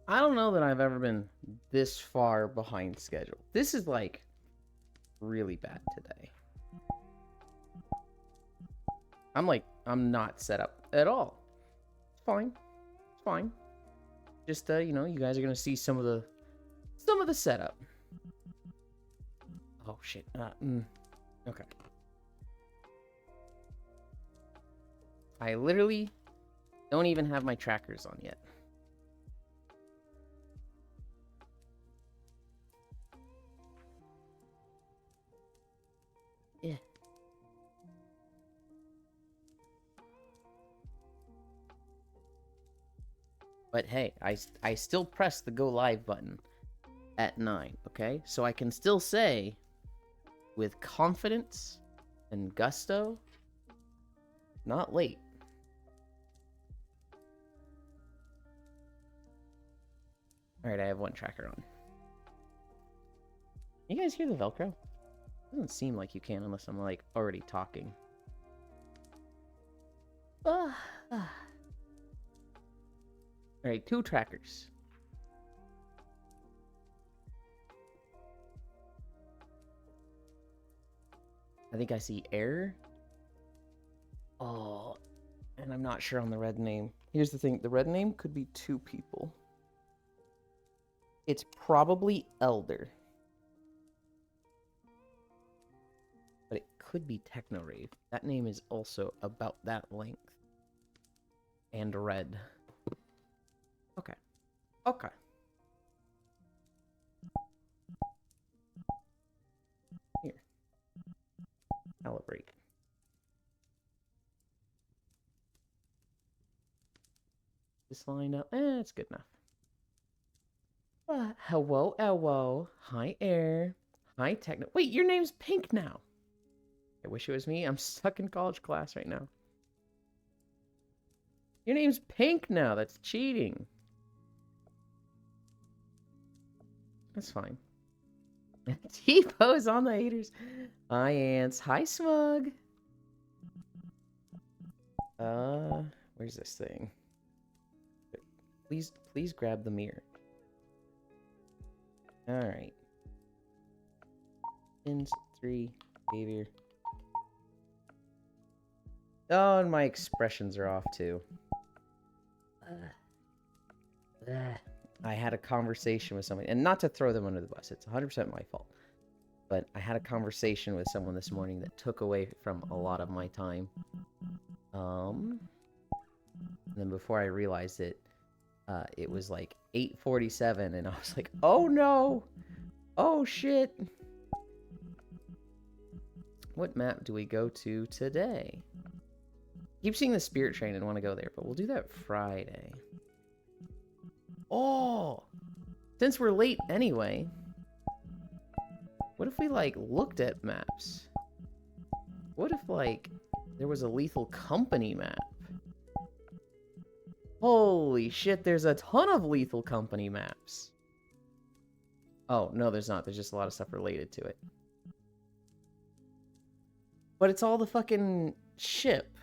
I don't know that I've ever been this far behind schedule. This is like really bad today. I'm not set up at all. It's fine. It's fine. Just you know, you guys are gonna see some of the setup. Oh shit. Okay. I literally don't even have my trackers on yet. Yeah. But hey, I still press the go live button at 9, okay? So I can still say with confidence and gusto, not late. Alright, I have one tracker on. You guys hear the Velcro? Doesn't seem like you can unless I'm like already talking. Alright, 2 trackers. I think I see error. Oh, and I'm not sure on the red name. Here's the thing, the red name could be 2 people. It's probably Elder. But it could be Technorave. That name is also about that length. And red. Okay. Okay. Here. Calibrate. This line up. It's good enough. Hello, hello. Hi, Air. Hi, Techno. Wait, your name's Pink now. I wish it was me. I'm stuck in college class right now. Your name's Pink now. That's cheating. That's fine. T-pose on the haters. Hi, Ants. Hi, Smug. Where's this thing? Please grab the mirror. Alright. Pins 3, behavior. Oh, and my expressions are off too. I had a conversation with somebody, and not to throw them under the bus, it's 100% my fault. But I had a conversation with someone this morning that took away from a lot of my time. And then before I realized it, it was like 8:47, and I was like, oh no! Oh shit! What map do we go to today? I keep seeing the Spirit Train and want to go there, but we'll do that Friday. Oh! Since we're late anyway, what if we, like, looked at maps? What if, like, there was a Lethal Company map? Holy shit, there's a ton of Lethal Company maps. Oh, no, there's not. There's just a lot of stuff related to it. But it's all the fucking ship.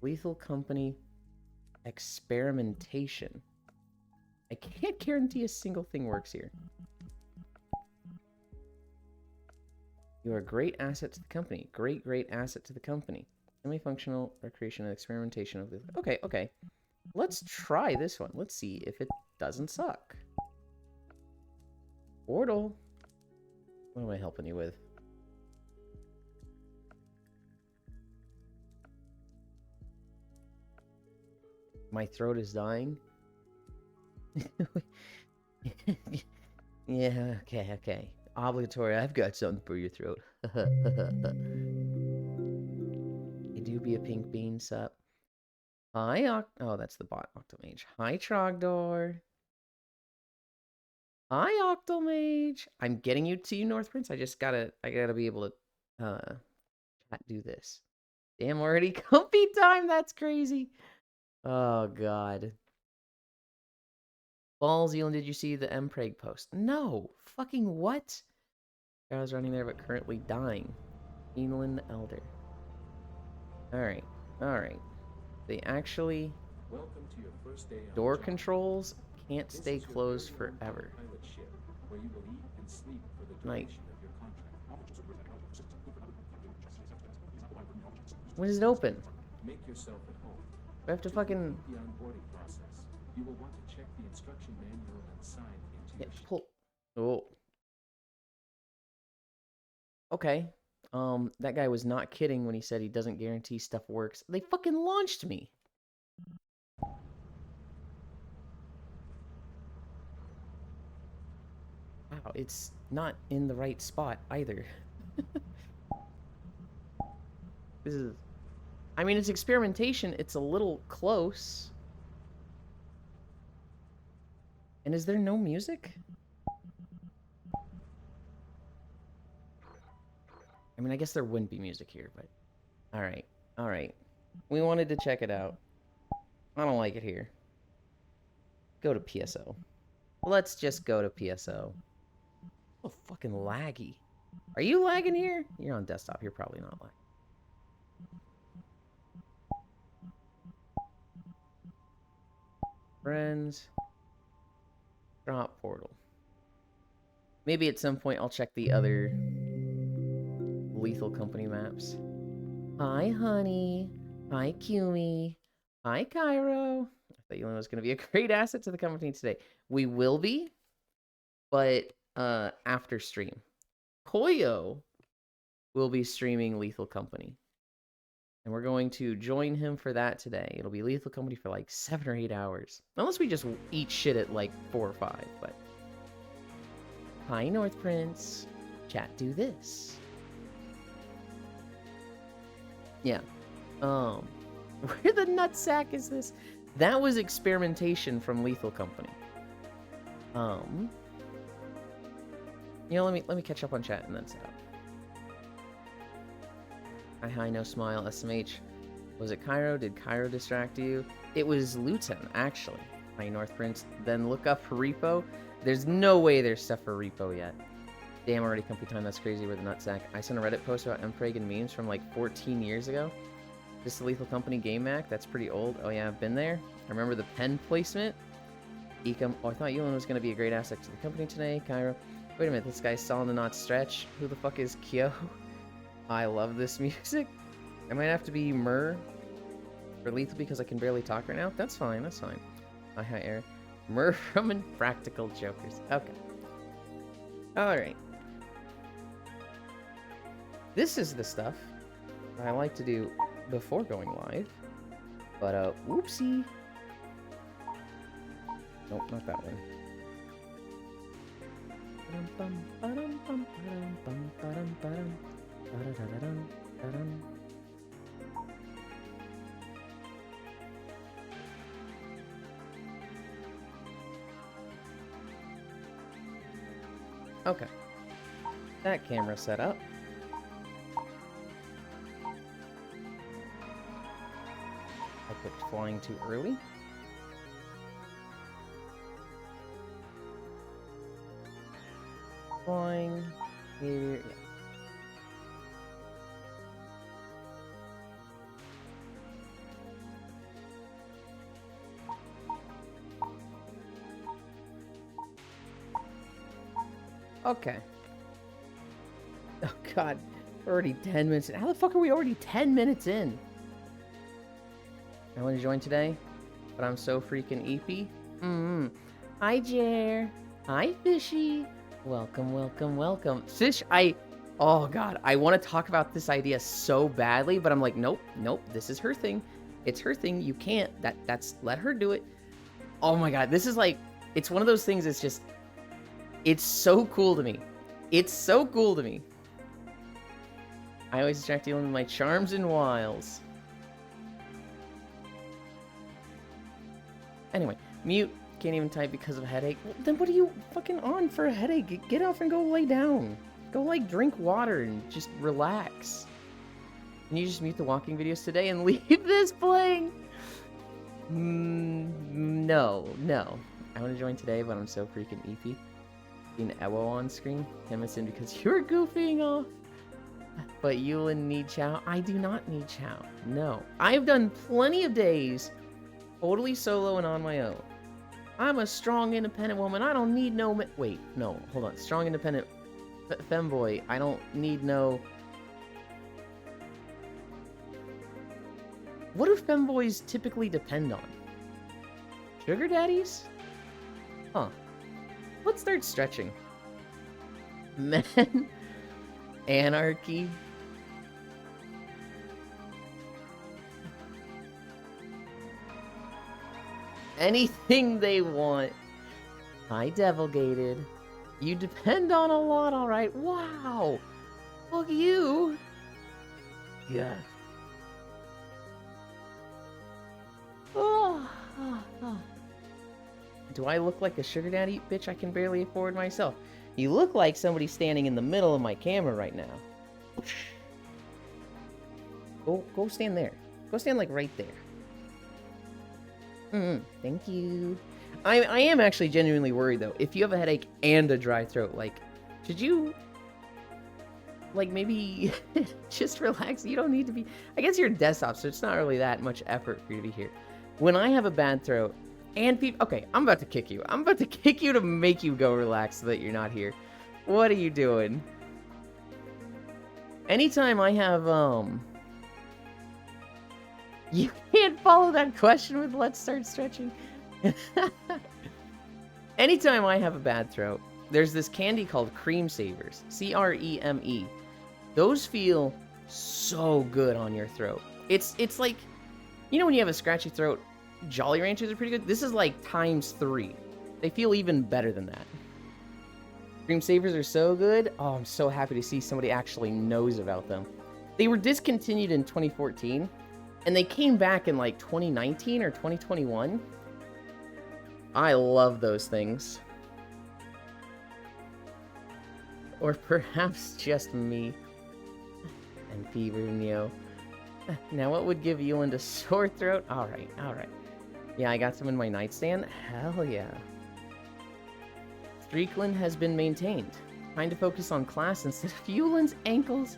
Lethal Company experimentation. I can't guarantee a single thing works here. You are a great asset to the company. Great asset to the company. Semi-functional recreation and experimentation of the... Okay, okay. Let's try this one. Let's see if it doesn't suck. Portal. What am I helping you with? My throat is dying. Yeah, okay. Obligatory, I've got something for your throat. You do be a pink bean, sup? Hi, oh, that's the bot, Octomage. Hi, Trogdor. Hi, Octomage. I'm getting you to you, North Prince. I gotta be able to, do this. Damn, already comfy time. That's crazy. Oh, God. Balls, Zealand, did you see the Mpreg post? No. Fucking what? I was running there, but currently dying. Evelyn Elder. Alright. They actually Welcome to your first day on Door the job. controls can't This stay is your closed very own forever. pilot ship, where you will eat and sleep for the Night. duration of your contract. When is it open? Make yourself at home. We have to To fucking... complete the onboarding process, you will want to check the instruction manual and sign into Yeah, your ship. pull... Oh. Okay. That guy was not kidding when he said he doesn't guarantee stuff works. They fucking launched me. Wow, it's not in the right spot either. This is... I mean, it's experimentation. It's a little close. And is there no music? I mean, I guess there wouldn't be music here, but... Alright, alright. We wanted to check it out. I don't like it here. Go to PSO. Let's just go to PSO. Oh, fucking laggy. Are you lagging here? You're on desktop. You're probably not lagging. Friends. Drop portal. Maybe at some point I'll check the other Lethal Company maps. Hi, honey. Hi, Kumi. Hi, Cairo. I thought Yulin was going to be a great asset to the company today. We will be, but after stream. Koyo will be streaming Lethal Company. And we're going to join him for that today. It'll be Lethal Company for like 7 or 8 hours. Unless we just eat shit at like 4 or 5, but... Hi, North Prince. Chat, do this. Yeah. Where the nutsack is this? That was experimentation from Lethal Company. You know, let me catch up on chat and then set up. Hi, no smile, SMH. Was it Cairo? Did Cairo distract you? It was Luton, actually. Hi, North Prince. Then look up Repo. There's no way there's stuff for Repo yet. Damn, already company time. That's crazy with the nutsack. I sent a Reddit post about Mpreg and memes from like 14 years ago. Just the Lethal Company game Mac. That's pretty old. Oh yeah, I've been there. I remember the pen placement. Ecom. Oh, I thought Yulin was going to be a great asset to the company today. Cairo. Wait a minute, this guy's selling the not stretch. Who the fuck is Kyo? I love this music. I might have to be Mur for Lethal because I can barely talk right now. That's fine, that's fine. Hi, Eric. Mur from Impractical Jokers. Okay. Alright. This is the stuff I like to do before going live. But, whoopsie. Nope, not that one. Okay. That camera set up. I put flying too early. Flying here, yeah. Okay. Oh god, we're already 10 minutes in. How the fuck are we already 10 minutes in? I want to join today, but I'm so freaking eepy. Hi, Jer. Hi, Fishy. Welcome, welcome, welcome. Fish, oh god, I want to talk about this idea so badly, but I'm like, nope, this is her thing. It's her thing. You can't. That's, let her do it. Oh my god, this is like, it's one of those things, it's just, it's so cool to me. It's so cool to me. I always distract dealing with my charms and wiles. Anyway, mute. Can't even type because of a headache. Well, then what are you fucking on for a headache? Get off and go lay down. Go, like, drink water and just relax. Can you just mute the walking videos today and leave this playing? No. I want to join today, but I'm so freaking eepy. Being Ewo on screen. Hemison because you're goofing off. But Yulin need chow. I do not need chow. No. I've done plenty of days Totally solo and on my own. I'm a strong, independent woman. I don't need no wait, no, hold on. Strong, independent femboy. I don't need no... What do femboys typically depend on? Sugar daddies? Huh. Let's start stretching. Men. Anarchy. Anything they want. Hi, Devilgated. You depend on a lot, alright. Wow. Look you. Yeah. Oh, oh, oh. Do I look like a sugar daddy? Bitch, I can barely afford myself. You look like somebody standing in the middle of my camera right now. Go stand there. Go stand like right there. Thank you. I am actually genuinely worried though. If you have a headache and a dry throat, like, should you, like, maybe just relax? You don't need to be. I guess you're a desktop, so it's not really that much effort for you to be here. When I have a bad throat and people, okay, I'm about to kick you. I'm about to kick you to make you go relax so that you're not here. What are you doing? Anytime I have you can't follow that question with let's start stretching. Anytime I have a bad throat, there's this candy called Cream Savers. C-R-E-M-E. Those feel so good on your throat. It's like, you know when you have a scratchy throat, Jolly Ranchers are pretty good? This is like ×3. They feel even better than that. Cream Savers are so good. Oh, I'm so happy to see somebody actually knows about them. They were discontinued in 2014. And they came back in like 2019 or 2021. I love those things. Or perhaps just me. And Fever Neo. Now what would give Euland a sore throat? Alright, alright. Yeah, I got some in my nightstand. Hell yeah. Streakland has been maintained. Trying to focus on class instead of Euland's ankles.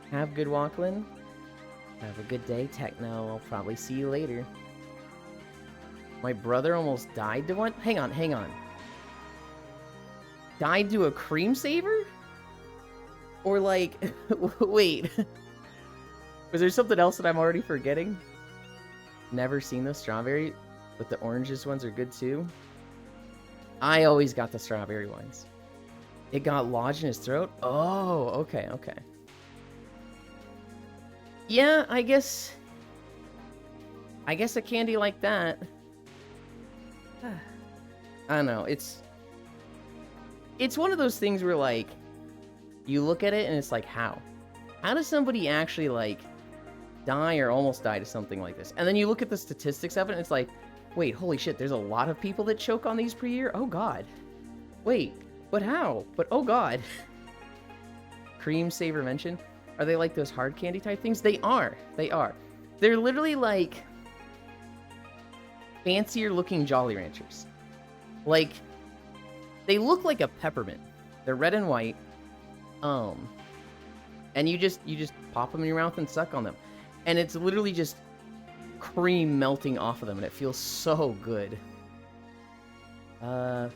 Have good Walkland. Have a good day, Techno. I'll probably see you later. My brother almost died to one? Hang on, hang on. Died to a cream saver? Or like... wait. Was there something else that I'm already forgetting? Never seen the strawberry, but the oranges ones are good too. I always got the strawberry ones. It got lodged in his throat? Oh, okay, okay. Yeah, I guess a candy like that. I don't know, it's one of those things where, like, you look at it and it's like, how? How does somebody actually, like, die or almost die to something like this? And then you look at the statistics of it and it's like, wait, holy shit, there's a lot of people that choke on these per year? Oh god. Wait, but how? But oh god. Cream Saver mention? Are they like those hard candy type things? They are. They are. They're literally like fancier looking Jolly Ranchers. Like, they look like a peppermint. They're red and white. And you just pop them in your mouth and suck on them. And it's literally just cream melting off of them and it feels so good. Head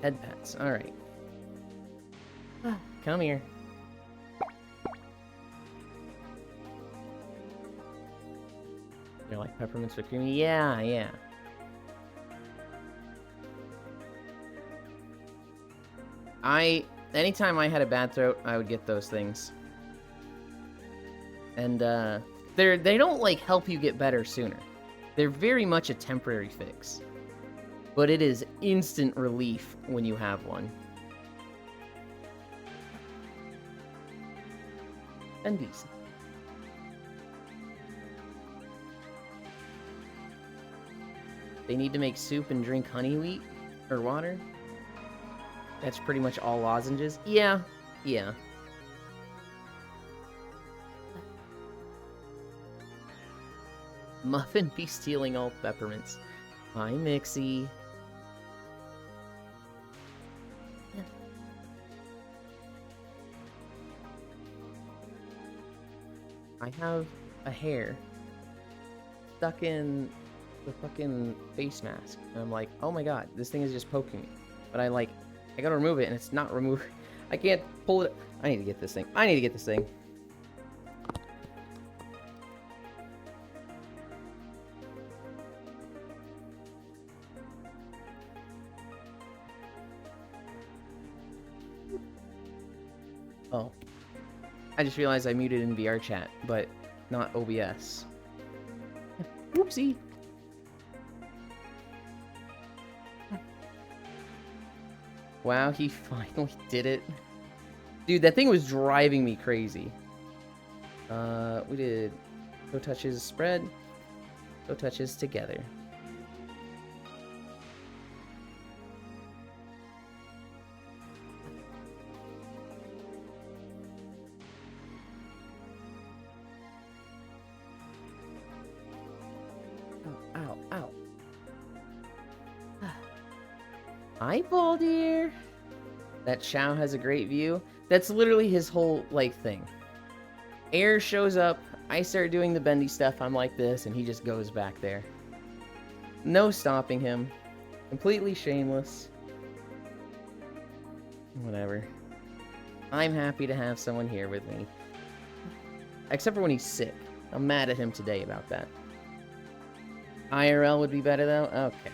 pats. All right. Come here. They're like peppermints with creamy. Yeah, yeah. Anytime I had a bad throat, I would get those things. And they don't like help you get better sooner. They're very much a temporary fix. But it is instant relief when you have one. And decent. They need to make soup and drink honey wheat or water. That's pretty much all lozenges. Yeah, yeah. Muffin be stealing all peppermints. Hi, Mixie. I have a hair stuck in the fucking face mask. And I'm like, oh my god, this thing is just poking me. But I gotta remove it and it's not removed. I can't pull it. I need to get this thing. I need to get this thing. Oh. I just realized I muted in VR chat, but not OBS. Whoopsie. Wow, he finally did it. Dude, that thing was driving me crazy. We did toe touches spread, toe touches together. Ow, ow, ow. Hi, Baldir. That Chow has a great view. That's literally his whole, like, thing. Air shows up, I start doing the bendy stuff, I'm like this, and he just goes back there. No stopping him. Completely shameless. Whatever. I'm happy to have someone here with me. Except for when he's sick. I'm mad at him today about that. IRL would be better, though? Okay.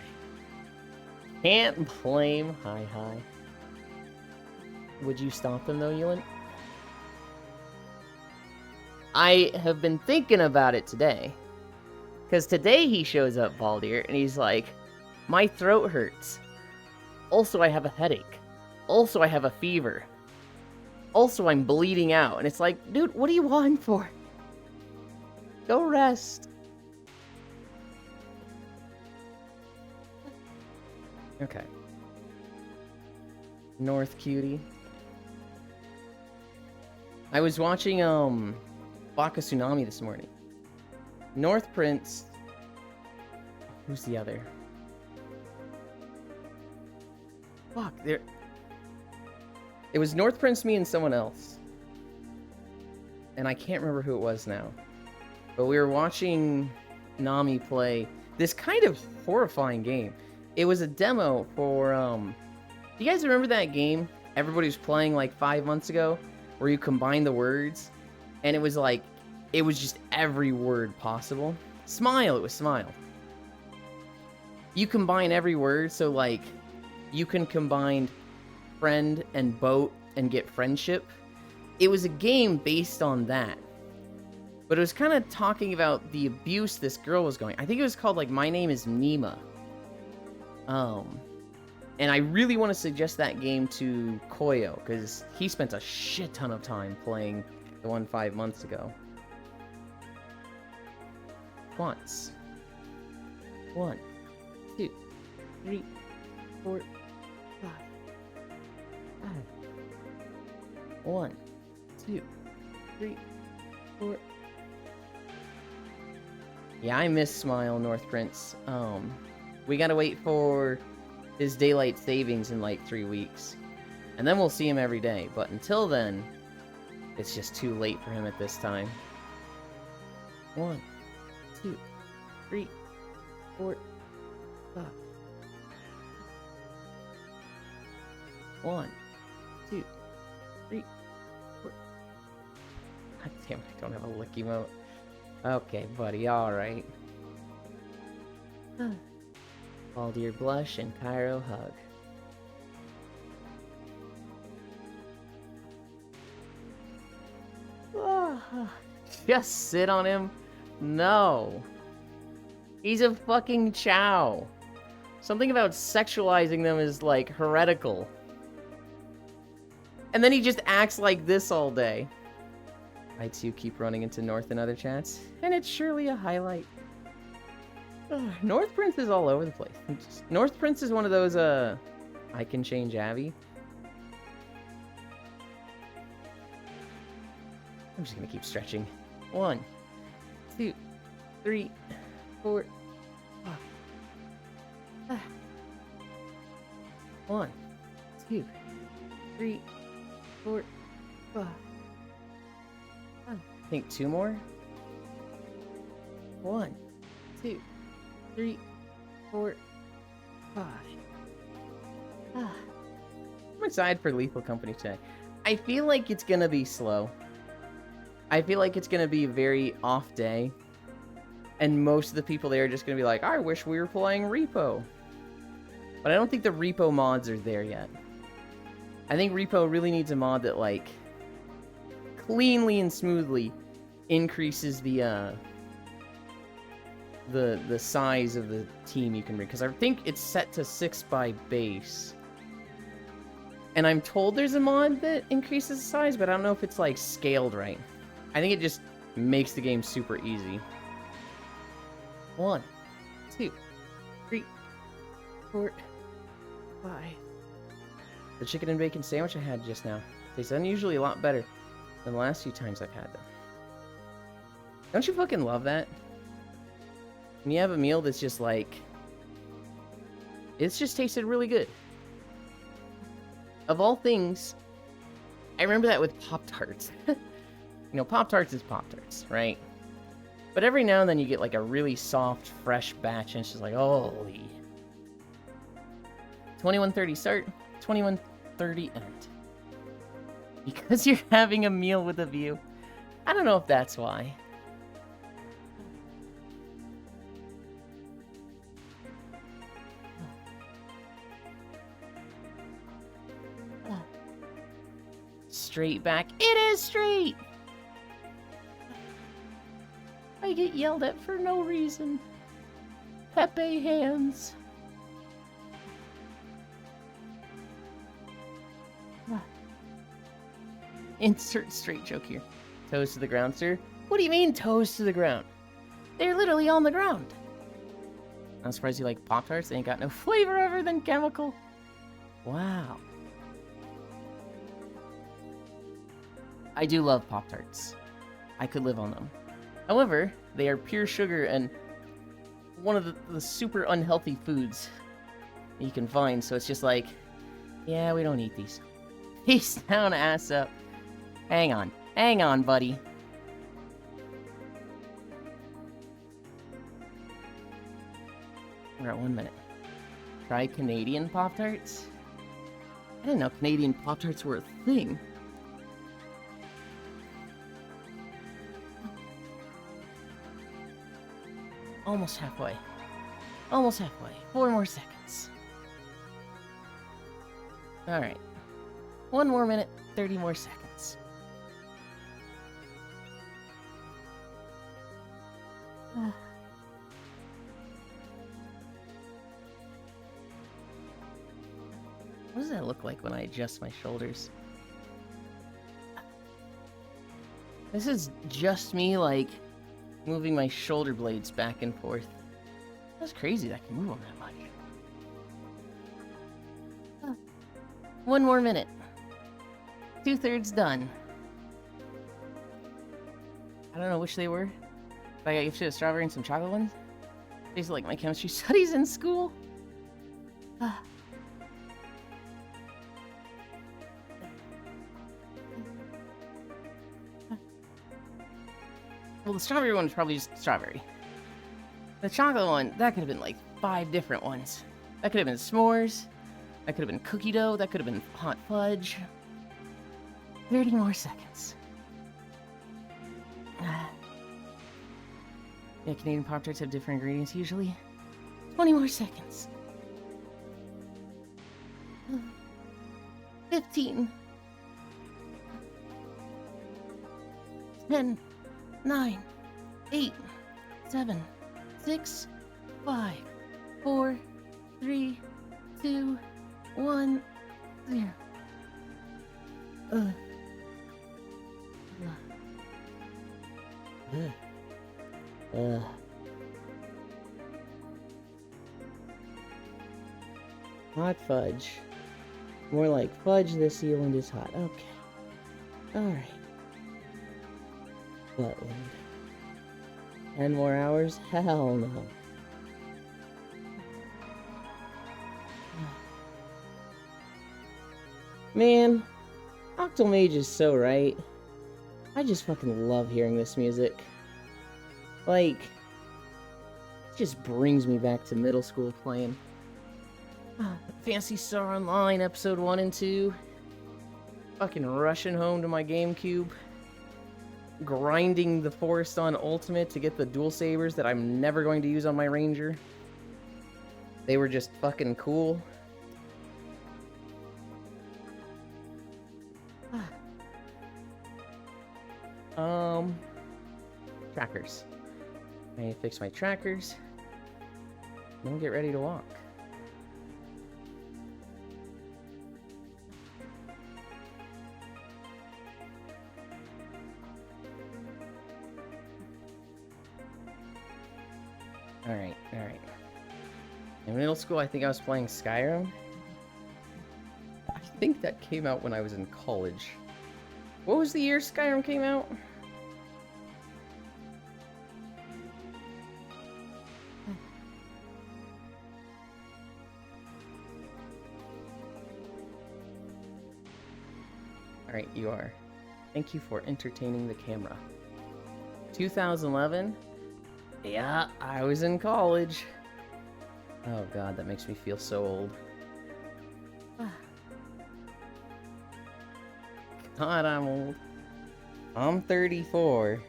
Can't blame. Hi. Would you stop him, though, Ewan? I have been thinking about it today. Because today he shows up, Baldir, and he's like, my throat hurts. Also, I have a headache. Also, I have a fever. Also, I'm bleeding out. And it's like, dude, what are you on for? Go rest. Okay. North Cutie. I was watching, Baka Tsunami this morning. North Prince. Who's the other? Fuck, there. It was North Prince, me, and someone else. And I can't remember who it was now. But we were watching Nami play this kind of horrifying game. It was a demo for, do you guys remember that game everybody was playing like 5 months ago? Where you combine the words? And it was like, it was just every word possible. Smile, it was smile. You combine every word, so like, you can combine friend and boat and get friendship. It was a game based on that. But it was kind of talking about the abuse this girl was going. I think it was called like My Name is Nima. And I really want to suggest that game to Koyo, because he spent a shit ton of time playing the one 5 months ago. Once. 1, 2, 3, 4, 5. 1, 2, 3, 4. Yeah, I miss Smile, North Prince. We gotta wait for his daylight savings in like 3 weeks. And then we'll see him every day. But until then, it's just too late for him at this time. 1, 2, 3, 4, 5. 1, 2, 3, 4. God damn it, I don't have a lick emote. Okay, buddy, alright. Baldir blush and Cairo hug. Just sit on him? No. He's a fucking Chow. Something about sexualizing them is like heretical. And then he just acts like this all day. I too keep running into North and other chats, and it's surely a highlight. North Prince is all over the place. North Prince is one of those, I can change Abby. I'm just gonna keep stretching. 1, 2, 3, 4, 5. 1, 2, 3, 4, 5. I think 2 more. 1, 2, 3, 4, 5. I'm excited for Lethal Company today. I feel like it's gonna be slow. I feel like it's gonna be a very off day. And most of the people there are just gonna be like, I wish we were playing Repo. But I don't think the Repo mods are there yet. I think Repo really needs a mod that, like, cleanly and smoothly increases the size of the team you can bring. Because I think it's set to 6 by base. And I'm told there's a mod that increases the size, but I don't know if it's, like, scaled right. I think it just makes the game super easy. 1, 2, 3, 4, 5. The chicken and bacon sandwich I had just now tastes unusually a lot better than the last few times I've had them. Don't you fucking love that? When you have a meal that's just like... It's just tasted really good. Of all things, I remember that with Pop-Tarts. You know, Pop-Tarts is Pop-Tarts, right? But every now and then you get like a really soft, fresh batch, and it's just like, holy. 21:30 start, 21:30 end. Because you're having a meal with a view. I don't know if that's why. Straight back. It is straight! I get yelled at for no reason. Pepe hands. Insert straight joke here. Toes to the ground, sir? What do you mean, toes to the ground? They're literally on the ground. I'm surprised you like Pop-Tarts. They ain't got no flavor other than chemical. Wow. I do love Pop-Tarts. I could live on them. However, they are pure sugar and one of the super unhealthy foods you can find, so it's just like, yeah, we don't eat these. Face down, ass up. Hang on, buddy. We're at 1 minute. Try Canadian Pop-Tarts? I didn't know Canadian Pop-Tarts were a thing. Almost halfway. Almost halfway. 4 more seconds. Alright. 1 more minute, 30 more seconds. What does that look like when I adjust my shoulders? This is just me, like, moving my shoulder blades back and forth. That's crazy that I can move them that much. 1 more minute. 2/3 done. I don't know which they were. If I got gifted a strawberry and some chocolate ones. These are like my chemistry studies in school. Well, the strawberry one was probably just strawberry. The chocolate one, that could have been like 5 different ones. That could have been s'mores. That could have been cookie dough. That could have been hot fudge. 30 more seconds. Yeah, Canadian Pop-Tarts have different ingredients usually. 20 more seconds. 15. 10. 9, 8, 7, 6, 5, 4, 3, 2, 1, 0. Hot fudge. More like fudge the sealant is hot. Okay. Alright. Butland. 10 more hours? Hell no. Man, Octomage is so right. I just fucking love hearing this music. Like, just brings me back to middle school playing Phantasy Star Online episode 1 and 2. Fucking rushing home to my GameCube. Grinding the forest on Ultimate to get the dual sabers that I'm never going to use on my Ranger. They were just fucking cool. Trackers. I need to fix my trackers. Then get ready to walk. Alright. In middle school, I think I was playing Skyrim. I think that came out when I was in college. What was the year Skyrim came out? Alright, you are. Thank you for entertaining the camera. 2011? Yeah, I was in college. Oh god, that makes me feel so old. God, I'm old. I'm 34.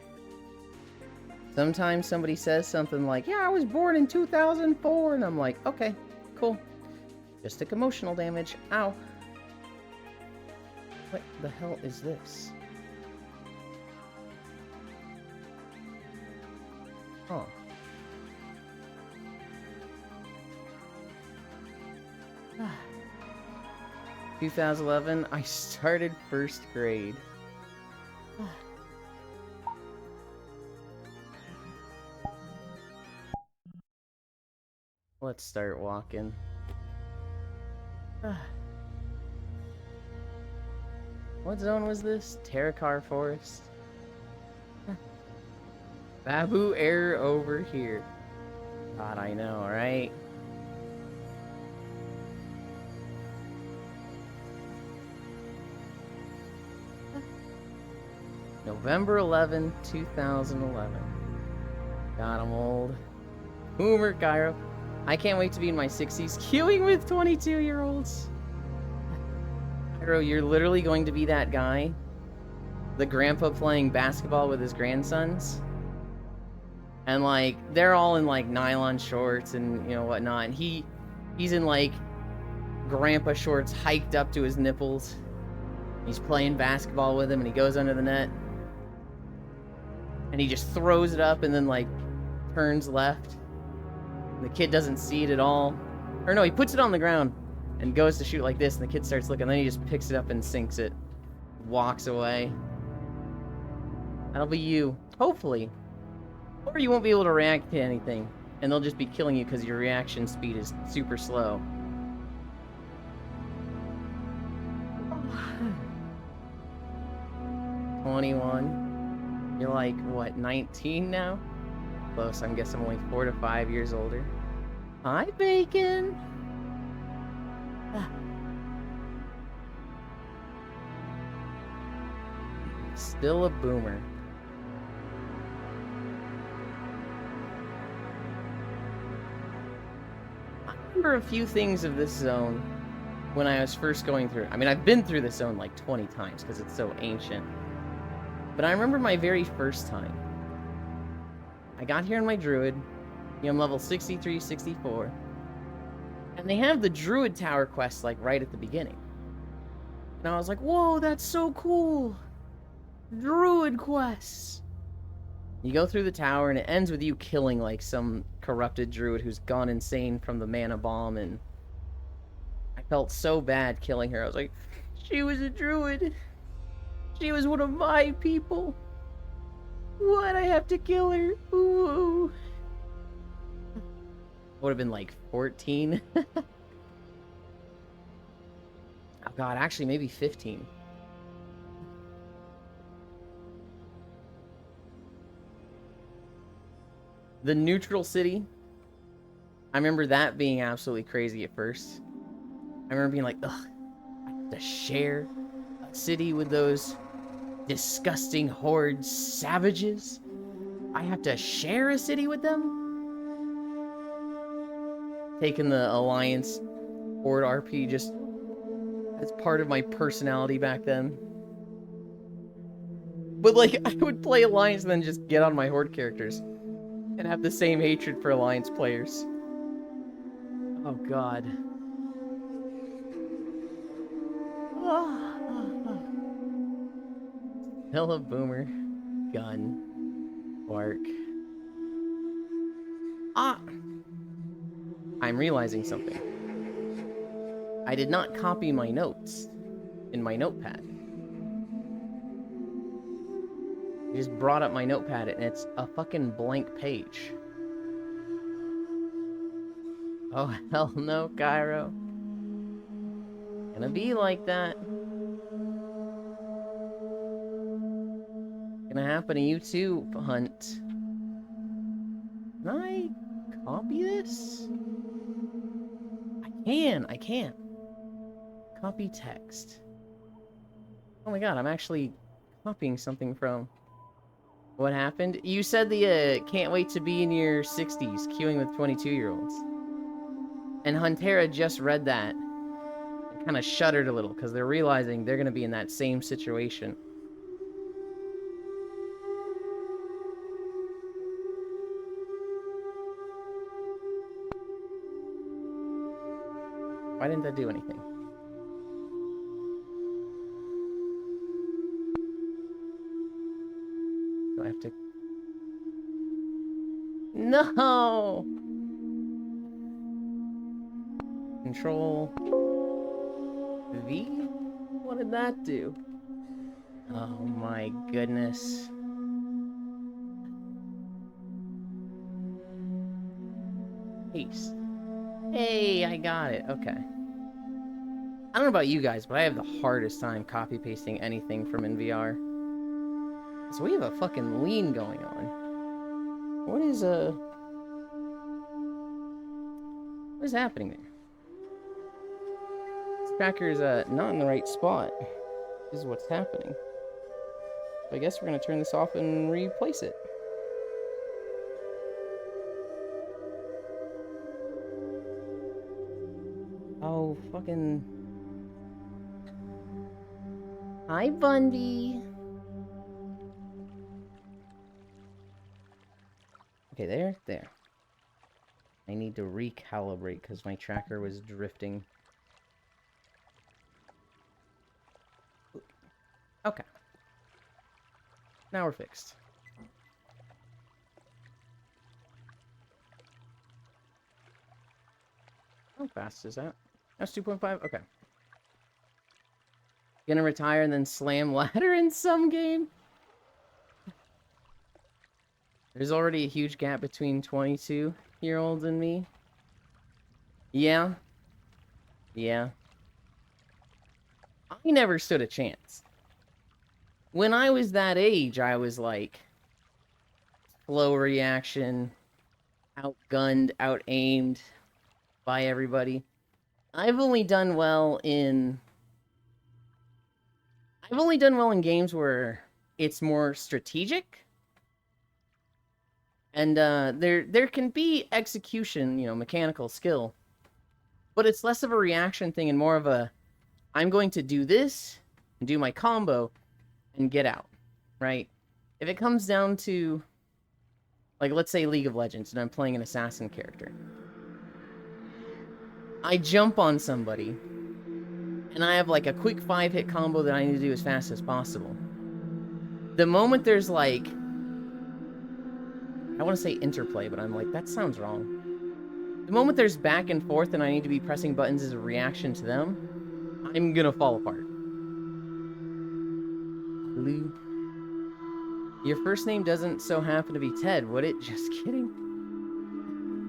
Sometimes somebody says something like, yeah, I was born in 2004, and I'm like, okay, cool. Just took emotional damage. Ow. What the hell is this? Oh. Ah. 2011, I started first grade. Let's start walking. What zone was this? Terracar Forest? Babu error over here. God, I know, right? November 11, 2011. God, I'm old. Boomer, Cairo. I can't wait to be in my 60s queuing with 22-year-olds. Cairo, you're literally going to be that guy. The grandpa playing basketball with his grandsons. And, like, they're all in, like, nylon shorts and, you know, whatnot. And he's in, like, grandpa shorts hiked up to his nipples. He's playing basketball with him, and he goes under the net. And he just throws it up and then, like, turns left. And the kid doesn't see it at all. Or no, he puts it on the ground and goes to shoot like this, and the kid starts looking. And then he just picks it up and sinks it. Walks away. That'll be you. Hopefully. Or you won't be able to react to anything. And they'll just be killing you because your reaction speed is super slow. You're like, what, 19 now? Close, I guess I'm only 4 to 5 years older. Hi, Bacon! Still a boomer. I remember a few things of this zone when I was first going through it. I mean, I've been through this zone like 20 times because it's so ancient. But I remember my very first time. I got here in my druid. I'm level 63, 64. And they have the druid tower quest like right at the beginning. And I was like, whoa, that's so cool. Druid quests. You go through the tower and it ends with you killing like some corrupted druid who's gone insane from the mana bomb, and I felt so bad killing her. I was like, she was a druid. She was one of my people. What? I have to kill her. Ooh. Would have been like 14. Oh god, actually maybe 15. The neutral city. I remember that being absolutely crazy at first. I remember being like, ugh, I have to share a city with those disgusting horde savages. I have to share a city with them? taken the Alliance Horde RP just as part of my personality back then. But like, I would play Alliance and then just get on my Horde characters and have the same hatred for Alliance players. Oh god. Hella boomer. Gun. Bark. Ah! I'm realizing something. I did not copy my notes in my notepad. I just brought up my notepad and it's a fucking blank page. Oh, hell no, Cairo. Gonna be like that. Gonna happen to you too, Hunt. Can I copy this? I can. Copy text. Oh my god, I'm actually copying something from what happened. You said the can't wait to be in your 60s, queuing with 22-year-olds. And Huntera just read that and kind of shuddered a little because they're realizing they're going to be in that same situation. Why didn't that do anything? Do I have to... No! Control V? What did that do? Oh my goodness. Paste. Hey, I got it. Okay. I don't know about you guys, but I have the hardest time copy pasting anything from NVR. So we have a fucking lean going on. What is happening there? This tracker's not in the right spot. This is what's happening. So I guess we're gonna turn this off and replace it. Oh, fucking... Hi, Bundy. Okay, there. I need to recalibrate because my tracker was drifting. Okay. Now we're fixed. How fast is that? That's 2.5? Okay. Gonna retire and then slam ladder in some game? There's already a huge gap between 22-year-olds and me. Yeah. Yeah. I never stood a chance. When I was that age, I was like... slow reaction, outgunned, out-aimed by everybody. I've only done well in games where it's more strategic. And there can be execution, you know, mechanical skill. But it's less of a reaction thing and more of a, I'm going to do this, and do my combo, and get out, right? If it comes down to, like, let's say League of Legends, and I'm playing an assassin character. I jump on somebody, and I have, like, a quick 5-hit combo that I need to do as fast as possible. The moment there's, like... I want to say interplay, but I'm like, that sounds wrong. The moment there's back and forth and I need to be pressing buttons as a reaction to them, I'm gonna fall apart. Blue. Your first name doesn't so happen to be Ted, would it? Just kidding.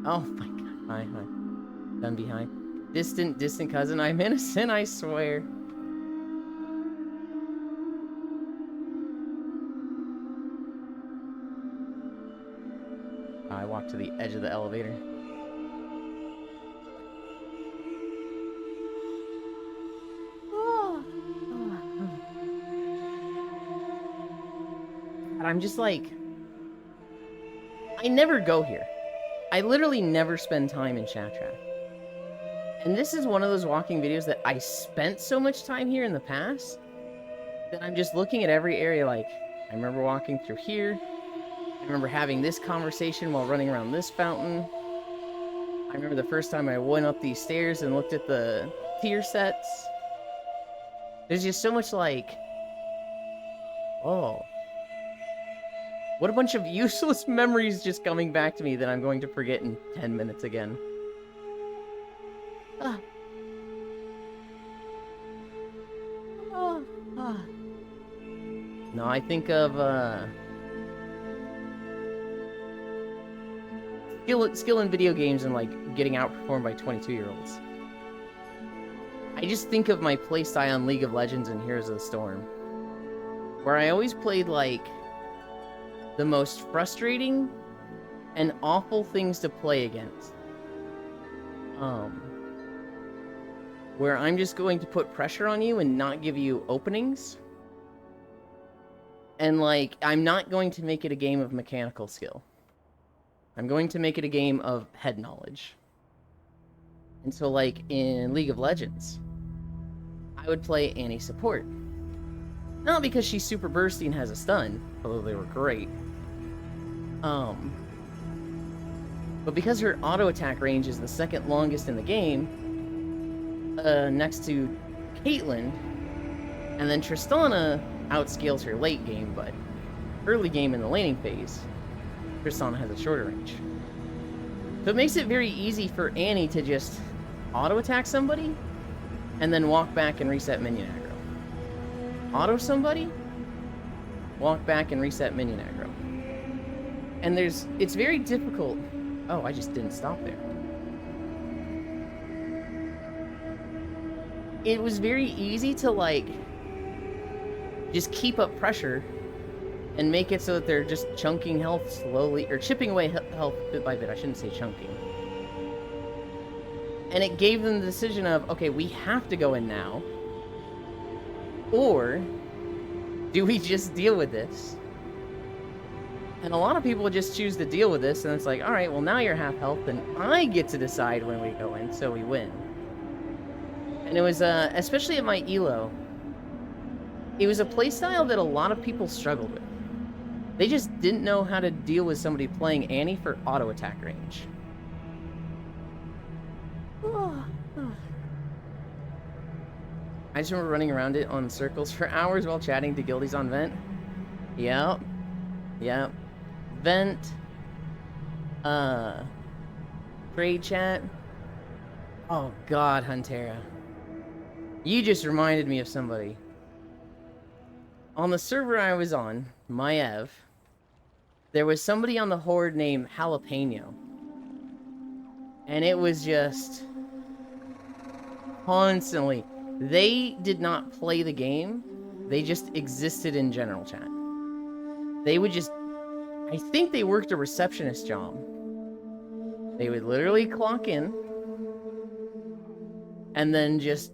Oh my god. Hi. Done behind. Distant cousin. I'm innocent, I swear. I walked to the edge of the elevator. And I'm just like... I never go here. I literally never spend time in chat trap. And this is one of those walking videos that I spent so much time here in the past that I'm just looking at every area like, I remember walking through here. I remember having this conversation while running around this fountain. I remember the first time I went up these stairs and looked at the tier sets. There's just so much like, oh. What a bunch of useless memories just coming back to me that I'm going to forget in 10 minutes again. Ah. Ah. Ah. No, I think of, skill in video games and, like, getting outperformed by 22-year-olds. I just think of my playstyle on League of Legends and Heroes of the Storm, where I always played, like, the most frustrating and awful things to play against. Where I'm just going to put pressure on you and not give you openings. And, like, I'm not going to make it a game of mechanical skill. I'm going to make it a game of head knowledge. And so, like, in League of Legends, I would play Annie support. Not because she's super bursty and has a stun, although they were great. But because her auto attack range is the second longest in the game, next to Caitlyn, and then Tristana outscales her late game, but early game in the laning phase, Tristana has a shorter range. So it makes it very easy for Annie to just auto attack somebody, and then walk back and reset minion aggro. Auto somebody, walk back and reset minion aggro. And it's very difficult. Oh, I just didn't stop there. It was very easy to, like, just keep up pressure and make it so that they're just chunking health slowly, or chipping away health bit by bit. I shouldn't say chunking. And it gave them the decision of, okay, we have to go in now, or do we just deal with this? And a lot of people just choose to deal with this, and it's like, alright, well now you're half health, and I get to decide when we go in, so we win. And it was, especially at my elo, it was a playstyle that a lot of people struggled with. They just didn't know how to deal with somebody playing Annie for auto attack range. I just remember running around it on circles for hours while chatting to guildies on Vent. Yep. Yep. Vent. Trade chat. Oh god, Huntera. You just reminded me of somebody. On the server I was on, Maev, there was somebody on the Horde named Jalapeno. And it was just constantly. They did not play the game. They just existed in general chat. They would just... I think they worked a receptionist job. They would literally clock in and then just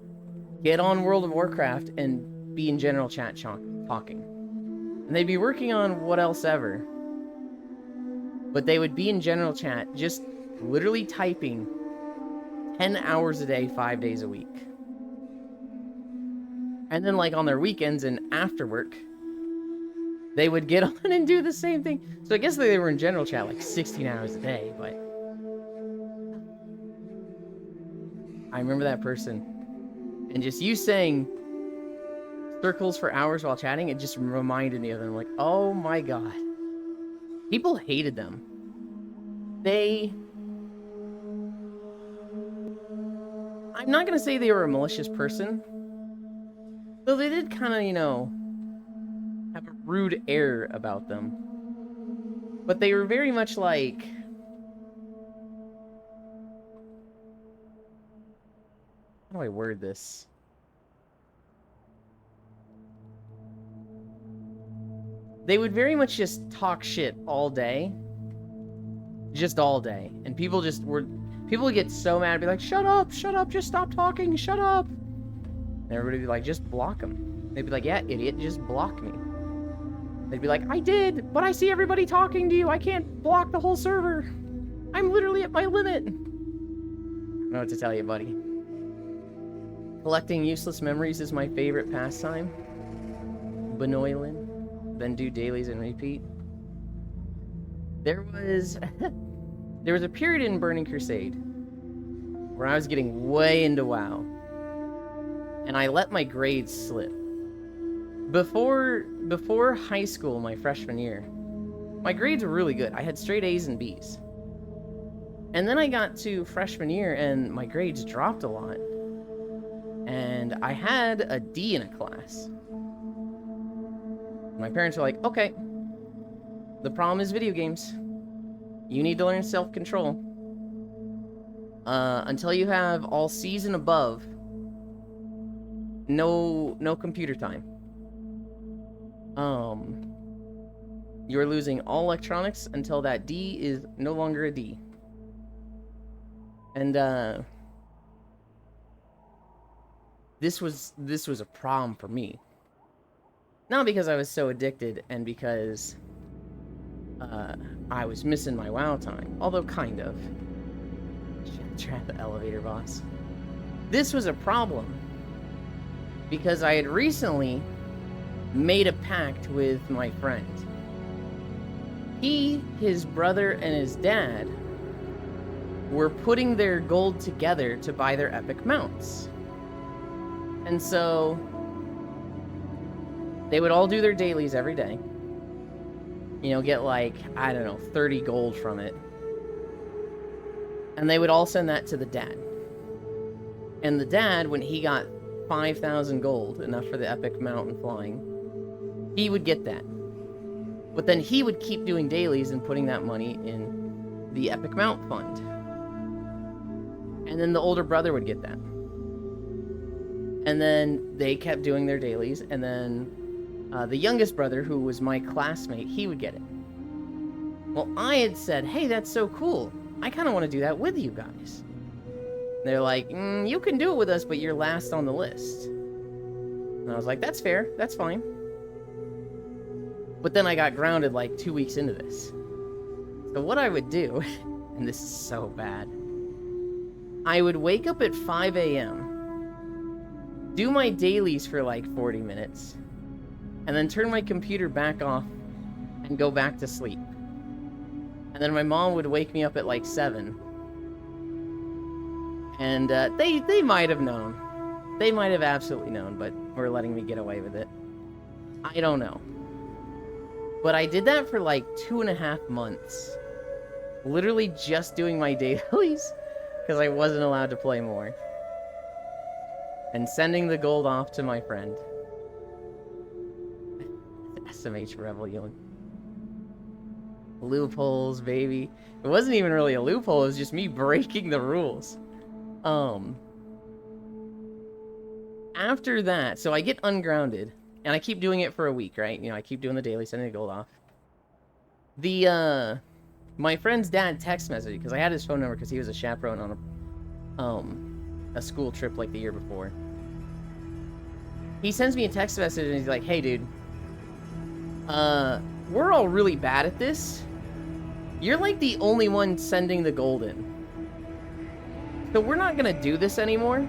get on World of Warcraft and be in general chat talking. And they'd be working on what else ever. But they would be in general chat just literally typing 10 hours a day, 5 days a week. And then, like, on their weekends and after work, they would get on and do the same thing. So I guess they were in general chat like 16 hours a day, but... I remember that person. And just you saying circles for hours while chatting, it just reminded me of them. Like, oh my god. People hated them. I'm not gonna say they were a malicious person. Though they did kind of, you know, have a rude air about them. But they were very much like... How do I word this? They would very much just talk shit all day. Just all day. And people just were... People would get so mad and be like, shut up, just stop talking, shut up. And everybody would be like, just block them. They'd be like, yeah, idiot, just block me. They'd be like, I did, but I see everybody talking to you. I can't block the whole server. I'm literally at my limit. I don't know what to tell you, buddy. Collecting useless memories is my favorite pastime. Benoylin. Then do dailies and repeat. There was a period in Burning Crusade where I was getting way into WoW. And I let my grades slip. Before high school, my freshman year, my grades were really good. I had straight A's and B's. And then I got to freshman year and my grades dropped a lot. And I had a D in a class. My parents were like, okay, the problem is video games. You need to learn self-control. Until you have all C's and above, no computer time. You're losing all electronics until that D is no longer a D. And this was a problem for me. Not because I was so addicted and because I was missing my WoW time, although kind of. Trap the elevator boss. This was a problem because I had recently made a pact with my friend. He, his brother, and his dad were putting their gold together to buy their epic mounts. And so they would all do their dailies every day. You know, get like, I don't know, 30 gold from it. And they would all send that to the dad. And the dad, when he got 5,000 gold, enough for the epic mountain flying, he would get that. But then he would keep doing dailies and putting that money in the epic mount fund. And then the older brother would get that. And then they kept doing their dailies, and then the youngest brother, who was my classmate, he would get it. Well, I had said, hey, that's so cool. I kind of want to do that with you guys. They're like, you can do it with us, but you're last on the list. And I was like, that's fair, that's fine. But then I got grounded like 2 weeks into this. So what I would do, and this is so bad, I would wake up at 5 a.m., do my dailies for like 40 minutes, and then turn my computer back off and go back to sleep. And then my mom would wake me up at like 7. And they might have known. They might have absolutely known, but were letting me get away with it. I don't know. But I did that for like 2.5 months. Literally just doing my dailies, because I wasn't allowed to play more. And sending the gold off to my friend. SMH Rebellion. Loopholes, baby. It wasn't even really a loophole, it was just me breaking the rules. After that, so I get ungrounded, and I keep doing it for a week, right? You know, I keep doing the daily, sending the gold off. My friend's dad text messaged, because I had his phone number because he was a chaperone on a school trip like the year before. He sends me a text message and he's like, hey dude, we're all really bad at this. You're like the only one sending the gold in. So we're not gonna do this anymore.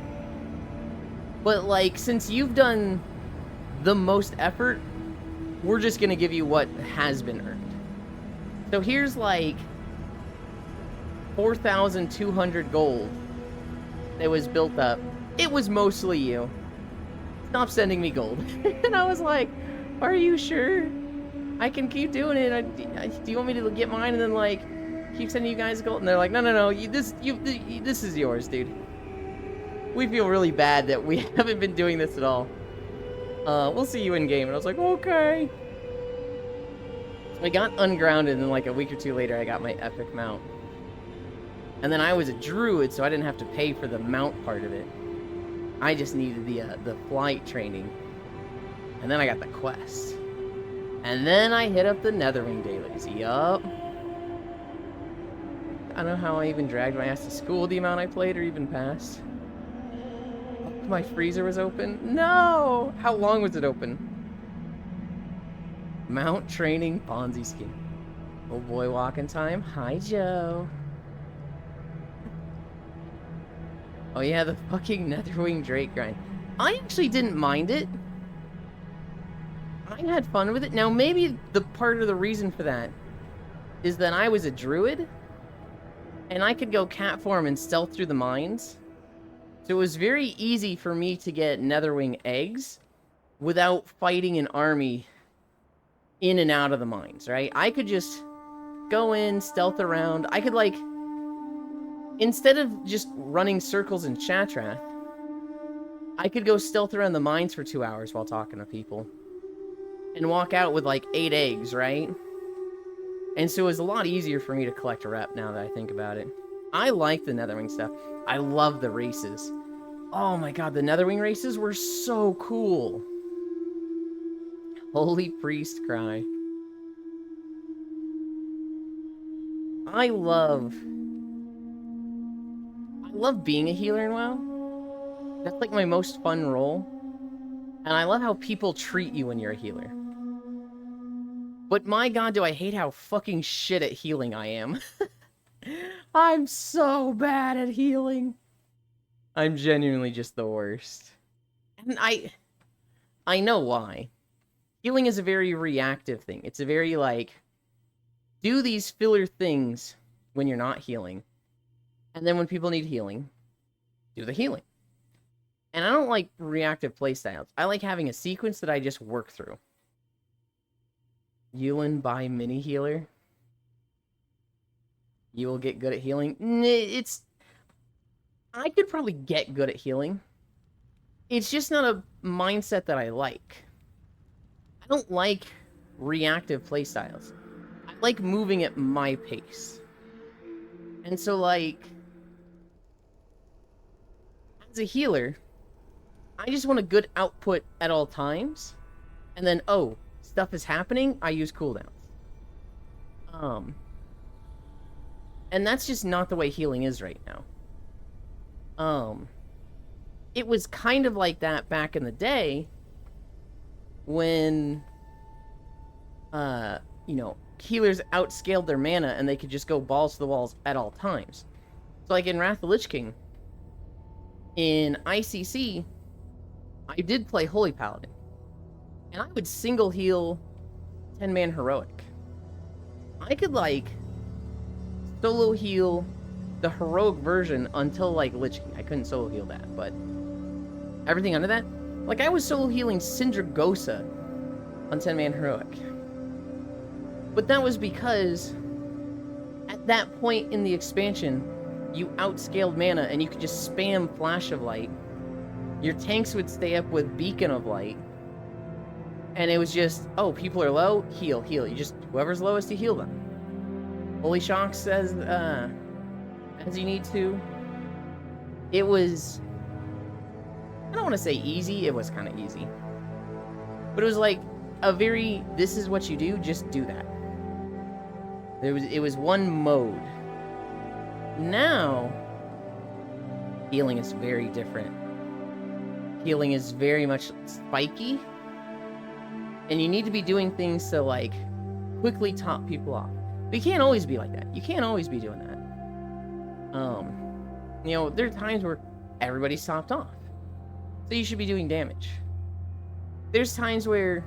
But like, since you've done the most effort, we're just gonna give you what has been earned. So here's like 4,200 gold that was built up. It was mostly you. Stop sending me gold. And I was like, are you sure? I can keep doing it. Do you want me to get mine and then like keep sending you guys gold? And they're like, no, this is yours, dude. We feel really bad that we haven't been doing this at all. We'll see you in game. And I was like, okay. So I got ungrounded, and then like a week or two later, I got my epic mount. And then I was a druid, so I didn't have to pay for the mount part of it. I just needed the flight training. And then I got the quest. And then I hit up the Netherwing dailies. Yup. I don't know how I even dragged my ass to school the amount I played or even passed. My freezer was open? No! How long was it open? Mount training Ponzi scheme. Oh boy, walking time. Hi, Joe. Oh yeah, the fucking Netherwing Drake grind. I actually didn't mind it. I had fun with it. Now, maybe the part of the reason for that is that I was a druid, and I could go cat form and stealth through the mines. So it was very easy for me to get Netherwing eggs without fighting an army in and out of the mines, right? I could just go in, stealth around. I could, like, instead of just running circles in Shattrath, I could go stealth around the mines for 2 hours while talking to people. And walk out with, like, 8 eggs, right? And so it was a lot easier for me to collect a rep now that I think about it. I like the Netherwing stuff. I love the races. Oh my god, the Netherwing races were so cool. Holy Priest cry. I love being a healer in WoW. That's like my most fun role. And I love how people treat you when you're a healer. But my god, do I hate how fucking shit at healing I am. I'm so bad at healing. I'm genuinely just the worst. And I know why. Healing is a very reactive thing. It's a very, like, do these filler things when you're not healing. And then when people need healing, do the healing. And I don't like reactive playstyles. I like having a sequence that I just work through. Yulin by mini healer. You will get good at healing. I could probably get good at healing. It's just not a mindset that I like. I don't like reactive playstyles. I like moving at my pace. And so, like, as a healer, I just want a good output at all times. And then, oh, stuff is happening, I use cooldowns. And that's just not the way healing is right now. It was kind of like that back in the day when, you know, healers outscaled their mana and they could just go balls to the walls at all times. So, like in Wrath of the Lich King, in ICC, I did play Holy Paladin. And I would single heal 10-man heroic. I could, like, solo heal the heroic version until, like, Lich King. I couldn't solo heal that, but everything under that, like, I was solo healing Sindragosa on 10-man heroic. But that was because at that point in the expansion, you outscaled mana and you could just spam Flash of Light. Your tanks would stay up with Beacon of Light. And it was just, oh, people are low, heal, heal. You just, whoever's lowest, you heal them. Holy Shock says, as you need to. It was, I don't want to say easy, it was kind of easy. But it was like a very, this is what you do, just do that. It was one mode. Now, healing is very different. Healing is very much spiky. And you need to be doing things to, like, quickly top people off. But you can't always be like that. You can't always be doing that. You know, there are times where everybody's topped off. So you should be doing damage. There's times where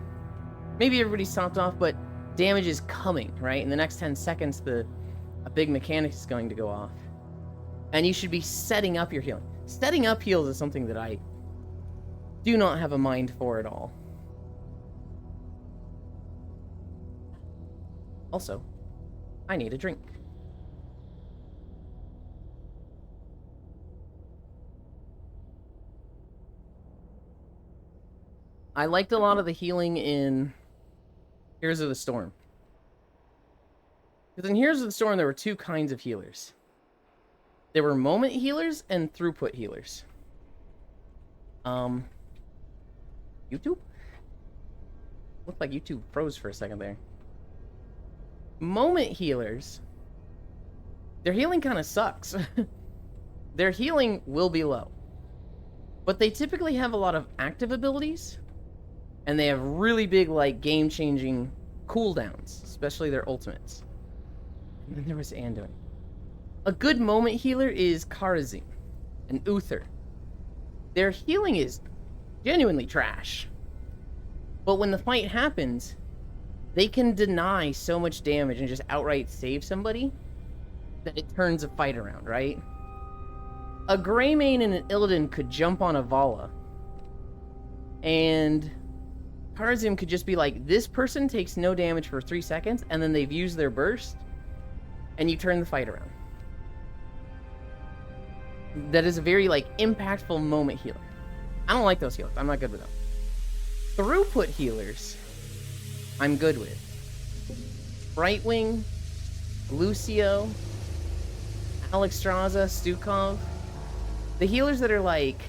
maybe everybody's topped off, but damage is coming, right? In the next 10 seconds, a big mechanic is going to go off. And you should be setting up your healing. Setting up heals is something that I do not have a mind for at all. Also, I need a drink. I liked a lot of the healing in Heroes of the Storm. Because in Heroes of the Storm, there were two kinds of healers. There were moment healers and throughput healers. YouTube? Looked like YouTube froze for a second there. Moment healers, their healing kind of sucks. Their healing will be low. But they typically have a lot of active abilities. And they have really big, like, game-changing cooldowns. Especially their ultimates. And then there was Anduin. A good moment healer is Kharazim. and Uther. Their healing is genuinely trash. But when the fight happens, they can deny so much damage and just outright save somebody that it turns a fight around, right? A Greymane and an Illidan could jump on a Vala, and Kharazim could just be like, this person takes no damage for 3 seconds, and then they've used their burst, and you turn the fight around. That is a very, like, impactful moment healer. I don't like those healers. I'm not good with them. Throughput healers, I'm good with. Brightwing, Lucio, Alexstrasza, Stukov. The healers that are like,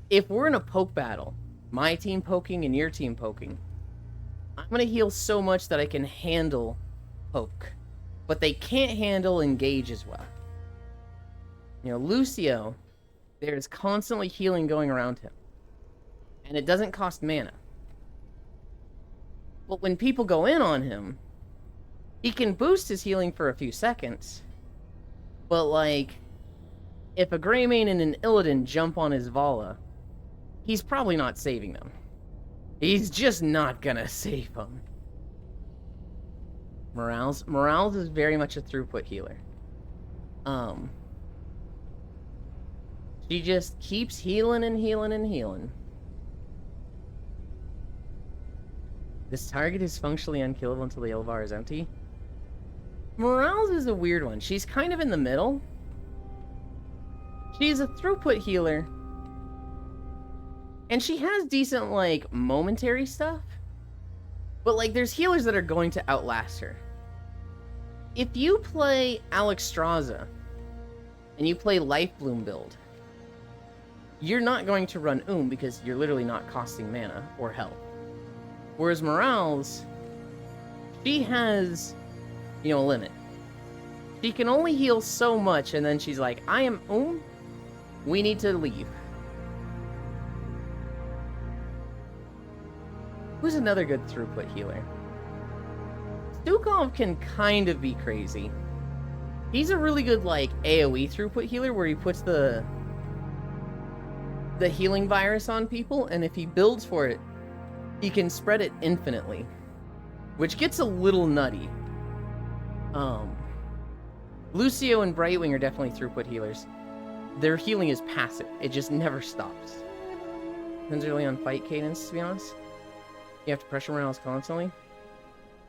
if we're in a poke battle, my team poking and your team poking, I'm going to heal so much that I can handle poke. But they can't handle engage as well. You know, Lucio, there's constantly healing going around him. And it doesn't cost mana. But when people go in on him, he can boost his healing for a few seconds. But, like, if a Greymane and an Illidan jump on his Vala, he's probably not saving them. He's just not gonna save them. Morales is very much a throughput healer. She just keeps healing and healing and healing. This target is functionally unkillable until the Elvar is empty. Morales is a weird one. She's kind of in the middle. She's a throughput healer. And she has decent, like, momentary stuff. But, like, there's healers that are going to outlast her. If you play Alexstrasza, and you play Lifebloom build, you're not going to run because you're literally not costing mana or health. Whereas Morales, she has, you know, a limit. She can only heal so much, and then she's like, I am we need to leave. Who's another good throughput healer? Stukov can kind of be crazy. He's a really good, like, AoE throughput healer where he puts the healing virus on people, and if he builds for it, he can spread it infinitely, which gets a little nutty. Lucio and Brightwing are definitely throughput healers. Their healing is passive. It just never stops. Depends really on fight cadence, to be honest. You have to pressure Morales constantly.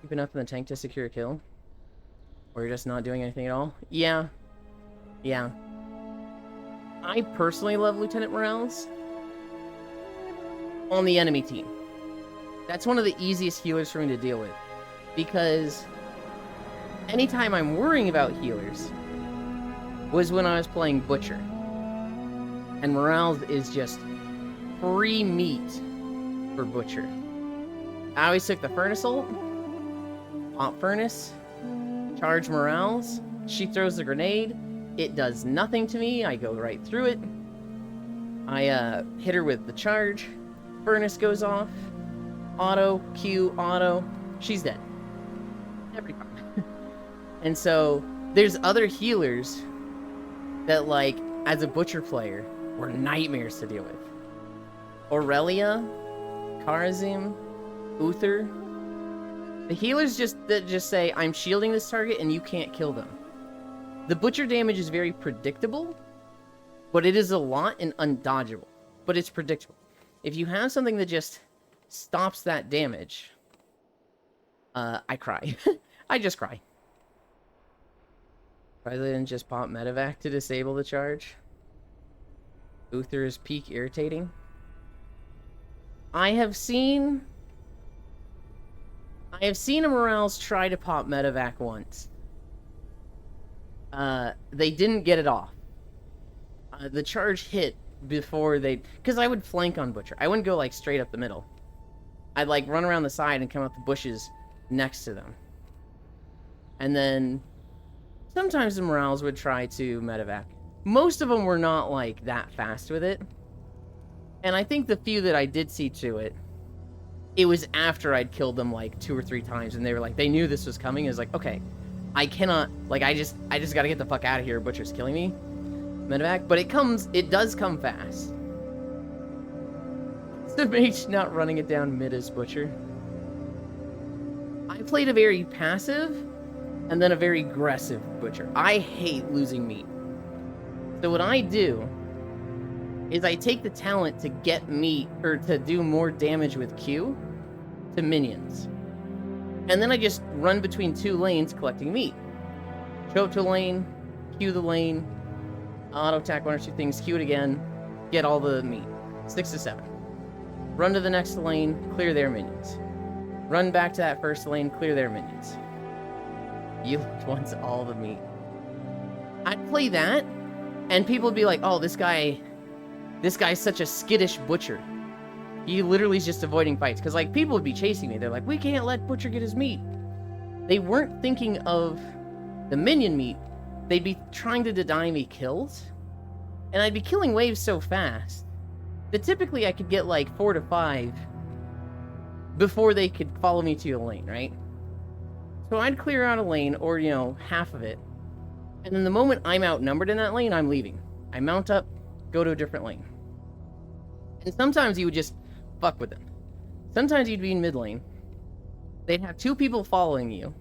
Keep enough in the tank to secure a kill. Or you're just not doing anything at all. Yeah. Yeah. I personally love Lieutenant Morales on the enemy team. That's one of the easiest healers for me to deal with. Because anytime I'm worrying about healers was when I was playing Butcher. And Morales is just free meat for Butcher. I always took the Furnace ult, pop Furnace, charge Morales, she throws the grenade, it does nothing to me, I go right through it, I hit her with the charge, Furnace goes off, auto, Q, auto, she's dead. Every time. And so, there's other healers that, like, as a Butcher player, were nightmares to deal with. Aurelia, Kharazim, Uther. The healers just say, I'm shielding this target and you can't kill them. The Butcher damage is very predictable, but it is a lot and undodgeable. But it's predictable. If you have something that just stops that damage, I cry. I just cry. President just pop medevac to disable the charge. Uther is peak irritating. I have seen a Morales try to pop medevac once. They didn't get it off. The charge hit before they... Because I would flank on Butcher. I wouldn't go, like, straight up the middle. I'd, like, run around the side and come out the bushes next to them. And then sometimes the Morales would try to medevac. Most of them were not, like, that fast with it. And I think the few that I did see to it, it was after I'd killed them, like, 2 or 3 times, and they were like, they knew this was coming. It was like, okay, I cannot, like, I just gotta get the fuck out of here, Butcher's killing me. medevac, but it does come fast. The mage not running it down mid as Butcher. I played a very passive and then a very aggressive Butcher. I hate losing meat. So what I do is I take the talent to get meat, or to do more damage with Q to minions. And then I just run between 2 lanes collecting meat. Show up to a lane, Q the lane, auto attack 1 or 2 things, Q it again, get all the meat. 6 to 7. Run to the next lane, clear their minions. Run back to that first lane, clear their minions. You wants all the meat. I'd play that, and people would be like, oh, this guy's such a skittish Butcher. He literally is just avoiding fights. Because, like, people would be chasing me. They're like, we can't let Butcher get his meat. They weren't thinking of the minion meat. They'd be trying to deny me kills. And I'd be killing waves so fast that typically I could get, like, 4 to 5 before they could follow me to a lane, right? So I'd clear out a lane, or, you know, half of it. And then the moment I'm outnumbered in that lane, I'm leaving. I mount up, go to a different lane. And sometimes you would just fuck with them. Sometimes you'd be in mid lane. They'd have 2 people following you.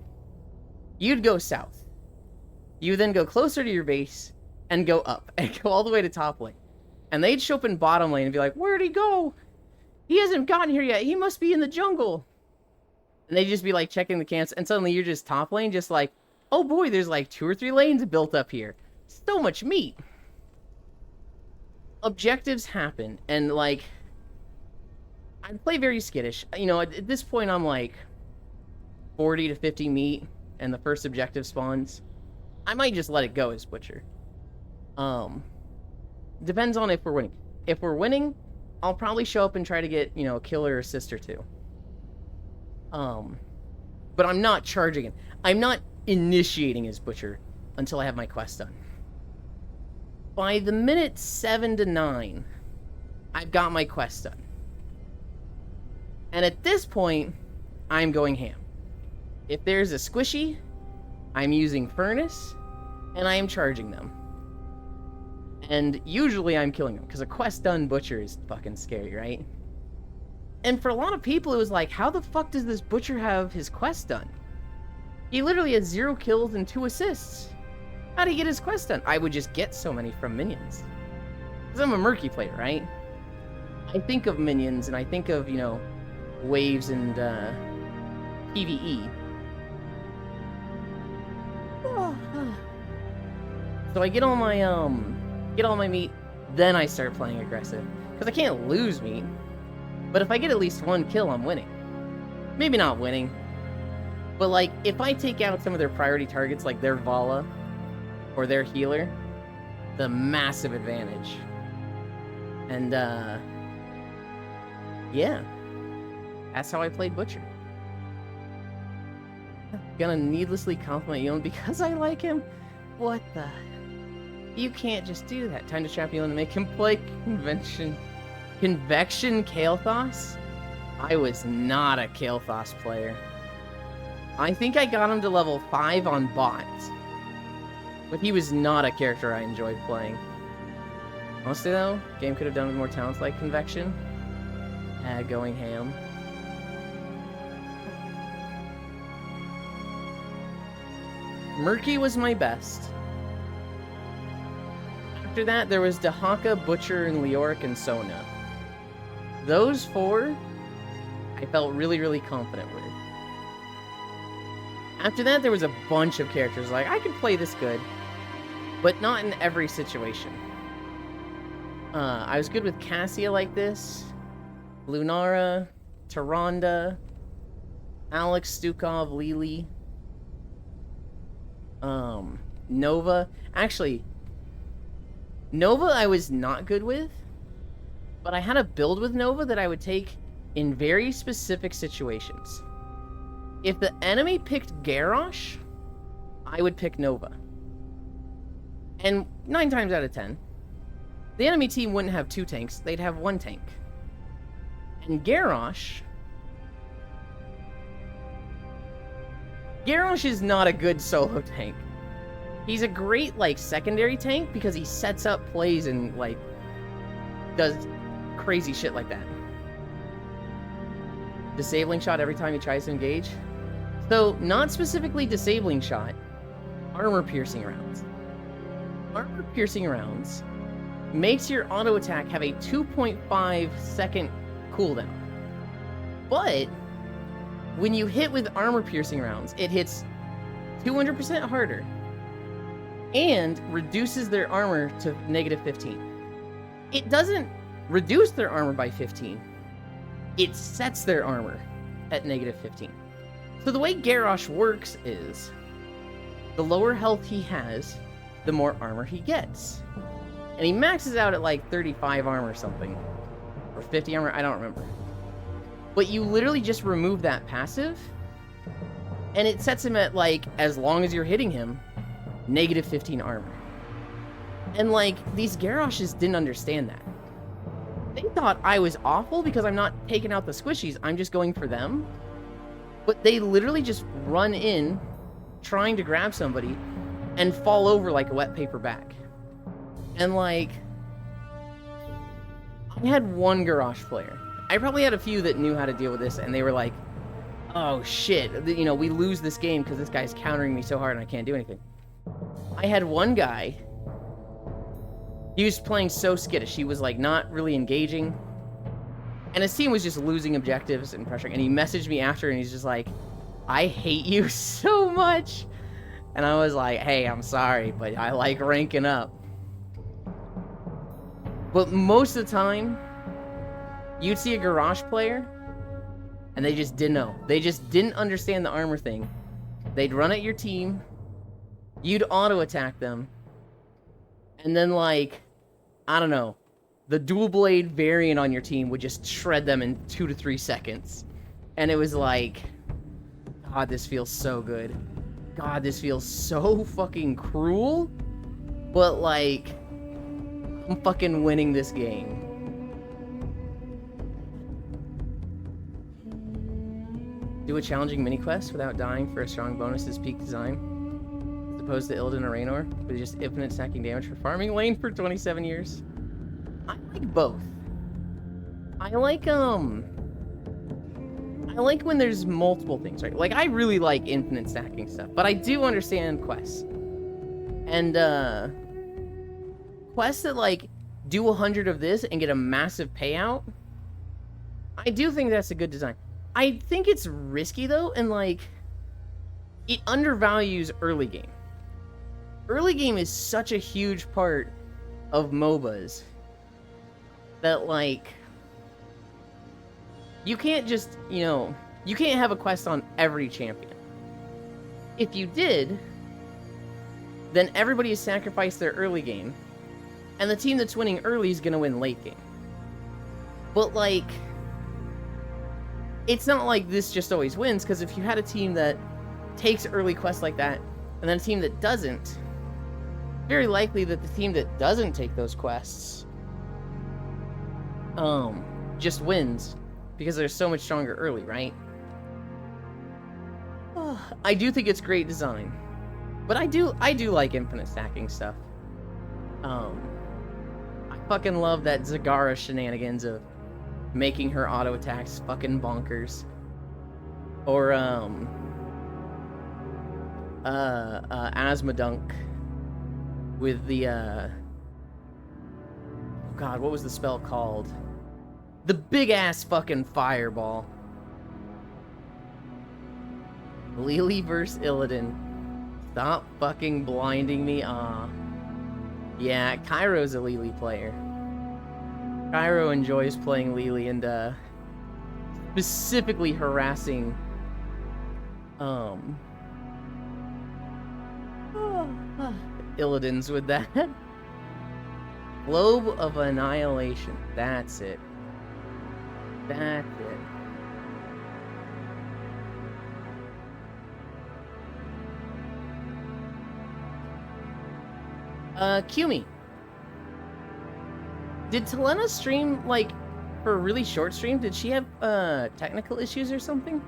You'd go south. You would then go closer to your base and go up and go all the way to top lane. And they'd show up in bottom lane and be like, where'd he go? He hasn't gotten here yet. He must be in the jungle. And they'd just be like checking the camps, and suddenly you're just top lane, just like, oh boy, there's like 2 or 3 lanes built up here. So much meat. Objectives happen, and like, I play very skittish. You know, at this point I'm like 40 to 50 meat, and the first objective spawns. I might just let it go as Butcher. Depends on if we're winning. If we're winning, I'll probably show up and try to get, you know, a kill or assist or 2. But I'm not charging it. I'm not initiating as Butcher until I have my quest done. By the minute 7 to 9, I've got my quest done. And at this point, I'm going ham. If there's a squishy, I'm using Furnace, and I am charging them. And usually I'm killing them, because a quest done Butcher is fucking scary, right? And for a lot of people, it was like, how the fuck does this Butcher have his quest done? He literally has 0 kills and 2 assists. How'd he get his quest done? I would just get so many from minions. Because I'm a Murky player, right? I think of minions, and I think of, you know, waves and, PvE. So I get all my meat, then I start playing aggressive. Because I can't lose meat. But if I get at least 1 kill, I'm winning. Maybe not winning. But, like, if I take out some of their priority targets, like their Vala or their healer, the massive advantage. And, yeah. That's how I played Butcher. Gonna needlessly compliment Ewan because I like him? What the... You can't just do that. Time to trap Ewan and make him play Convection Kael'thas? I was not a Kael'thas player. I think I got him to level 5 on bots. But he was not a character I enjoyed playing. Honestly though, game could have done with more talents like Convection. Going ham. Murky was my best. After that, there was Dehaka, Butcher, and Leoric, and Sona. Those 4, I felt really, really confident with. After that, there was a bunch of characters like, I could play this good, but not in every situation. I was good with Cassia like this, Lunara, Tyrande, Alex, Stukov, Lili, Nova. Actually, Nova I was not good with, but I had a build with Nova that I would take in very specific situations. If the enemy picked Garrosh, I would pick Nova. And 9 times out of 10, the enemy team wouldn't have 2 tanks, they'd have 1 tank. And Garrosh is not a good solo tank. He's a great, like, secondary tank because he sets up plays and, like, does crazy shit like that. Disabling shot every time he tries to engage. So, not specifically disabling shot, armor-piercing rounds. Armor-piercing rounds makes your auto attack have a 2.5 second cooldown. But when you hit with armor-piercing rounds, it hits 200% harder and reduces their armor to -15. It doesn't reduce their armor by 15. It sets their armor at -15. So the way Garrosh works is, the lower health he has, the more armor he gets. And he maxes out at like 35 armor or something. Or 50 armor, I don't remember. But you literally just remove that passive, and it sets him at, like, as long as you're hitting him, -15 armor. And, like, these Garroshes didn't understand that. They thought I was awful because I'm not taking out the squishies, I'm just going for them. But they literally just run in, trying to grab somebody, and fall over like a wet paper bag. And, like, I had one Garrosh player. I probably had a few that knew how to deal with this, and they were like, oh shit, you know, we lose this game because this guy's countering me so hard and I can't do anything. I had one guy, he was playing so skittish, he was like not really engaging, and his team was just losing objectives and pressuring, and he messaged me after and he's just like, I hate you so much. And I was like, hey, I'm sorry, but I like ranking up. But most of the time, you'd see a Garrosh player, and they just didn't know. They just didn't understand the armor thing. They'd run at your team, you'd auto-attack them, and then, like, I don't know, the dual blade variant on your team would just shred them in 2 to 3 seconds. And it was like, God, this feels so good. God, this feels so fucking cruel, but, like, I'm fucking winning this game. Do a challenging mini-quest without dying for a strong bonus is peak design, as opposed to Illidan or Raynor, with just infinite stacking damage for farming lane for 27 years. I like both. I like when there's multiple things, right? Like, I really like infinite stacking stuff, but I do understand quests. And, quests that, like, do 100 of this and get a massive payout, I do think that's a good design. I think it's risky, though, and, like, it undervalues early game. Early game is such a huge part of MOBAs that, like, you can't just, you know, you can't have a quest on every champion. If you did, then everybody has sacrificed their early game, and the team that's winning early is gonna win late game. But, like, it's not like this just always wins, because if you had a team that takes early quests like that, and then a team that doesn't, very likely that the team that doesn't take those quests, just wins, because they're so much stronger early, right? I do think it's great design, but I do like infinite stacking stuff. I fucking love that Zagara shenanigans of making her auto attacks fucking bonkers. Or Asmodunk with the God, what was the spell called? The big ass fucking fireball. Lily versus Illidan. Stop fucking blinding me. Yeah, Kairo's a Lily player. Kairo enjoys playing Lily and specifically harassing Illidan's with that. Globe of Annihilation. That's it. That's it. Kumi. Did Telena stream, like, for a really short stream? Did she have, technical issues or something?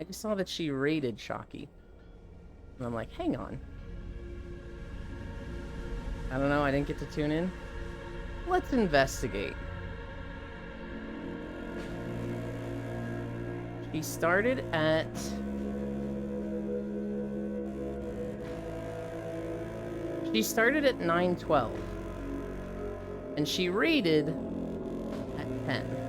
I just saw that she raided Shocky. And I'm like, hang on. I don't know, I didn't get to tune in. Let's investigate. She started at... She started at 9:12. And she raided at 10.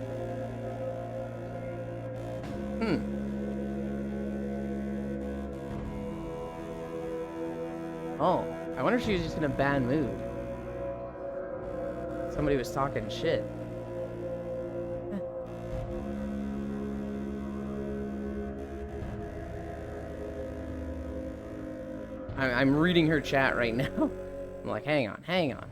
Oh, I wonder if she was just in a bad mood. Somebody was talking shit. I'm reading her chat right now. I'm like, hang on, hang on.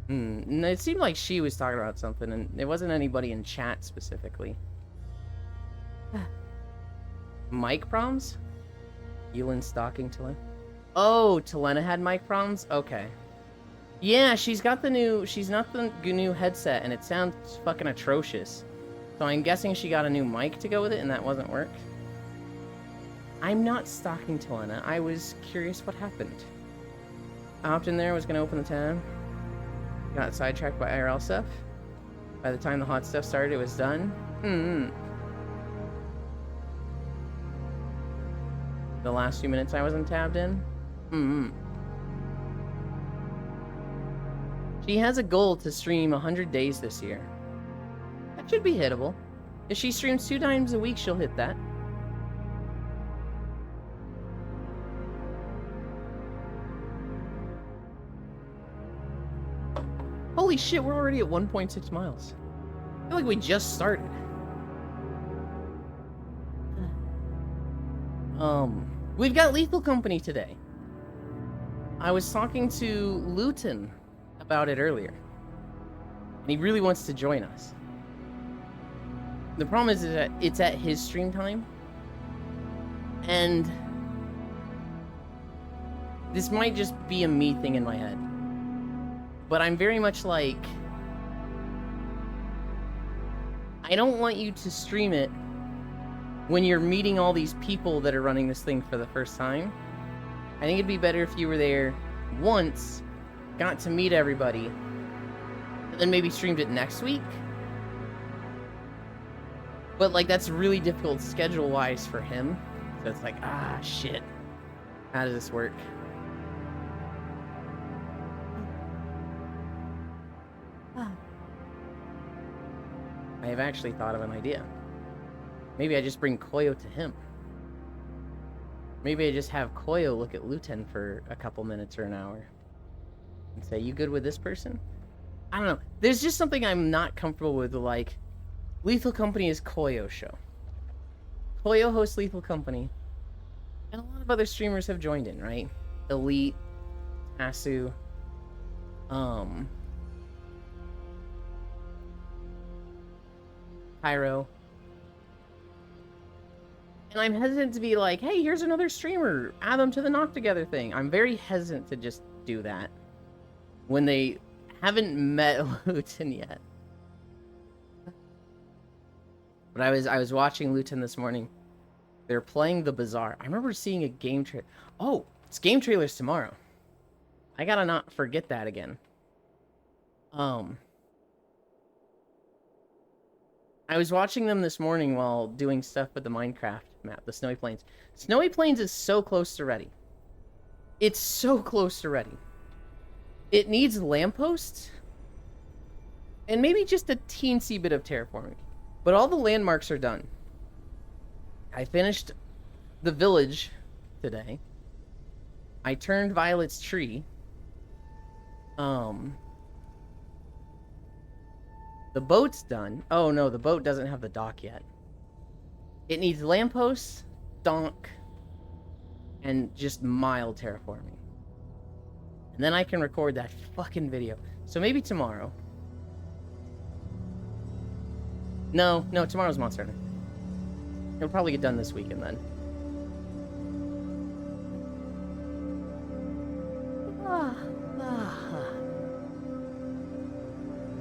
No, it seemed like she was talking about something, and it wasn't anybody in chat specifically. Mic proms? Elin stalking Talena? Oh, Talena had mic proms? Okay. Yeah, she's got the new... She's not the new headset, and it sounds fucking atrocious. So I'm guessing she got a new mic to go with it, and that wasn't work. I'm not stalking Talena. I was curious what happened. I hopped in there, was gonna open the tab. Got sidetracked by IRL stuff. By the time the hot stuff started, it was done. The last few minutes I wasn't tabbed in. She has a goal to stream 100 days this year. That should be hittable. If she streams 2 times a week, she'll hit that. Holy shit, we're already at 1.6 miles. I feel like we just started. We've got Lethal Company today. I was talking to Luton about it earlier. And he really wants to join us. The problem is that it's at his stream time. And this might just be a me thing in my head. But I'm very much like, I don't want you to stream it when you're meeting all these people that are running this thing for the first time. I think it'd be better if you were there once, got to meet everybody, and then maybe streamed it next week. But like, that's really difficult schedule-wise for him. So it's like, ah, shit. How does this work? I have actually thought of an idea. Maybe I just bring Koyo to him. Maybe I just have Koyo look at Luton for a couple minutes or an hour. And say, you good with this person? I don't know. There's just something I'm not comfortable with, like, Lethal Company is Koyo's show. Koyo hosts Lethal Company. And a lot of other streamers have joined in, right? Elite, Asu, Pyro. And I'm hesitant to be like, hey, here's another streamer, add them to the Knock Together thing. I'm very hesitant to just do that when they haven't met Luton yet. But I was watching Luton this morning. They're playing The Bazaar. I remember seeing a game trailer. Oh, it's game trailers tomorrow. I gotta not forget that again. I was watching them this morning while doing stuff with the Minecraft map, the Snowy Plains. Snowy Plains is so close to ready. It's so close to ready. It needs lampposts and maybe just a teensy bit of terraforming. But all the landmarks are done. I finished the village today. I turned Violet's tree. The boat's done. Oh no, the boat doesn't have the dock yet. It needs lampposts, donk, and just mild terraforming. And then I can record that fucking video. So maybe tomorrow. No, tomorrow's Monster Hunter. It'll probably get done this weekend then.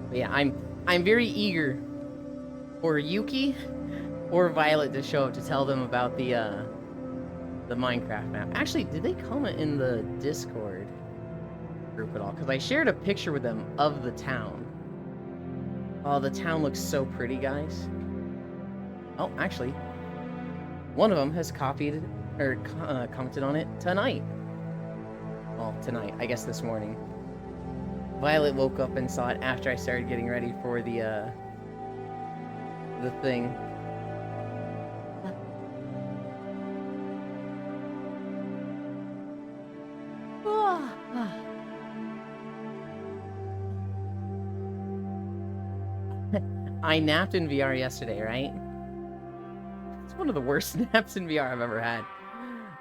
But yeah, I'm very eager for Yuki or Violet to show up to tell them about the Minecraft map. Actually, did they comment in the Discord group at all? Because I shared a picture with them of the town. Oh, the town looks so pretty, guys. Oh, actually, one of them has copied or commented on it tonight. Well, tonight, I guess this morning. Violet woke up and saw it after I started getting ready for the thing. I napped in VR yesterday, right? It's one of the worst naps in VR I've ever had.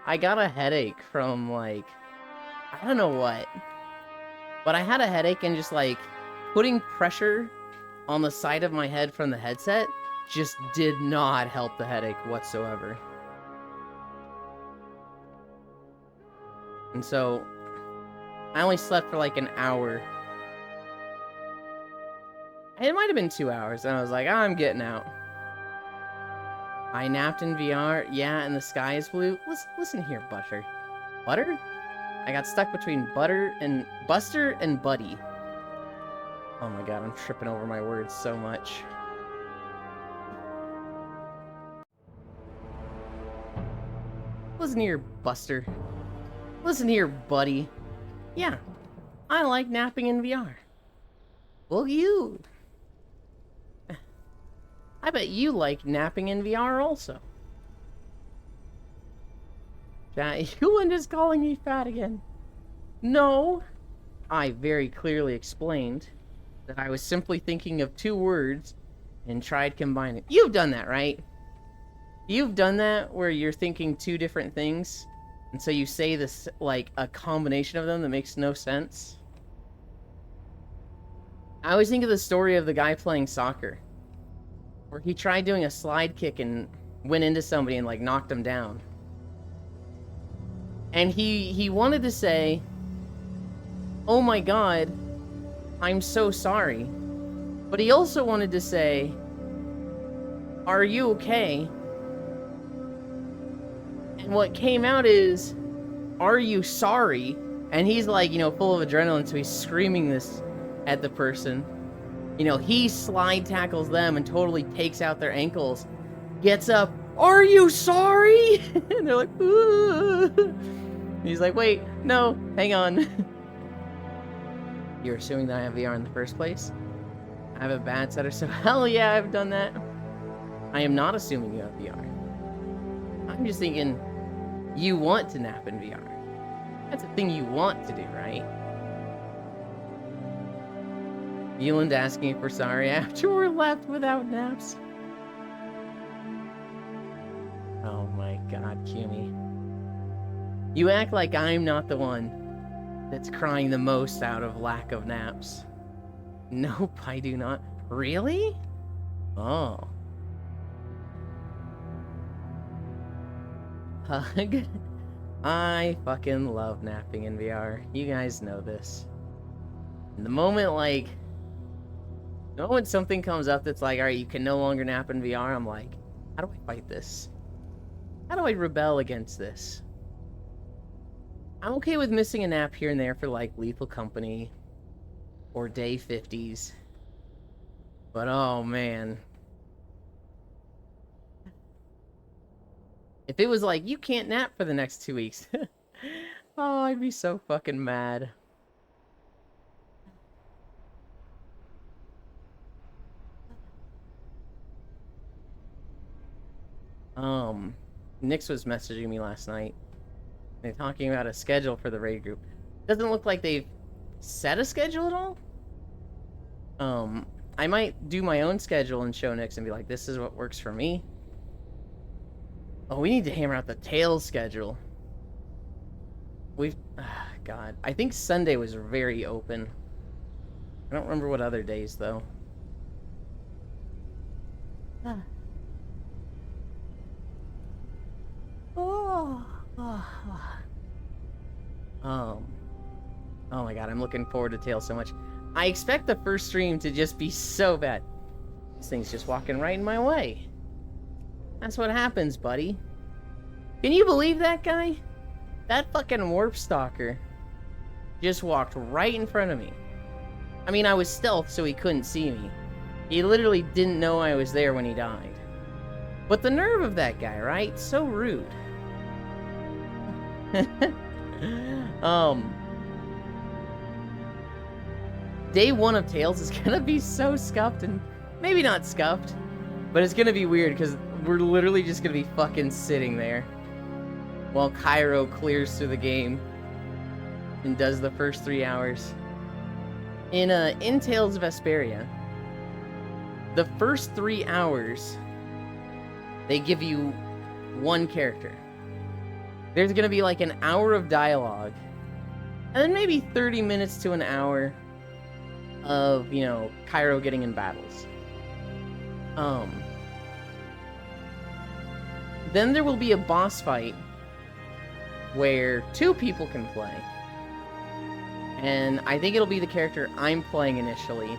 I got a headache from, like, I don't know what. But I had a headache, and just, like, putting pressure on the side of my head from the headset just did not help the headache whatsoever. And so, I only slept for, like, an hour. It might have been 2 hours, and I was like, I'm getting out. I napped in VR, yeah, and the sky is blue. Listen here, Butter. Butter? I got stuck between Buster and Buddy. Oh my god, I'm tripping over my words so much. Listen here, Buster. Listen here, Buddy. Yeah, I like napping in VR. Well, you... I bet you like napping in VR also. Hewland is calling me fat again. No, I very clearly explained that I was simply thinking of 2 words and tried combining. You've done that, right? You've done that where you're thinking 2 different things, and so you say this, like, a combination of them that makes no sense. I always think of the story of the guy playing soccer, where he tried doing a slide kick and went into somebody and, like, knocked him down. And he wanted to say, oh my god, I'm so sorry. But he also wanted to say, are you okay? And what came out is, are you sorry? And he's like, you know, full of adrenaline, so he's screaming this at the person. You know, he slide tackles them and totally takes out their ankles. Gets up, are you sorry? And they're like, ooh. He's like, wait, no, hang on. You're assuming that I have VR in the first place? I have a bad setter, so hell yeah, I've done that. I am not assuming you have VR. I'm just thinking, you want to nap in VR. That's a thing you want to do, right? Eland asking if we're sorry after we're left without naps. Oh my god, Kumi. You act like I'm not the one that's crying the most out of lack of naps. Nope, I do not. Really? Oh. Hug. I fucking love napping in VR. You guys know this. And the moment, like... The moment something comes up that's like, alright, you can no longer nap in VR, I'm like, how do I fight this? How do I rebel against this? I'm okay with missing a nap here and there for, like, Lethal Company or Day 50s. But, oh, man. If it was like, you can't nap for the next 2 weeks. Oh, I'd be so fucking mad. Nix was messaging me last night. They're talking about a schedule for the raid group. Doesn't look like they've set a schedule at all. I might do my own schedule and show Nix and be like, this is what works for me. Oh, we need to hammer out the Tails schedule. God. I think Sunday was very open. I don't remember what other days, though. Oh my god, I'm looking forward to Tails so much. I expect the first stream to just be so bad. This thing's just walking right in my way. That's what happens, buddy. Can you believe that guy? That fucking warp stalker just walked right in front of me. I mean, I was stealth, so he couldn't see me. He literally didn't know I was there when he died. But the nerve of that guy, right? So rude. Day 1 of Tales is gonna be so scuffed, and maybe not scuffed, but it's gonna be weird because we're literally just gonna be fucking sitting there while Cairo clears through the game and does the first 3 hours. In Tales of Vesperia, the first 3 hours, they give you one character. There's gonna be like an hour of dialogue, and then maybe 30 minutes to an hour of, you know, Cairo getting in battles. Then there will be a boss fight where 2 people can play. And I think it'll be the character I'm playing initially.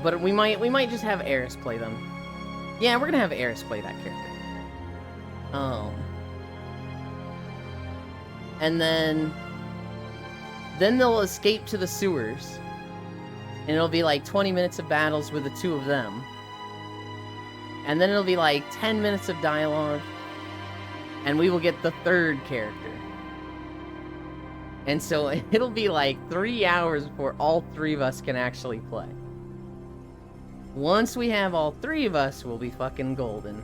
But we might just have Eris play them. Yeah, we're gonna have Eris play that character. And then they'll escape to the sewers. And it'll be like 20 minutes of battles with the 2 of them. And then it'll be like 10 minutes of dialogue. And we will get the 3rd character. And so it'll be like 3 hours before all 3 of us can actually play. Once we have all 3 of us, we'll be fucking golden.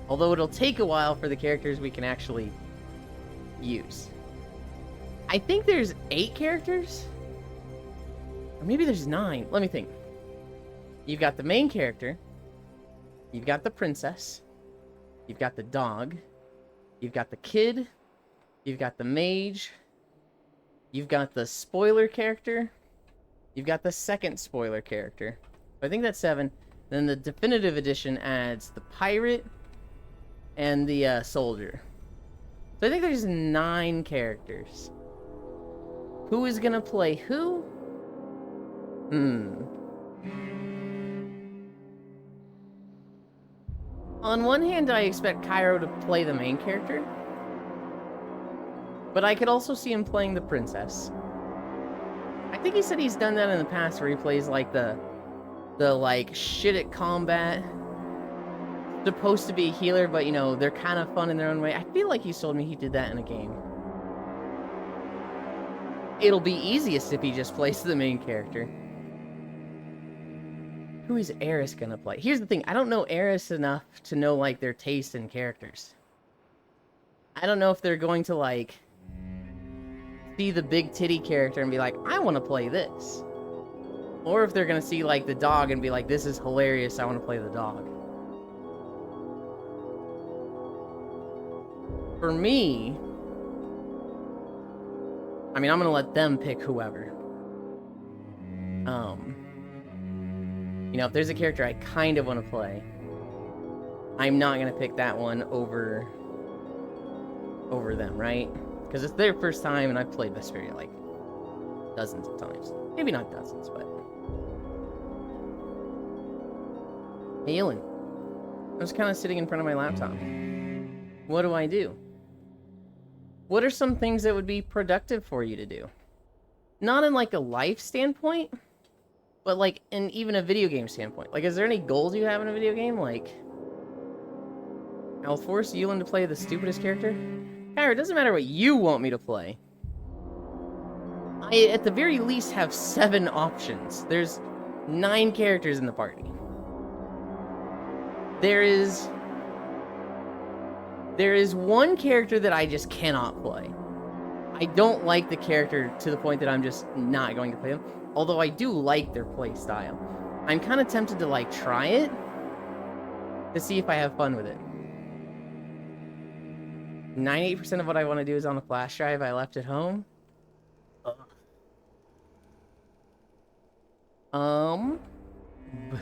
Although it'll take a while for the characters we can actually use. I think there's 8 characters? Or maybe there's 9. Let me think. You've got the main character. You've got the princess. You've got the dog. You've got the kid. You've got the mage. You've got the spoiler character. You've got the second spoiler character. I think that's 7. Then the definitive edition adds the pirate and the soldier. So I think there's 9 characters. Who is gonna play who? On one hand, I expect Cairo to play the main character. But I could also see him playing the princess. I think he said he's done that in the past where he plays like the like shit at combat. Supposed to be a healer, but you know, they're kind of fun in their own way. I feel like he told me he did that in a game. It'll be easiest if he just plays the main character. Who is Eris gonna play? Here's the thing, I don't know Eris enough to know like their taste in characters. I don't know if they're going to like see the big titty character and be like, I want to play this. Or if they're gonna see like the dog and be like, this is hilarious, I want to play the dog. For me, I mean, I'm gonna let them pick whoever. You know, if there's a character I kind of want to play, I'm not gonna pick that one over them, right? Because it's their first time, and I've played Vesperia like dozens of times. Maybe not dozens, but... Hey, Ewan. I'm just kind of sitting in front of my laptop. What do I do? What are some things that would be productive for you to do? Not in like a life standpoint, but like in even a video game standpoint. Like, is there any goals you have in a video game? Like, I'll force Ewan to play the stupidest character? Kyra, it doesn't matter what you want me to play. I, at the very least, have 7 options. There's 9 characters in the party. There is one character that I just cannot play. I don't like the character to the point that I'm just not going to play them. Although I do like their play style. I'm kind of tempted to like try it to see if I have fun with it. 98% of what I want to do is on a flash drive I left at home.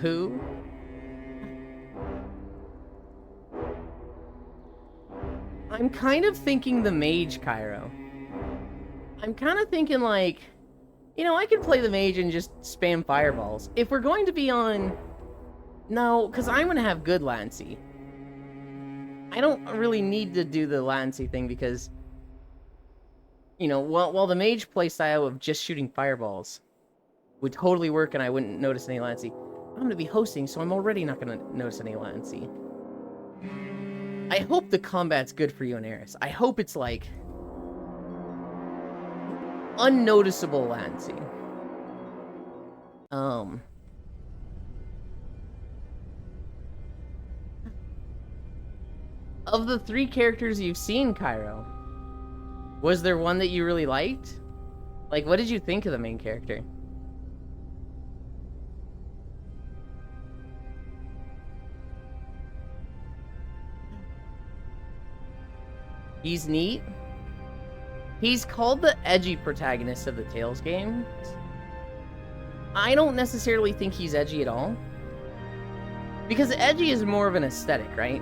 Boo. I'm kind of thinking the mage, Cairo. I'm kind of thinking like, you know, I could play the mage and just spam fireballs. If we're going to be on... No, because I'm going to have good Lancy. I don't really need to do the Lancy thing because, you know, while the mage playstyle of just shooting fireballs would totally work and I wouldn't notice any Lancy, I'm going to be hosting, so I'm already not going to notice any Lancy. I hope the combat's good for you and Eris. I hope it's like unnoticeable Lancy. Of the 3 characters you've seen, Cairo, was there one that you really liked? Like, what did you think of the main character? He's neat. He's called the edgy protagonist of the Tales games. I don't necessarily think he's edgy at all. Because edgy is more of an aesthetic, right?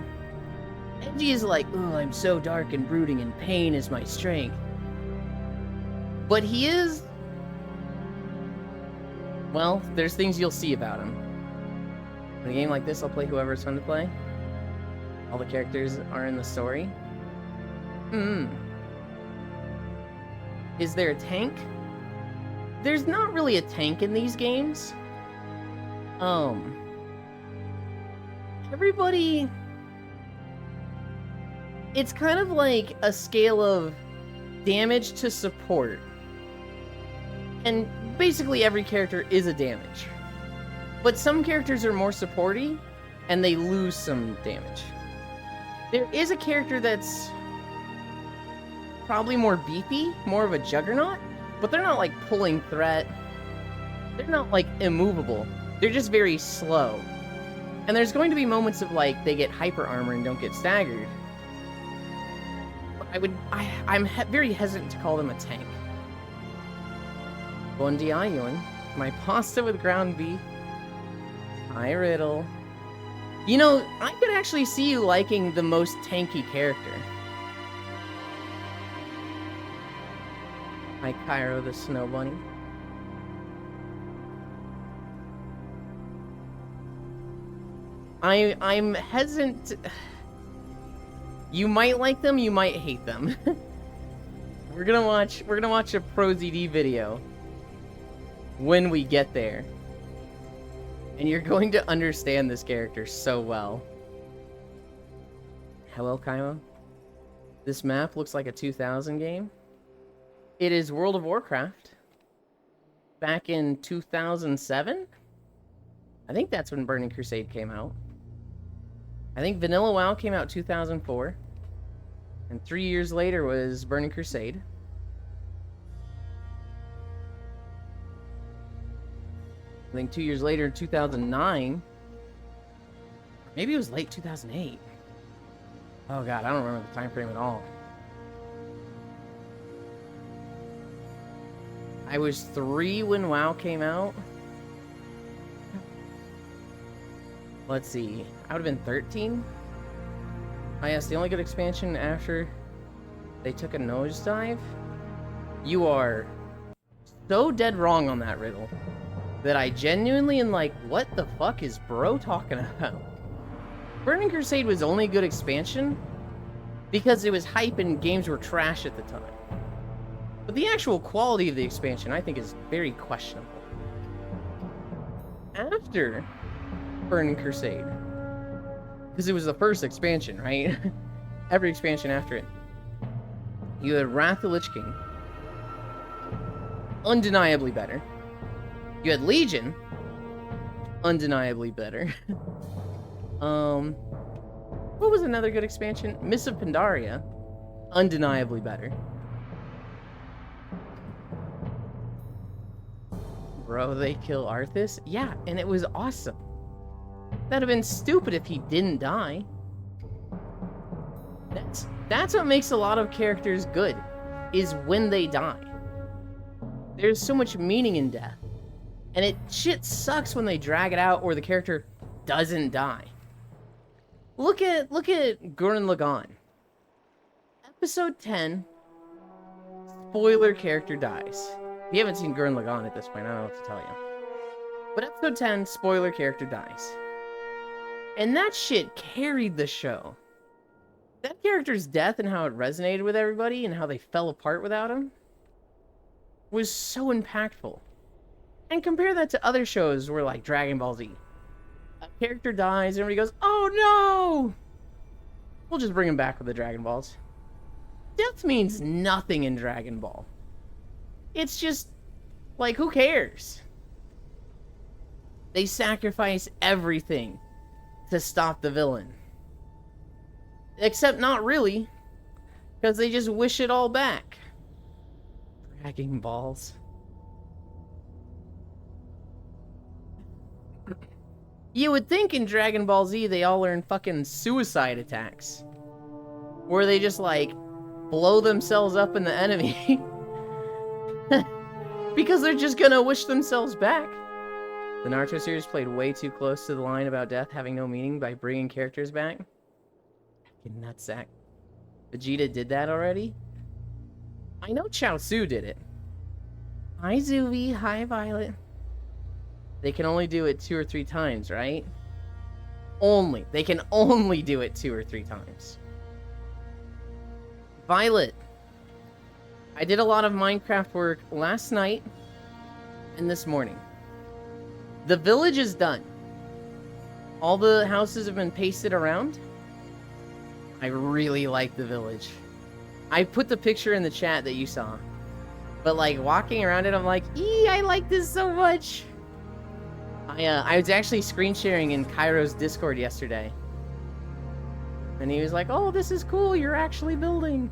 Edgy is like, oh, I'm so dark and brooding and pain is my strength. But he is... Well, there's things you'll see about him. In a game like this, I'll play whoever's fun to play. All the characters are in the story. Is there a tank? There's not really a tank in these games. Everybody... It's kind of like a scale of damage to support. And basically every character is a damage. But some characters are more supporty, and they lose some damage. There is a character that's probably more beefy, more of a juggernaut, but they're not like pulling threat. They're not like immovable. They're just very slow. And there's going to be moments of like they get hyper armor and don't get staggered. But I'm very hesitant to call them a tank. Bon dia, Ewan. My pasta with ground beef. Hi, Riddle. You know, I could actually see you liking the most tanky character. Hi, Cairo the Snow Bunny. I'm hesitant. You might like them, you might hate them. We're gonna watch a ProZD video when we get there. And you're going to understand this character so well. Hello, Cairo. This map looks like a 2000 game. It is World of Warcraft. Back in 2007? I think that's when Burning Crusade came out. I think Vanilla WoW came out 2004. And 3 years later was Burning Crusade. I think 2 years later, 2009. Maybe it was late 2008. Oh god, I don't remember the time frame at all. I was 3 when WoW came out. Let's see. I would have been 13. Oh yes, the only good expansion after they took a nosedive. You are so dead wrong on that, Riddle, that I genuinely am like, what the fuck is bro talking about? Burning Crusade was only a good expansion because it was hype and games were trash at the time. But the actual quality of the expansion, I think, is very questionable. After Burning Crusade, because it was the first expansion, right? Every expansion after it. You had Wrath of the Lich King. Undeniably better. You had Legion. Undeniably better. What was another good expansion? Mists of Pandaria. Undeniably better. Bro, they kill Arthas? Yeah, and it was awesome. That'd have been stupid if he didn't die. That's what makes a lot of characters good, is when they die. There's so much meaning in death. And shit sucks when they drag it out or the character doesn't die. Look at Gurren Lagann. Episode 10, spoiler character dies. If you haven't seen Gurren Lagann at this point, I don't know what to tell you. But episode 10, spoiler character dies. And that shit carried the show. That character's death and how it resonated with everybody and how they fell apart without him was so impactful. And compare that to other shows where, like, Dragon Ball Z. A character dies and everybody goes, oh no! We'll just bring him back with the Dragon Balls. Death means nothing in Dragon Ball. It's just, like, who cares? They sacrifice everything to stop the villain. Except not really, because they just wish it all back. Dragon Balls. You would think in Dragon Ball Z they all learn fucking suicide attacks. Where they just, like, blow themselves up in the enemy. Because they're just gonna wish themselves back. The Naruto series played way too close to the line about death having no meaning by bringing characters back. Fucking nutsack. Vegeta did that already? I know Chaozu did it. Hi Zuvi, hi Violet. They can only do it 2 or 3 times, right? Only. They can only do it 2 or 3 times. Violet. I did a lot of Minecraft work last night and this morning. The village is done. All the houses have been pasted around. I really like the village. I put the picture in the chat that you saw. But like walking around it, I'm like, I like this so much. I was actually screen sharing in Cairo's Discord yesterday. And he was like, oh, this is cool, you're actually building.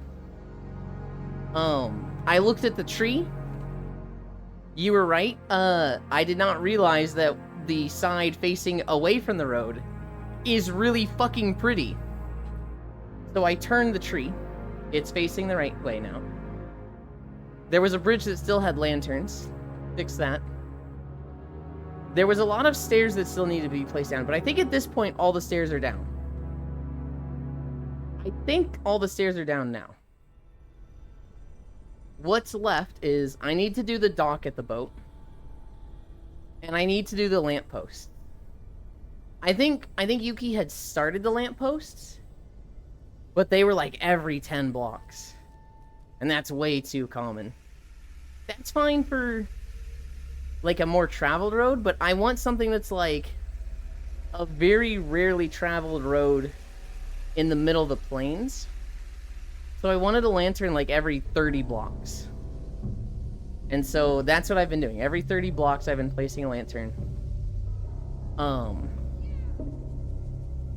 I looked at the tree. You were right. I did not realize that the side facing away from the road is really fucking pretty. So I turned the tree. It's facing the right way now. There was a bridge that still had lanterns. Fix that. There was a lot of stairs that still needed to be placed down, but I think at this point all the stairs are down. I think all the stairs are down now. What's left is I need to do the dock at the boat. And I need to do the lampposts. I think Yuki had started the lampposts, but they were like every 10 blocks. And that's way too common. That's fine for like a more traveled road, but I want something that's like a very rarely traveled road in the middle of the plains. So I wanted a lantern like every 30 blocks. And so that's what I've been doing. Every 30 blocks I've been placing a lantern.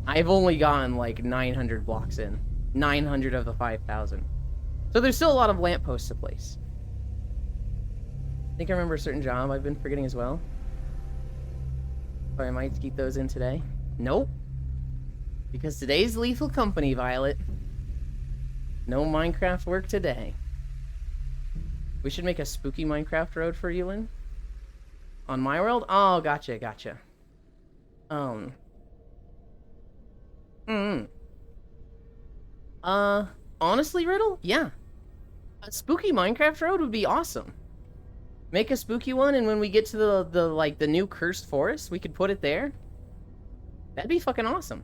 I've only gotten like 900 blocks in. 900 of the 5,000. So there's still a lot of lampposts to place. I think I remember a certain job I've been forgetting as well. So I might keep those in today. Nope. Because today's Lethal Company, Violet. No Minecraft work today. We should make a spooky Minecraft road for Yulin. On my world? Oh, gotcha. Honestly, Riddle? Yeah. A spooky Minecraft road would be awesome. Make a spooky one, and when we get to the new cursed forest, we could put it there. That'd be fucking awesome.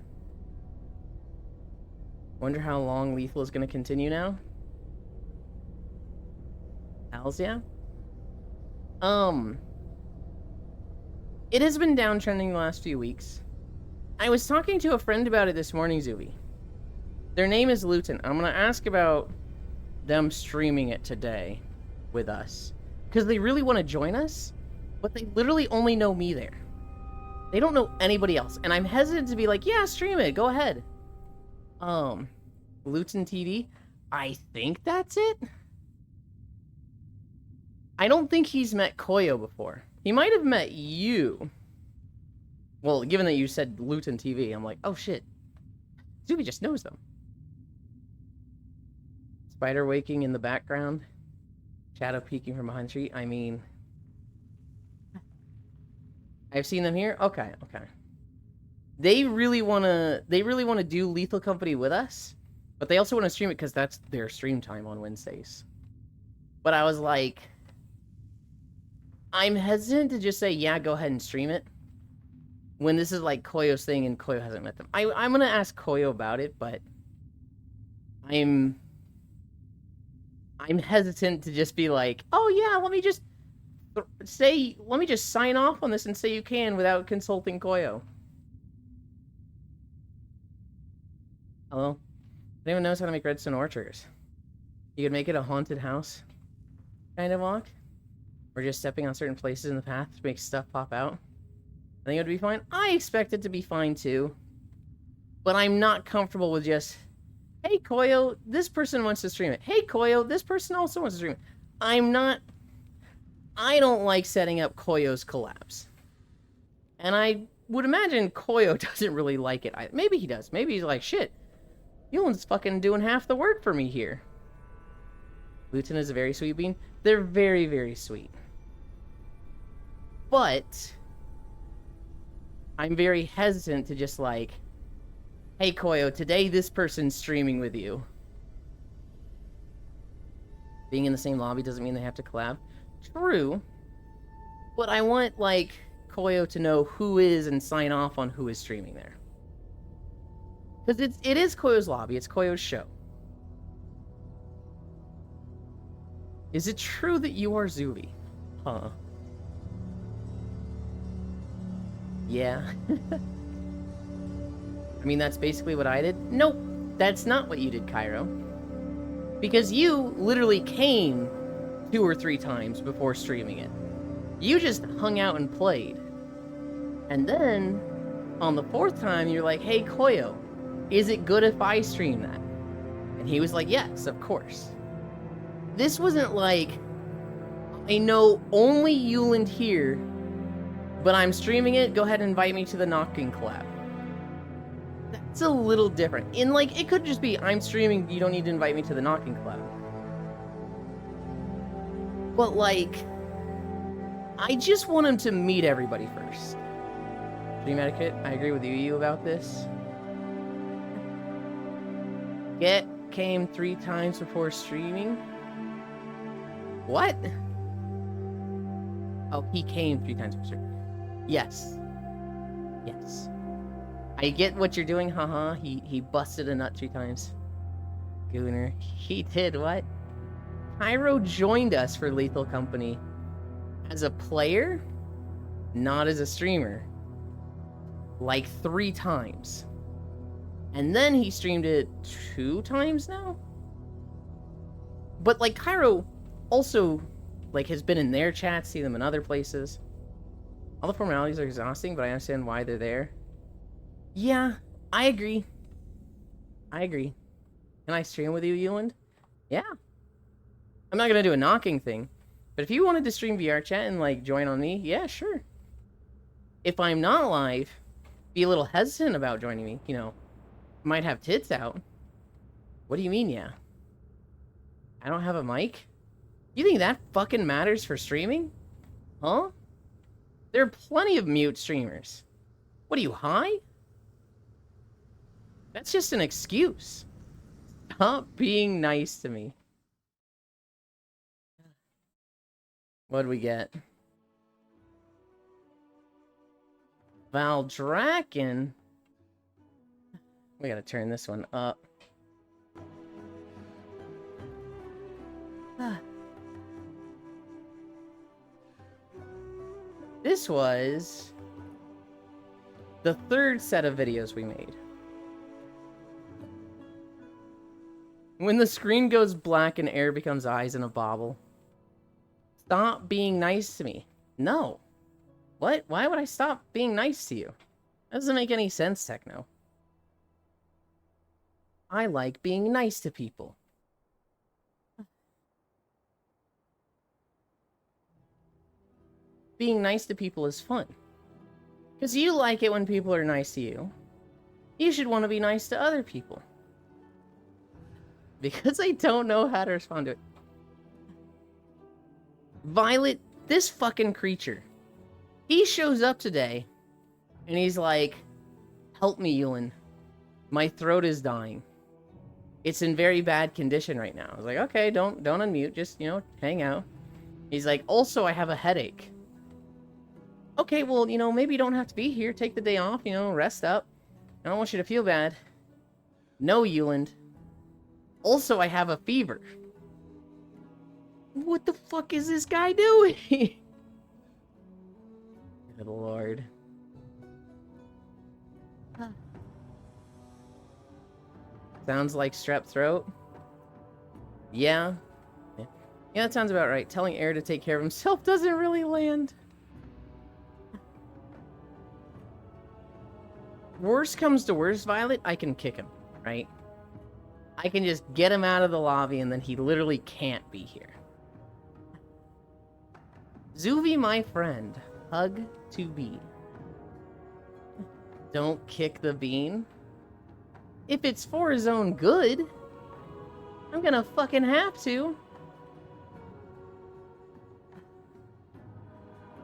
Wonder how long Lethal is gonna continue now. Hells yeah. It has been downtrending the last few weeks. I was talking to a friend about it this morning, Zuby. Their name is Luton. I'm gonna ask about them streaming it today with us. Because they really want to join us, but they literally only know me there. They don't know anybody else. And I'm hesitant to be like, yeah, stream it, go ahead. Luton TV? I think that's it? I don't think he's met Koyo before. He might have met you. Well, given that you said Luton TV, I'm like, oh shit. Zuby just knows them. Spider waking in the background. Shadow peeking from behind the tree. I mean... I've seen them here? Okay. They really wanna do Lethal Company with us, But they also want to stream it because that's their stream time on Wednesdays. But I was like, I'm hesitant to just say, yeah, go ahead and stream it, when this is like Koyo's thing and Koyo hasn't met them. I'm gonna ask Koyo about it, but I'm hesitant to just be like, oh yeah, let me just sign off on this and say you can without consulting Koyo. Hello? Anyone knows how to make redstone ore triggers? You could make it a haunted house kind of walk, or just stepping on certain places in the path to make stuff pop out. I think it would be fine. I expect it to be fine too, but I'm not comfortable with just, hey Koyo, this person wants to stream it. Hey Koyo, this person also wants to stream it. I don't like setting up Koyo's collabs. And I would imagine Koyo doesn't really like it. Maybe he does. Maybe he's like, shit, Yulin's fucking doing half the work for me here. Luton is a very sweet bean. They're very, very sweet. But I'm very hesitant to just like, hey Koyo, today this person's streaming with you. Being in the same lobby doesn't mean they have to collab. True. But I want, like, Koyo to know who is and sign off on who is streaming there. Because it is Koyo's lobby. It's Koyo's show. Is it true that you are Zuli? Huh. Yeah. I mean, that's basically what I did. Nope. That's not what you did, Cairo. Because you literally came 2 or 3 times before streaming it. You just hung out and played. And then, on the 4th time, you're like, hey, Koyo, is it good if I stream that? And he was like, yes, of course. This wasn't like, I know only Yuland here, but I'm streaming it, go ahead and invite me to the Knocking collab. That's a little different. And like, it could just be, I'm streaming, you don't need to invite me to the Knocking collab. But like, I just want him to meet everybody first. Stream etiquette, I agree with you about this. Get came 3 times before streaming. What? Oh, he came 3 times before streaming. Yes. Yes. I get what you're doing, haha. He busted a nut 3 times. Gooner. He did what? Cairo joined us for Lethal Company as a player, not as a streamer. Like 3 times. And then he streamed it 2 times now? But like Cairo also like has been in their chat, see them in other places. All the formalities are exhausting, but I understand why they're there. Yeah, I agree. I agree. Can I stream with you, Yuland? Yeah. I'm not gonna do a knocking thing, but if you wanted to stream VR chat and like join on me, yeah, sure. If I'm not live, be a little hesitant about joining me, you know. Might have tits out. What do you mean, yeah? I don't have a mic? You think that fucking matters for streaming? Huh? There are plenty of mute streamers. What are you, high? That's just an excuse. Stop being nice to me. What'd we get? Valdraken? We gotta turn this one up. This was the 3rd set of videos we made. When the screen goes black and air becomes eyes in a bobble. Stop being nice to me. No. What? Why would I stop being nice to you? That doesn't make any sense, Techno. I like being nice to people. Being nice to people is fun. Because you like it when people are nice to you. You should want to be nice to other people. Because I don't know how to respond to it. Violet, this fucking creature. He shows up today, and he's like, help me, Yulin. My throat is dying. It's in very bad condition right now. I was like, okay, don't unmute, just, you know, hang out. He's like, also, I have a headache. Okay, well, you know, maybe you don't have to be here. Take the day off, you know, rest up. I don't want you to feel bad. No, Euland. Also, I have a fever. What the fuck is this guy doing? Good lord. Sounds like strep throat. Yeah. Yeah, that sounds about right. Telling Air to take care of himself doesn't really land. Worst comes to worst, Violet, I can kick him, right? I can just get him out of the lobby and then he literally can't be here. Zuvi, my friend. Hug to be. Don't kick the bean. If it's for his own good, I'm gonna fucking have to.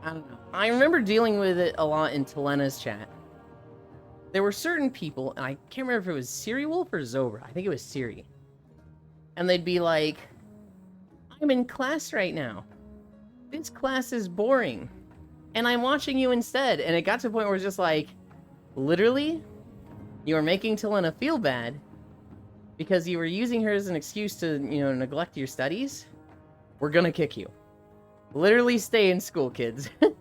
I don't know. I remember dealing with it a lot in Telena's chat. There were certain people, and I can't remember if it was Siri Wolf or Zobra. I think it was Siri. And they'd be like, I'm in class right now. This class is boring. And I'm watching you instead. And it got to a point where it's just like, literally, you are making Telena feel bad because you were using her as an excuse to, you know, neglect your studies. We're gonna kick you. Literally stay in school, kids. And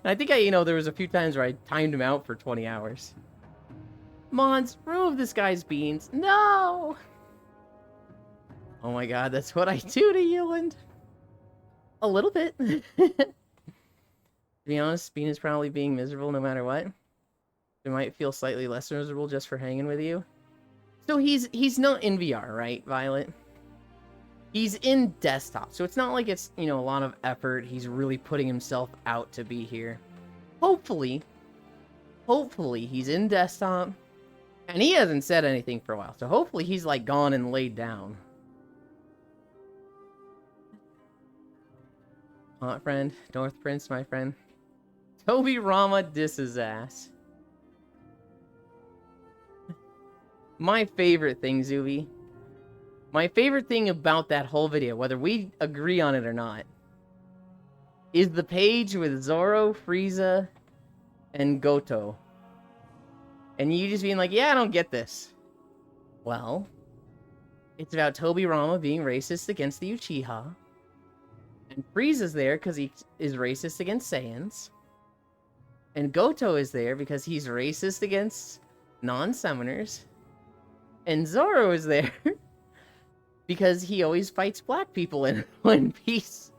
I think there was a few times where I timed him out for 20 hours. Mons, remove this guy's beans. No! Oh my god, that's what I do to Euland. A little bit. To be honest, Bean is probably being miserable no matter what. He might feel slightly less miserable just for hanging with you. So he's not in VR, right, Violet? He's in desktop, so it's not like it's, you know, a lot of effort. He's really putting himself out to be here. Hopefully he's in desktop. And he hasn't said anything for a while, so hopefully he's, like, gone and laid down. Hot friend, North Prince, my friend. Toby Rama disses ass. My favorite thing, Zuvi. My favorite thing about that whole video, whether we agree on it or not, is the page with Zoro, Frieza, and Goto. And you just being like, yeah, I don't get this. Well, it's about Toby Rama being racist against the Uchiha. And Frieza's there because he is racist against Saiyans. And Goto is there because he's racist against non-summoners. And Zoro is there because he always fights black people in One Piece.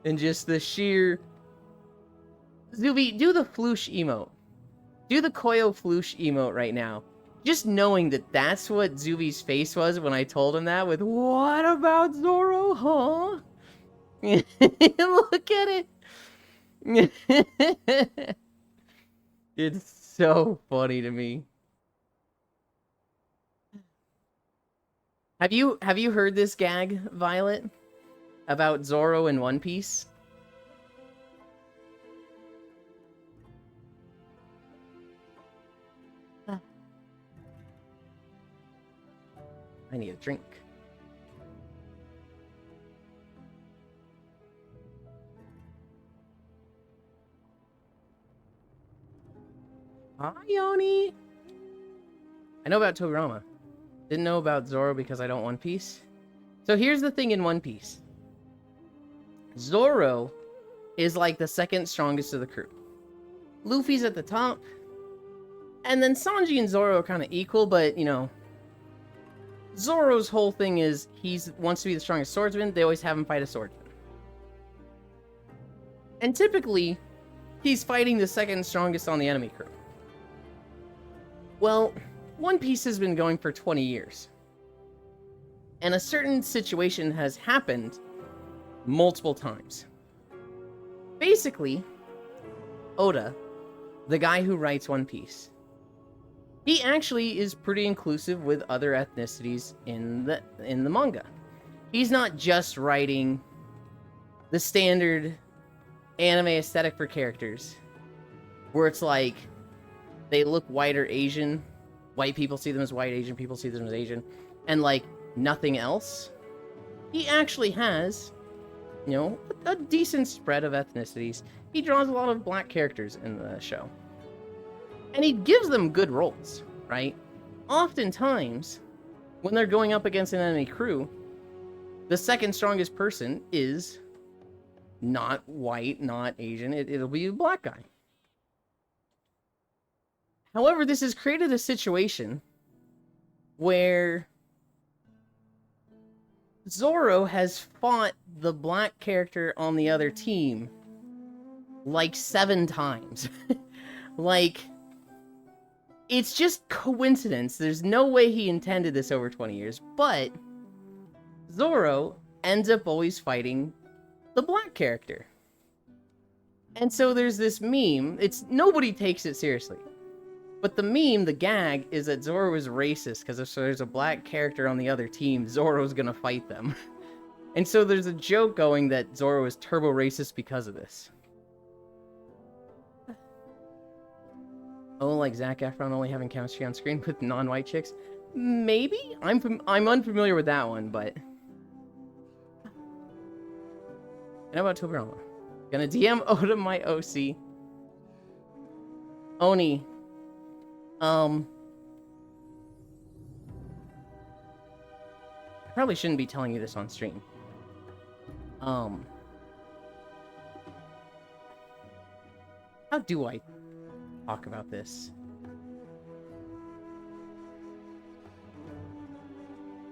And just the sheer... Zubi, do the floosh emote. Do the Koyo floosh emote right now. Just knowing that that's what Zubi's face was when I told him that with, what about Zoro, huh? Look at it. It's so funny to me. Have you heard this gag, Violet? About Zoro in One Piece? I need a drink. Hi, Yoni! I know about Togurama. Didn't know about Zoro because I don't One Piece. So here's the thing in One Piece. Zoro is like the second strongest of the crew. Luffy's at the top. And then Sanji and Zoro are kind of equal, but, you know, Zoro's whole thing is he wants to be the strongest swordsman. They always have him fight a swordsman. And typically, he's fighting the second strongest on the enemy crew. Well, One Piece has been going for 20 years. And a certain situation has happened multiple times. Basically, Oda, the guy who writes One Piece, he actually is pretty inclusive with other ethnicities in the manga. He's not just writing the standard anime aesthetic for characters, where it's like they look white or Asian, white people see them as white, Asian people see them as Asian, and like nothing else. He actually has, you know, a decent spread of ethnicities. He draws a lot of black characters in the show. And he gives them good roles, right? Oftentimes, when they're going up against an enemy crew, the second strongest person is not white, not Asian. It'll be a black guy. However, this has created a situation where Zoro has fought the black character on the other team like 7 times. Like, it's just coincidence. There's no way he intended this over 20 years, but Zoro ends up always fighting the black character. And so there's this meme. Nobody takes it seriously. But the meme, the gag, is that Zoro is racist because if there's a black character on the other team, Zoro's gonna fight them. And so there's a joke going that Zoro is turbo racist because of this. Oh, like Zac Efron only having chemistry on screen with non-white chicks? Maybe? I'm unfamiliar with that one, but... And how about Tobirama? Gonna DM Oda my OC. Oni. I probably shouldn't be telling you this on stream. How do I talk about this?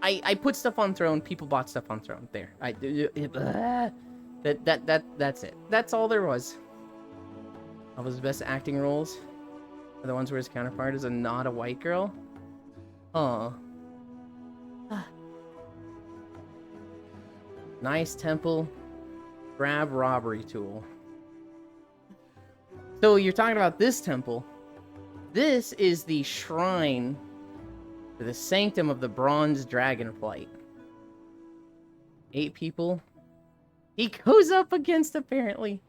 I put stuff on Throne, people bought stuff on Throne. There. That's it. That's all there was. All of his best acting roles are the ones where his counterpart is not a white girl. Aw. Nice temple. Grab robbery tool. So you're talking about this temple. This is the shrine for the sanctum of the bronze dragonflight. 8 people. He goes up against, apparently.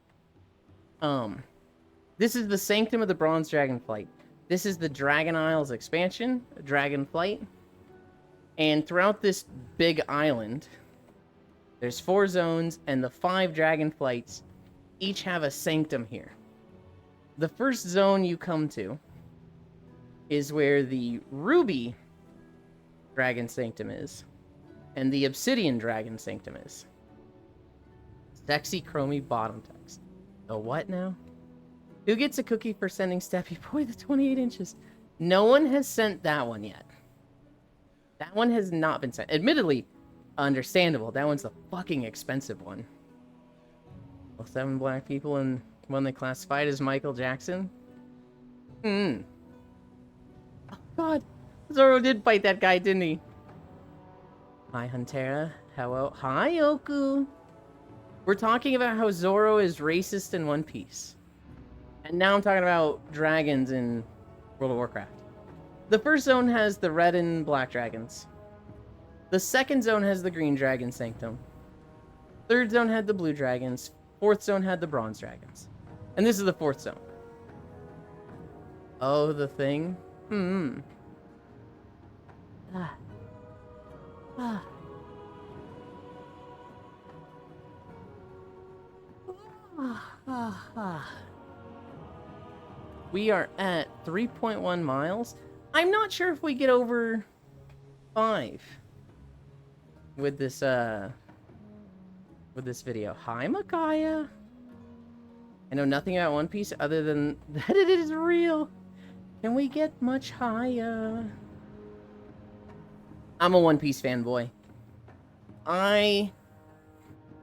This is the sanctum of the bronze dragonflight. This is the Dragon Isles expansion, Dragonflight. And throughout this big island, there's 4 zones, and the 5 dragonflights each have a sanctum here. The first zone you come to is where the Ruby Dragon Sanctum is, and the Obsidian Dragon Sanctum is. Sexy Chromie bottom text. The what now? Who gets a cookie for sending Steppy Boy the 28 inches? No one has sent that one yet. That one has not been sent. Admittedly, understandable. That one's the fucking expensive one. Well, 7 black people and one they classified as Michael Jackson? Oh god. Zoro did fight that guy, didn't he? Hi, Huntera. Hello. Hi, Oku. We're talking about how Zoro is racist in One Piece. And now I'm talking about dragons in World of Warcraft. The first zone has the red and black dragons. The second zone has the green dragon sanctum. Third zone had the blue dragons. Fourth zone had the bronze dragons. And this is the 4th zone. Oh, the thing? We are at 3.1 miles. I'm not sure if we get over 5 with this video. Hi, Micaiah. I know nothing about One Piece other than that it is real. Can we get much higher? I'm a One Piece fanboy. I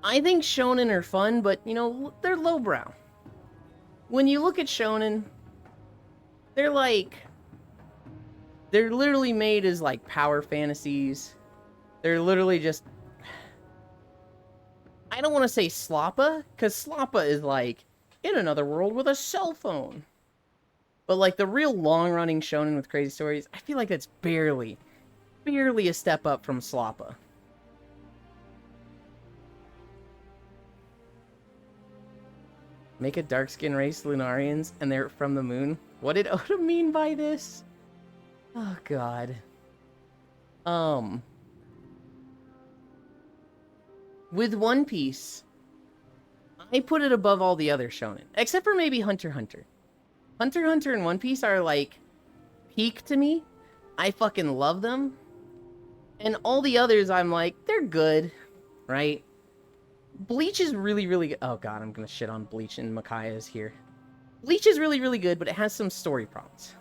think shonen are fun, but, you know, they're lowbrow. When you look at shonen, they're literally made as, like, power fantasies. They're literally just... I don't want to say sloppa, because sloppa is, like, in another world with a cell phone. But, like, the real long-running shonen with crazy stories, I feel like that's barely a step up from sloppa. Make a dark-skinned race, Lunarians, and they're from the moon. What did Oda mean by this? Oh god. With One Piece, I put it above all the other shonen, except for maybe Hunter x Hunter. Hunter x Hunter and One Piece are like peak to me. I fucking love them. And all the others, I'm like, they're good, right? Bleach is really, really good. Oh god, I'm gonna shit on Bleach and Micaiah is here. Bleach is really, really good, but it has some story problems.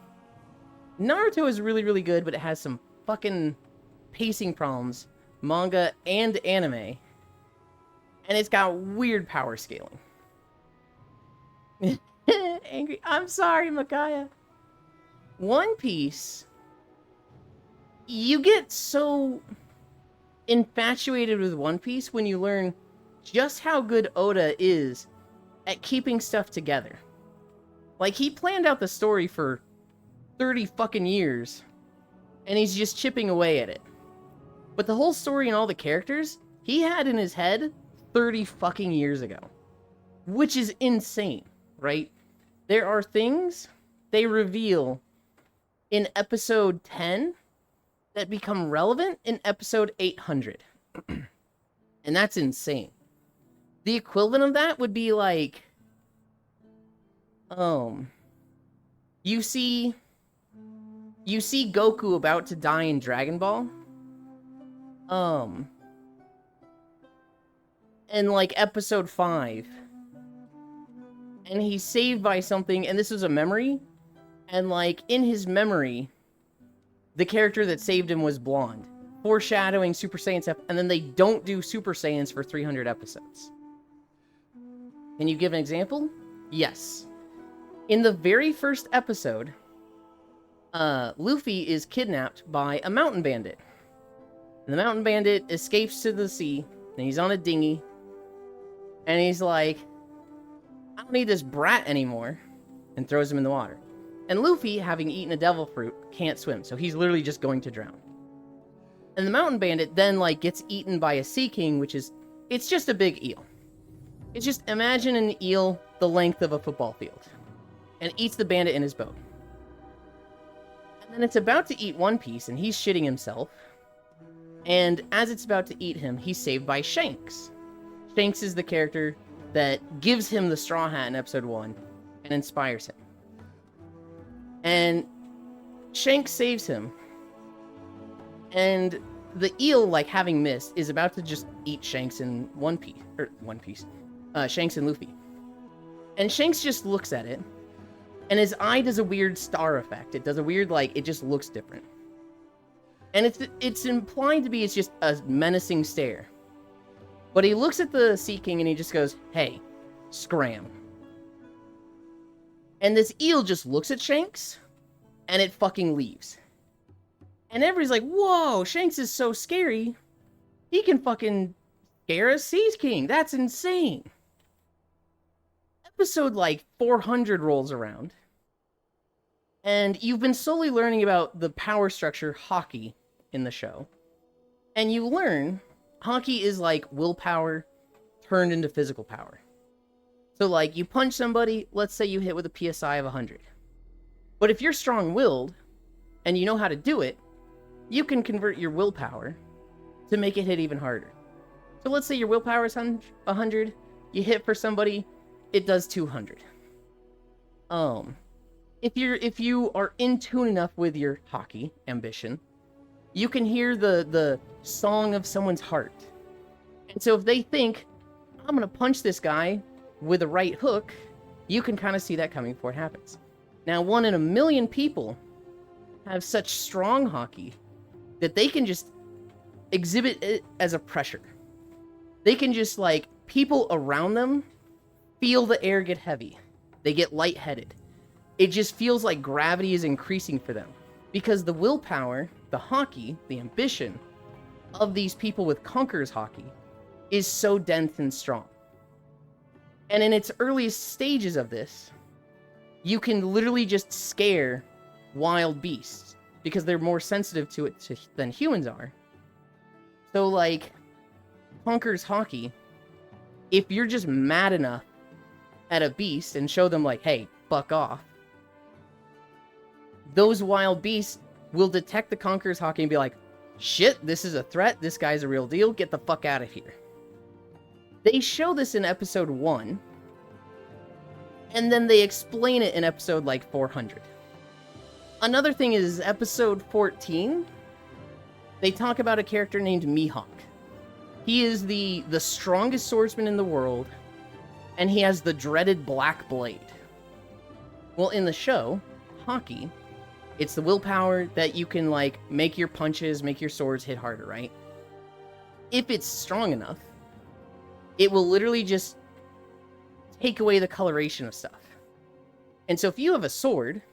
Naruto is really, really good, but it has some fucking pacing problems, manga and anime. And it's got weird power scaling. Angry. I'm sorry, Micaiah. One Piece, you get so infatuated with One Piece when you learn just how good Oda is at keeping stuff together. Like, he planned out the story for 30 fucking years, and he's just chipping away at it. But the whole story and all the characters, he had in his head 30 fucking years ago. Which is insane, right? There are things they reveal in episode 10 that become relevant in episode 800. And that's insane. The equivalent of that would be like, you see Goku about to die in Dragon Ball. In like episode 5. And he's saved by something, and this was a memory. And like in his memory, the character that saved him was blonde, foreshadowing Super Saiyan stuff, and then they don't do Super Saiyans for 300 episodes. Can you give an example? Yes. In the very first episode, Luffy is kidnapped by a mountain bandit. And the mountain bandit escapes to the sea, and he's on a dinghy. And he's like, I don't need this brat anymore, and throws him in the water. And Luffy, having eaten a devil fruit, can't swim, so he's literally just going to drown. And the mountain bandit then, like, gets eaten by a sea king, which is, it's just a big eel. It's just, imagine an eel the length of a football field. And eats the bandit in his boat. And then it's about to eat One Piece, and he's shitting himself. And as it's about to eat him, he's saved by Shanks. Shanks is the character that gives him the straw hat in episode 1 and inspires him. And Shanks saves him. And the eel, like having missed, is about to just eat Shanks in Shanks and Luffy. And Shanks just looks at it, and his eye does a weird star effect. It does a weird, like, it just looks different. And it's implied to be it's just a menacing stare. But he looks at the Sea King and he just goes, hey, scram. And this eel just looks at Shanks, and it fucking leaves. And everybody's like, whoa, Shanks is so scary. He can fucking scare a Sea King. That's insane. Episode, like, 400 rolls around. And you've been slowly learning about the power structure Haki in the show. And you learn Haki is like willpower turned into physical power. So like you punch somebody, let's say you hit with a PSI of 100. But if you're strong-willed and you know how to do it, you can convert your willpower to make it hit even harder. So let's say your willpower is 100, you hit for somebody, it does 200. If you are in tune enough with your Haki ambition, you can hear the song of someone's heart. And so if they think, I'm gonna punch this guy with a right hook, you can kind of see that coming before it happens. Now, 1 in a million people have such strong Haki that they can just exhibit it as a pressure. They can just, like, people around them feel the air get heavy. They get lightheaded. It just feels like gravity is increasing for them. Because the willpower, the Haki, the ambition of these people with Conqueror's Haki is so dense and strong. And in its earliest stages of this, you can literally just scare wild beasts because they're more sensitive to it than humans are. So, like, Conqueror's Haki, if you're just mad enough at a beast and show them, like, hey, fuck off, those wild beasts will detect the Conqueror's Haki and be like, shit, this is a threat, this guy's a real deal, get the fuck out of here. They show this in episode 1, and then they explain it in episode, like, 400. Another thing is, episode 14, they talk about a character named Mihawk. He is the strongest swordsman in the world, and he has the dreaded Black Blade. Well, in the show, Haki, it's the willpower that you can, like, make your punches, make your swords hit harder, right? If it's strong enough, it will literally just take away the coloration of stuff. And so if you have a sword,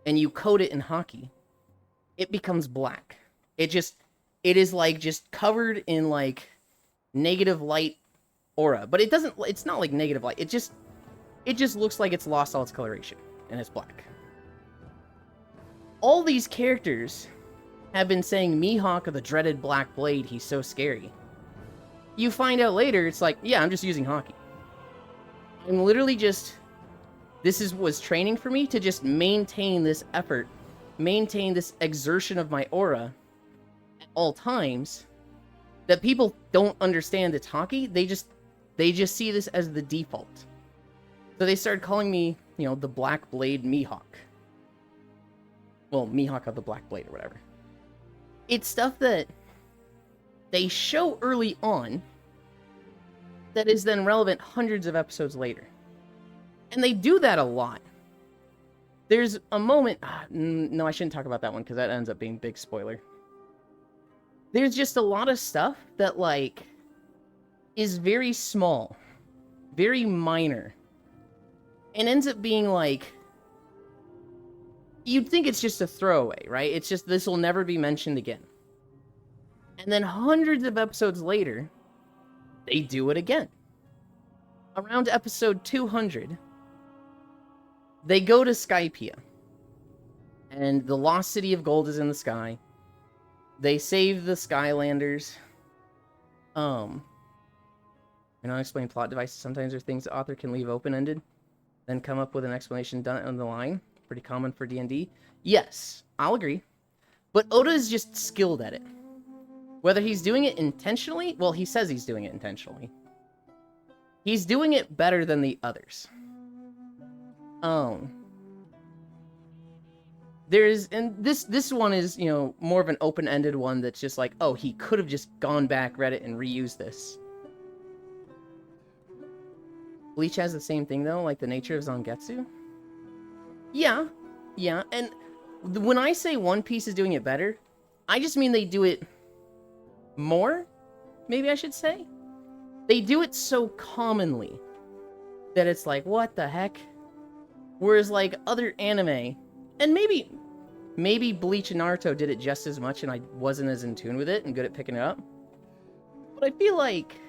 and you coat it in Haki, it becomes black. It is, like, just covered in, like, negative light aura. But it's not like negative light. It just looks like it's lost all its coloration, and it's black. All these characters have been saying Mihawk of the dreaded Black Blade, he's so scary. You find out later, it's like, yeah, I'm just using Haki. I'm literally just... This was training for me to just maintain this effort, maintain this exertion of my aura at all times, that people don't understand it's Haki. They just see this as the default. So they started calling me, the Black Blade Mihawk. Well, Mihawk of the Black Blade or whatever. It's stuff that they show early on that is then relevant hundreds of episodes later. And they do that a lot. There's a moment... no, I shouldn't talk about that one because that ends up being a big spoiler. There's just a lot of stuff that, like, is very small, very minor, and ends up being, like... You'd think it's just a throwaway, right? It's just, this will never be mentioned again. And then hundreds of episodes later, they do it again. Around episode 200, they go to Skypiea. And the lost city of gold is in the sky. They save the Skylanders. Unexplained plot devices sometimes are things the author can leave open-ended, then come up with an explanation done on the line. Pretty common for D&D. Yes, I'll agree. But Oda is just skilled at it. Whether he's doing it intentionally, well, he says he's doing it intentionally. He's doing it better than the others. And this one is, more of an open-ended one that's just like, oh, he could have just gone back, read it, and reused this. Bleach has the same thing, though, like the nature of Zangetsu. Yeah, and when I say One Piece is doing it better, I just mean they do it more, maybe I should say. They do it so commonly that it's like, what the heck? Whereas, like, other anime, and maybe Bleach and Naruto did it just as much and I wasn't as in tune with it and good at picking it up. But I feel like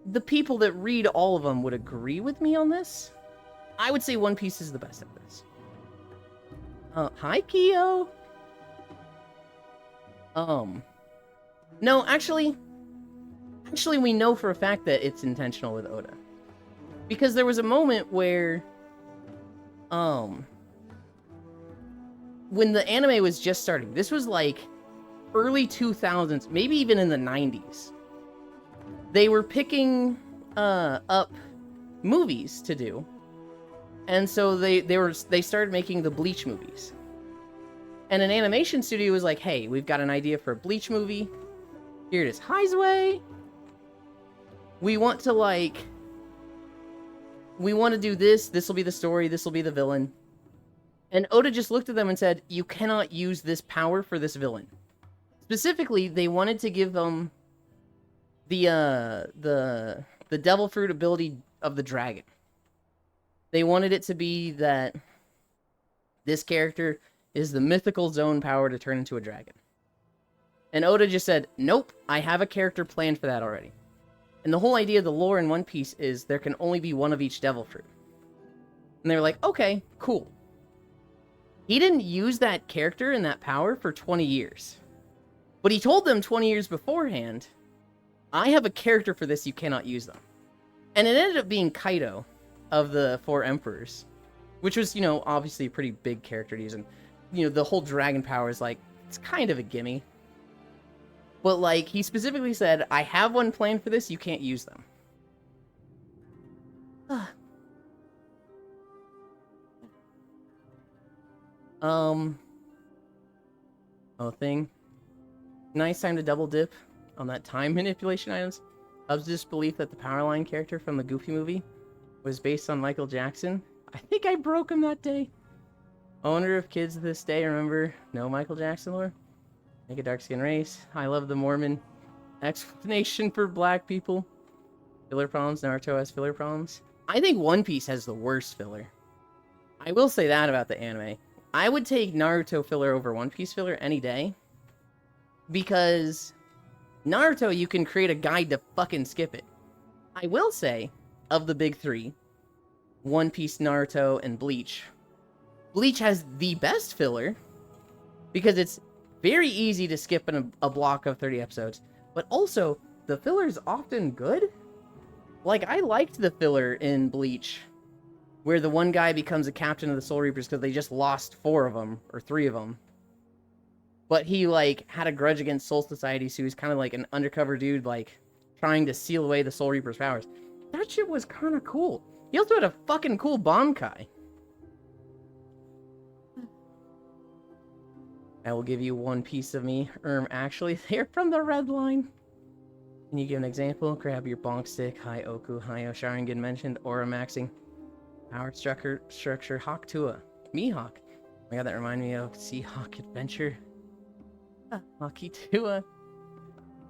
the people that read all of them would agree with me on this. I would say One Piece is the best at this. Hi, Kyo. No, actually, we know for a fact that it's intentional with Oda. Because there was a moment where, when the anime was just starting, this was like early 2000s, maybe even in the 90s, they were picking, up movies to do. And so they started making the Bleach movies. And an animation studio was like, hey, we've got an idea for a Bleach movie. Here it is. Heizue. We want to do this. This will be the story. This will be the villain. And Oda just looked at them and said, you cannot use this power for this villain. Specifically, they wanted to give them the devil fruit ability of the dragon. They wanted it to be that this character is the mythical zone power to turn into a dragon. And Oda just said, nope, I have a character planned for that already. And the whole idea of the lore in One Piece is there can only be one of each devil fruit. And they were like, okay, cool. He didn't use that character and that power for 20 years. But he told them 20 years beforehand, I have a character for this, you cannot use them. And it ended up being Kaido of the Four Emperors, which was, obviously a pretty big character to use. And you know, the whole dragon power is like, it's kind of a gimme. But like, he specifically said, I have one planned for this, you can't use them. Thing. Nice time to double dip on that time manipulation items. Hub's disbelief that the Powerline character from the Goofy movie was based on Michael Jackson. I think I broke him that day. I wonder if kids this day know Michael Jackson lore. Make a dark skin race. I love the Mormon explanation for black people. Filler problems. Naruto has filler problems. I think One Piece has the worst filler. I will say that about the anime. I would take Naruto filler over One Piece filler any day. Because Naruto, you can create a guide to fucking skip it. I will say, of the big three, One Piece, Naruto, and Bleach, Bleach has the best filler. Because it's very easy to skip in a block of 30 episodes. But also, the filler is often good. Like, I liked the filler in Bleach, where the one guy becomes a captain of the Soul Reapers because they just lost 4 of them, or 3 of them. But he, like, had a grudge against Soul Society, so he's kind of like an undercover dude, like, trying to seal away the Soul Reapers' powers. That shit was kind of cool. He also had a fucking cool Bankai. I will give you one piece of me. Actually, they're from the Red Line. Can you give an example? Grab your bonk stick, High Oku, High Sharingan mentioned, Aura maxing, power structure, Hawk Tua, Mihawk. Oh my god, that reminded me of Seahawk Adventure. Hockey Tua.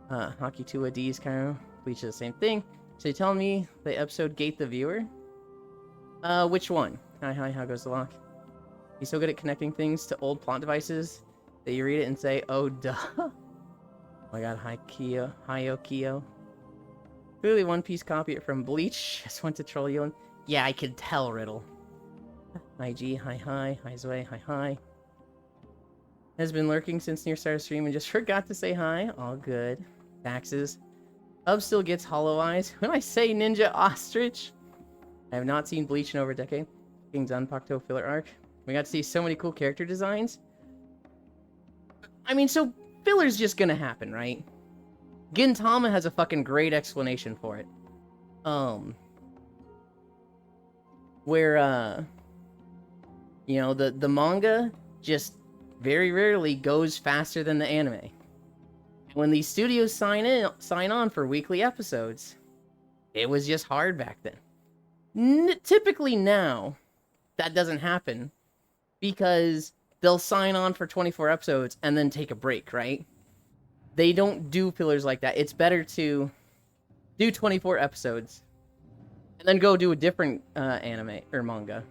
Hockey Tua D's Cairo. Bleach is the same thing. So you telling me the episode gate the viewer? Which one? Hi, how goes the lock? He's so good at connecting things to old plot devices that you read it and say, oh duh. Oh my god, hi Okio. Clearly One Piece copy it from Bleach. Just went to troll you. Yeah, I could tell, Riddle. Hi G, hi Zwei, hi. Has been lurking since near start of stream and just forgot to say hi. All good. Taxes. Hub still gets hollow eyes. When I say Ninja Ostrich, I have not seen Bleach in over a decade. King Zanpakuto filler arc. We got to see so many cool character designs. I mean, so filler's just gonna happen, right? Gintama has a fucking great explanation for it. Where, you know, the manga just very rarely goes faster than the anime. When these studios sign on for weekly episodes, it was just hard back then. Typically now, that doesn't happen because they'll sign on for 24 episodes and then take a break, right? They don't do fillers like that. It's better to do 24 episodes and then go do a different anime or manga.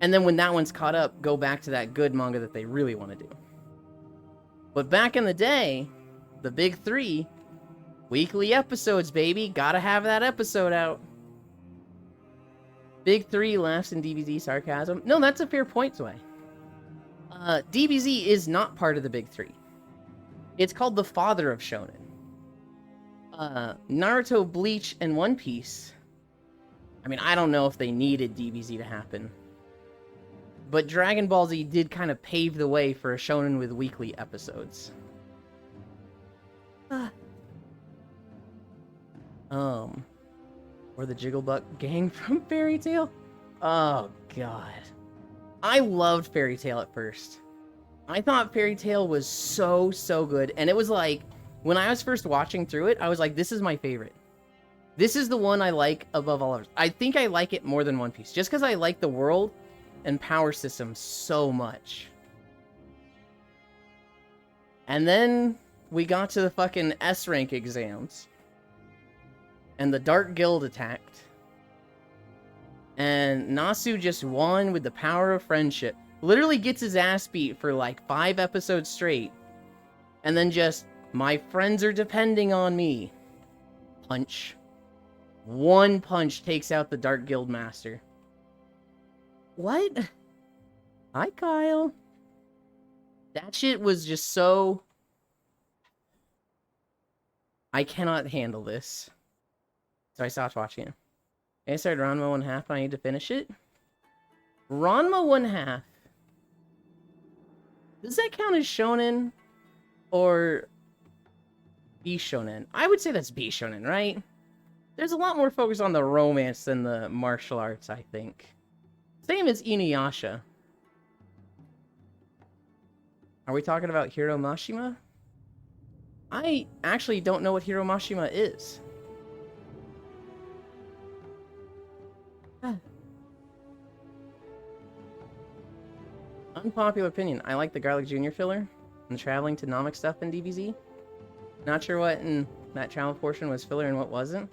And then when that one's caught up, go back to that good manga that they really want to do. But back in the day, the big three, weekly episodes, baby. Gotta have that episode out. Big three laughs and DBZ sarcasm. No, that's a fair point, Zwei. DBZ is not part of the big three. It's called the father of shonen. Naruto, Bleach, and One Piece. I mean, I don't know if they needed DBZ to happen. But Dragon Ball Z did kind of pave the way for a shonen with weekly episodes. Or the Jigglebutt gang from Fairy Tail. Oh, God. I loved Fairy Tail at first. I thought Fairy Tail was so good. And it was like, when I was first watching through it, I was like, this is my favorite. This is the one I like above all others. I think I like it more than One Piece. Just because I like the world and power system so much. And then we got to the fucking S-rank exams. And the Dark Guild attacked. And Nasu just won with the power of friendship. Literally gets his ass beat for like 5 episodes straight. And then just, my friends are depending on me. Punch. One punch takes out the Dark Guild Master. What? Hi, Kyle. That shit was just so... I cannot handle this. So I stopped watching it. I started Ranma 1/2, I need to finish it. Ranma 1/2 Does that count as shonen or B shonen? I would say that's B shonen, right? There's a lot more focus on the romance than the martial arts, I think. Same as Inuyasha. Are we talking about Hiro Mashima? I actually don't know what Hiro Mashima is. Unpopular opinion. I like the Garlic Jr. filler and the traveling to Namek stuff in DBZ. Not sure what in that travel portion was filler and what wasn't.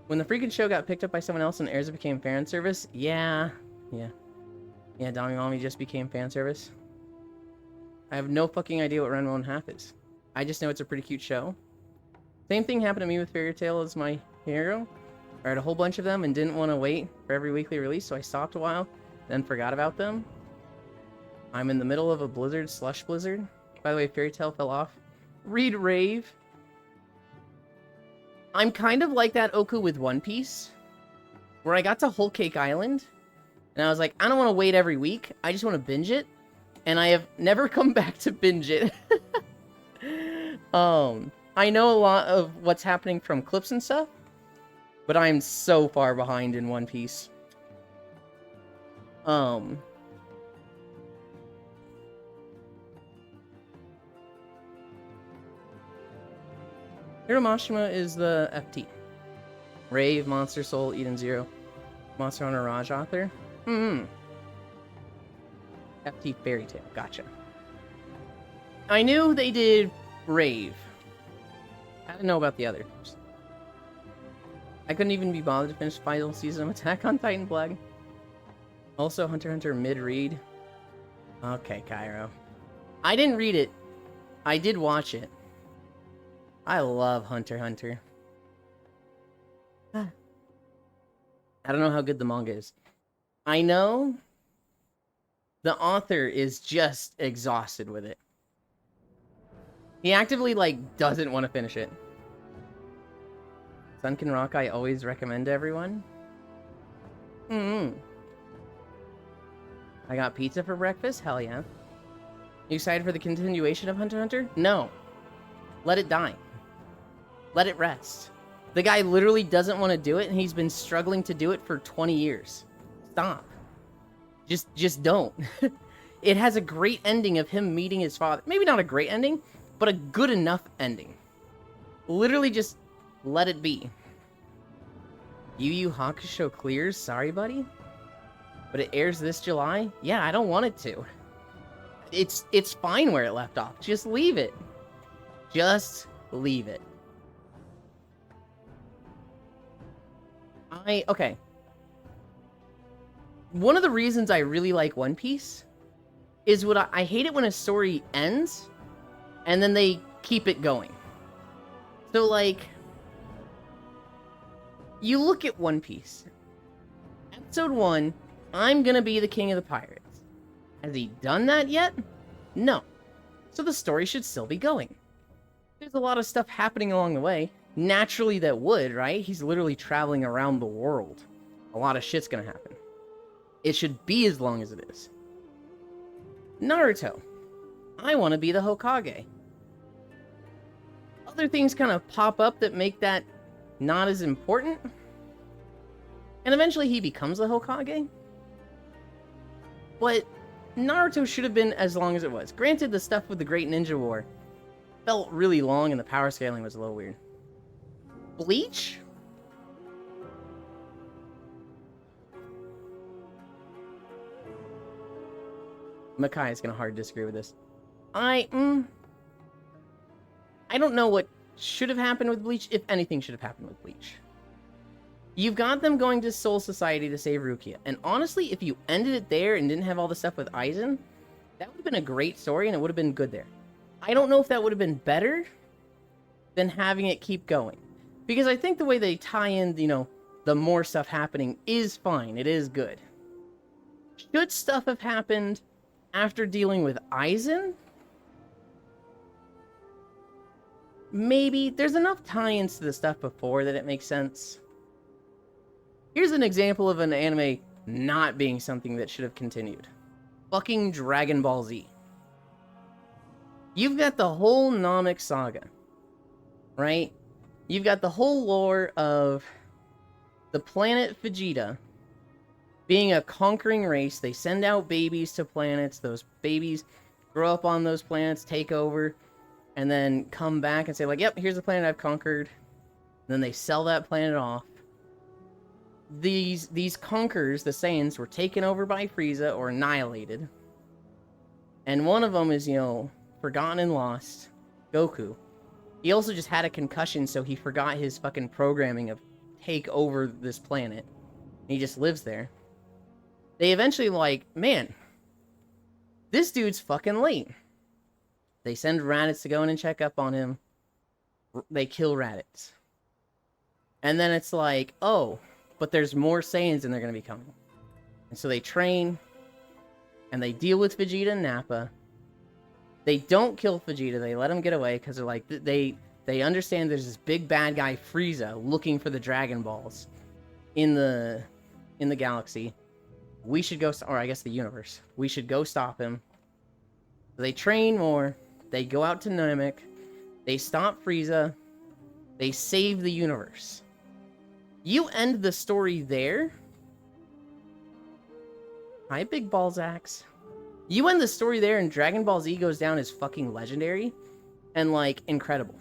When the freaking show got picked up by someone else and Erza became fan service, yeah, Dami Mommy just became fan service. I have no fucking idea what Renmo and Half is. I just know it's a pretty cute show. Same thing happened to me with Fairy Tail as my hero. I read a whole bunch of them and didn't want to wait for every weekly release, so I stopped a while, then forgot about them. I'm in the middle of a blizzard, slush blizzard. By the way, Fairy Tail fell off. Read Rave. I'm kind of like that Oku with One Piece, where I got to Whole Cake Island, and I was like, I don't want to wait every week. I just want to binge it, and I have never come back to binge it. I know a lot of what's happening from clips and stuff, but I'm so far behind in One Piece. Hiro Mashima is the FT. Rave, Monster Soul, Eden Zero, Monster Hunter Raj author. FT Fairy Tail, gotcha. I knew they did Rave. I didn't know about the others. I couldn't even be bothered to finish the final season of Attack on Titan Black. Also, Hunter x Hunter mid-read. Okay, Cairo. I didn't read it. I did watch it. I love Hunter x Hunter. I don't know how good the manga is. I know the author is just exhausted with it. He actively, doesn't want to finish it. Sunken Rock I always recommend to everyone. I got pizza for breakfast? Hell yeah. You excited for the continuation of Hunter x Hunter? No. Let it die. Let it rest. The guy literally doesn't want to do it, and he's been struggling to do it for 20 years. Stop. Just don't. It has a great ending of him meeting his father. Maybe not a great ending, but a good enough ending. Literally just let it be. Yu Yu Hakusho clears? Sorry, buddy. But it airs this July? Yeah, I don't want it to. It's fine where it left off. Just leave it. Just leave it. Okay. One of the reasons I really like One Piece is I hate it when a story ends and then they keep it going. So, you look at One Piece. Episode 1, I'm gonna be the king of the pirates. Has he done that yet? No. So the story should still be going. There's a lot of stuff happening along the way. Naturally that would, right? He's literally traveling around the world. A lot of shit's gonna happen. It should be as long as it is. Naruto. I want to be the Hokage. Other things kind of pop up that make that not as important. And eventually he becomes the Hokage. But Naruto should have been as long as it was. Granted, the stuff with the Great Ninja War felt really long and the power scaling was a little weird. Bleach? Makai is gonna hard disagree with this. I don't know what should have happened with Bleach, if anything should have happened with Bleach. You've got them going to Soul Society to save Rukia, and honestly, if you ended it there and didn't have all the stuff with Aizen, that would have been a great story and it would have been good there. I don't know if that would have been better than having it keep going. Because I think the way they tie in, the more stuff happening is fine. It is good. Should stuff have happened after dealing with Aizen? Maybe. There's enough tie-ins to the stuff before that it makes sense. Here's an example of an anime not being something that should have continued. Fucking Dragon Ball Z. You've got the whole Namek saga, right? You've got the whole lore of the planet Vegeta being a conquering race. They send out babies to planets. Those babies grow up on those planets, take over, and then come back and say, like, yep, here's the planet I've conquered. And then they sell that planet off. These conquerors, the Saiyans, were taken over by Frieza or annihilated. And one of them is, you know, forgotten and lost, Goku. He also just had a concussion, so he forgot his fucking programming of take over this planet. He just lives there. They eventually like, man, this dude's fucking late. They send Raditz to go in and check up on him. They kill Raditz. And then it's like, oh, but there's more Saiyans and they're going to be coming. And so they train, and they deal with Vegeta and Nappa. They don't kill Vegeta. They let him get away because they're like, they understand there's this big bad guy, Frieza, looking for the Dragon Balls in the galaxy. We should go, or I guess the universe. We should go stop him. They train more. They go out to Namek. They stop Frieza. They save the universe. You end the story there. Hi, Big Balls Axe. You end the story there, and Dragon Ball Z goes down as fucking legendary and, like, incredible.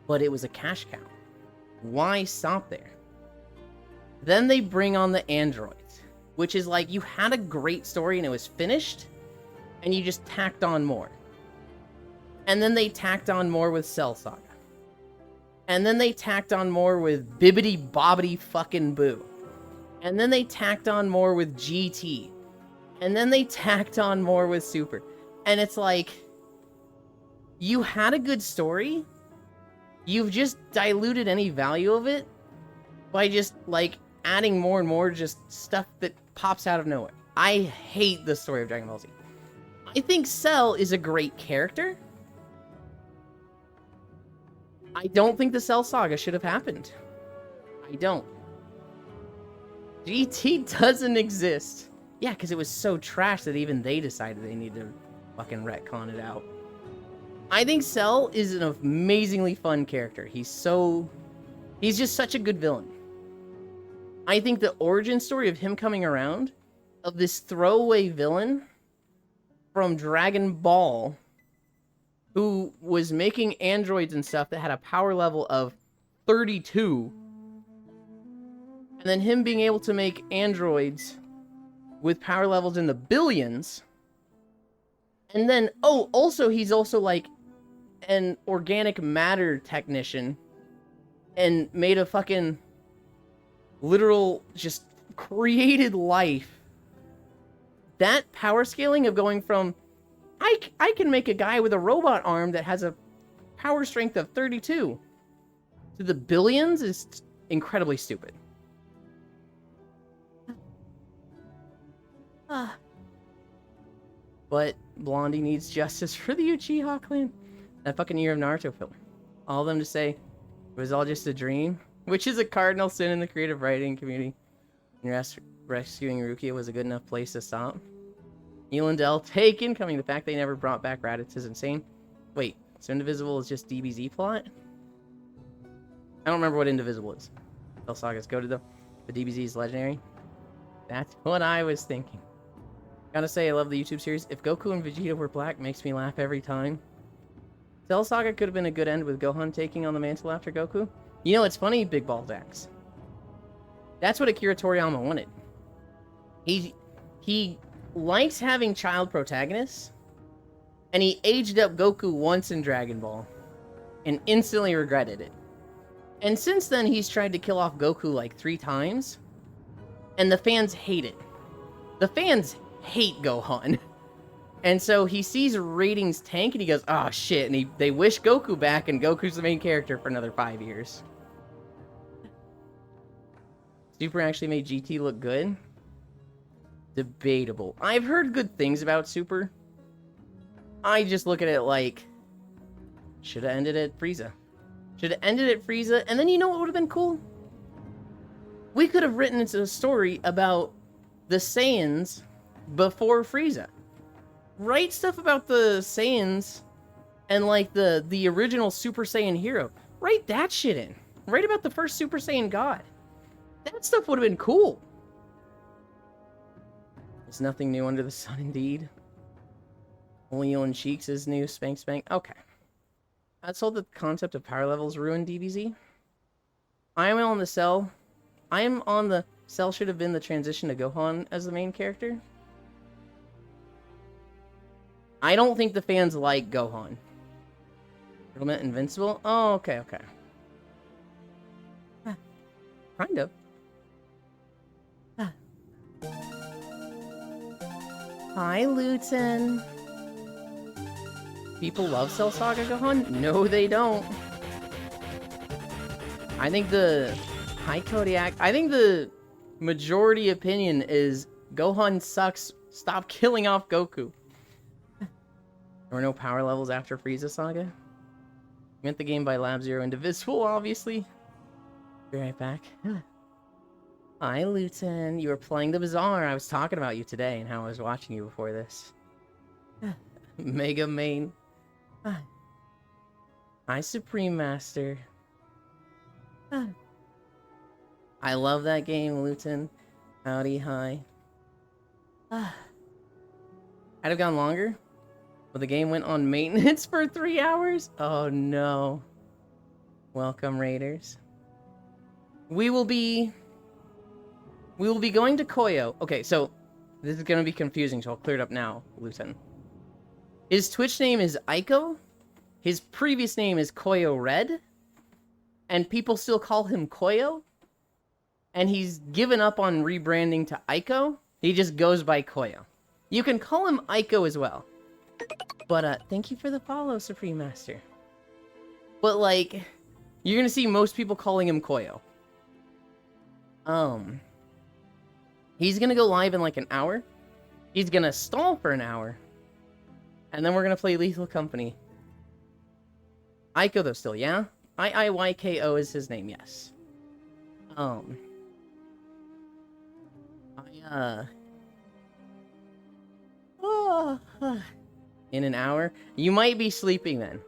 But it was a cash cow. Why stop there? Then they bring on the androids, which is like, you had a great story and it was finished, and you just tacked on more. And then they tacked on more with Cell Saga. And then they tacked on more with Bibbidi Bobbidi fucking Boo. And then they tacked on more with GT. And then they tacked on more with Super. And it's like, you had a good story. You've just diluted any value of it by just, like, adding more and more just stuff that pops out of nowhere. I hate the story of Dragon Ball Z. I think Cell is a great character. I don't think the Cell Saga should have happened. I don't. GT doesn't exist. Yeah, because it was so trash that even they decided they need to fucking retcon it out. I think Cell is an amazingly fun character. He's just such a good villain. I think the origin story of him coming around, of this throwaway villain from Dragon Ball, who was making androids and stuff that had a power level of 32, and then him being able to make androids with power levels in the billions, and then, oh, also, he's also, like, an organic matter technician, and made a fucking literal, just created life. That power scaling of going from, I can make a guy with a robot arm that has a power strength of 32 to the billions is incredibly stupid. But Blondie needs justice for the Uchiha clan. That fucking Year of Naruto film. All of them to say it was all just a dream, which is a cardinal sin in the creative writing community. And rescuing Rukia was a good enough place to stop. Elendel taken, coming the fact they never brought back Raditz is insane. Wait, so Indivisible is just DBZ plot? I don't remember what Indivisible is. Cell Saga's goated though. The DBZ is legendary. That's what I was thinking. Gotta say, I love the YouTube series. If Goku and Vegeta were black, makes me laugh every time. Cell Saga could have been a good end with Gohan taking on the mantle after Goku. You know, it's funny, Big Balls Axe. That's what Akira Toriyama wanted. He likes having child protagonists, and he aged up Goku once in Dragon Ball, and instantly regretted it. And since then, he's tried to kill off Goku like 3 times, and the fans hate it. The fans hate Gohan. And so he sees ratings tank, and he goes, oh shit, and they wish Goku back, and Goku's the main character for another 5 years. Super actually made GT look good? Debatable. I've heard good things about Super. I just look at it like, should have ended at Frieza. Should have ended at Frieza, and then you know what would have been cool? We could have written a story about the Saiyans before Frieza. Write stuff about the Saiyans and like the original Super Saiyan hero. Write that shit in. Write about the first Super Saiyan god. That stuff would have been cool. There's nothing new under the sun, indeed. Only Elon Cheeks is new. Spank Spank. Okay. I told the concept of power levels ruined DBZ. I am on the Cell. I am on the Cell should have been the transition to Gohan as the main character. I don't think the fans like Gohan. Settlement Invincible? Oh, okay, okay. Kind of. Hi, Luton. People love Cell Saga Gohan? No, they don't. I think the... Hi, Kodiak. I think the majority opinion is Gohan sucks. Stop killing off Goku. There were no power levels after Frieza Saga. You meant the game by Lab Zero Indivisible, obviously. Be right back. Hi, Luton. You were playing the Bazaar. I was talking about you today and how I was watching you before this. Mega Main. Hi, Supreme Master. I love that game, Luton. Howdy, hi. I'd have gone longer, but the game went on maintenance for 3 hours? Oh no. Welcome, Raiders. We will be going to Koyo. Okay, so this is gonna be confusing, so I'll clear it up now, Luton. His Twitch name is Aiko. His previous name is Koyo Red. And people still call him Koyo. And he's given up on rebranding to Aiko. He just goes by Koyo. You can call him Aiko as well. But, thank you for the follow, Supreme Master. But, like, you're gonna see most people calling him Koyo. He's gonna go live in, like, an hour. He's gonna stall for an hour. And then we're gonna play Lethal Company. Aiko, though, still, yeah? I-I-Y-K-O is his name, yes. In an hour? You might be sleeping then.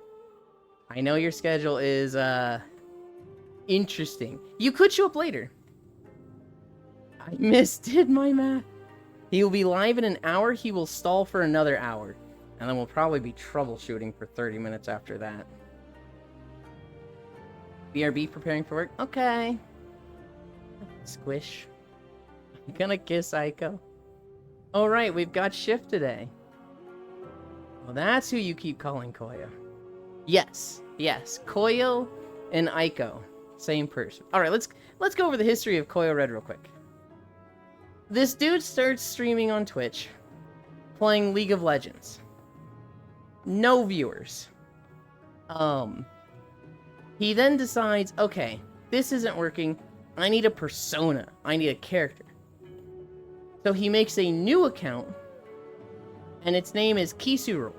I know your schedule is, interesting. You could show up later. I misdid my math. He will be live in an hour. He will stall for another hour. And then we'll probably be troubleshooting for 30 minutes after that. BRB preparing for work? Okay. Squish. I'm gonna kiss Aiko. Alright, we've got shift today. Well, that's who you keep calling Koyo. Yes, yes. Koyo and Aiko. Same person. Alright, let's go over the history of Koyo Red real quick. This dude starts streaming on Twitch, playing League of Legends. No viewers. He then decides, okay, this isn't working. I need a persona. I need a character. So he makes a new account, and its name is Kisu Rolls.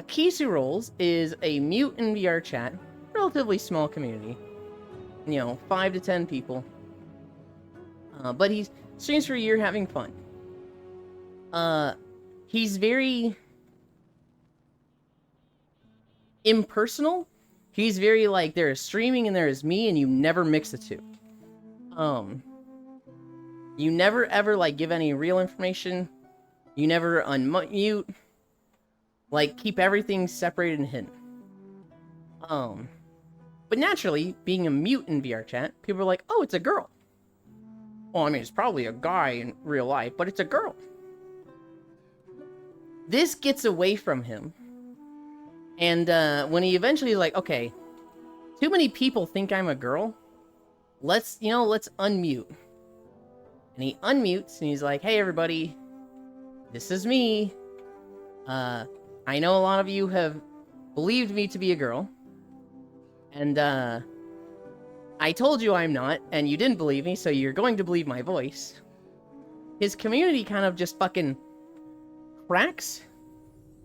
Kisu Rolls is a mute in VR chat, relatively small community. You know, 5 to 10 people. But he streams for a year having fun. He's very impersonal. He's very like, there is streaming and there is me, and you never mix the two. You never ever like give any real information. You never unmute. Like, keep everything separated and hidden. But naturally, being a mute in VR chat, people are like, oh, it's a girl. Well, I mean, it's probably a guy in real life, but it's a girl. This gets away from him. And when he eventually is like, okay, too many people think I'm a girl. Let's unmute. And he unmutes and he's like, hey, everybody, this is me. I know a lot of you have believed me to be a girl. And I told you I'm not, and you didn't believe me, so you're going to believe my voice. His community kind of just fucking cracks.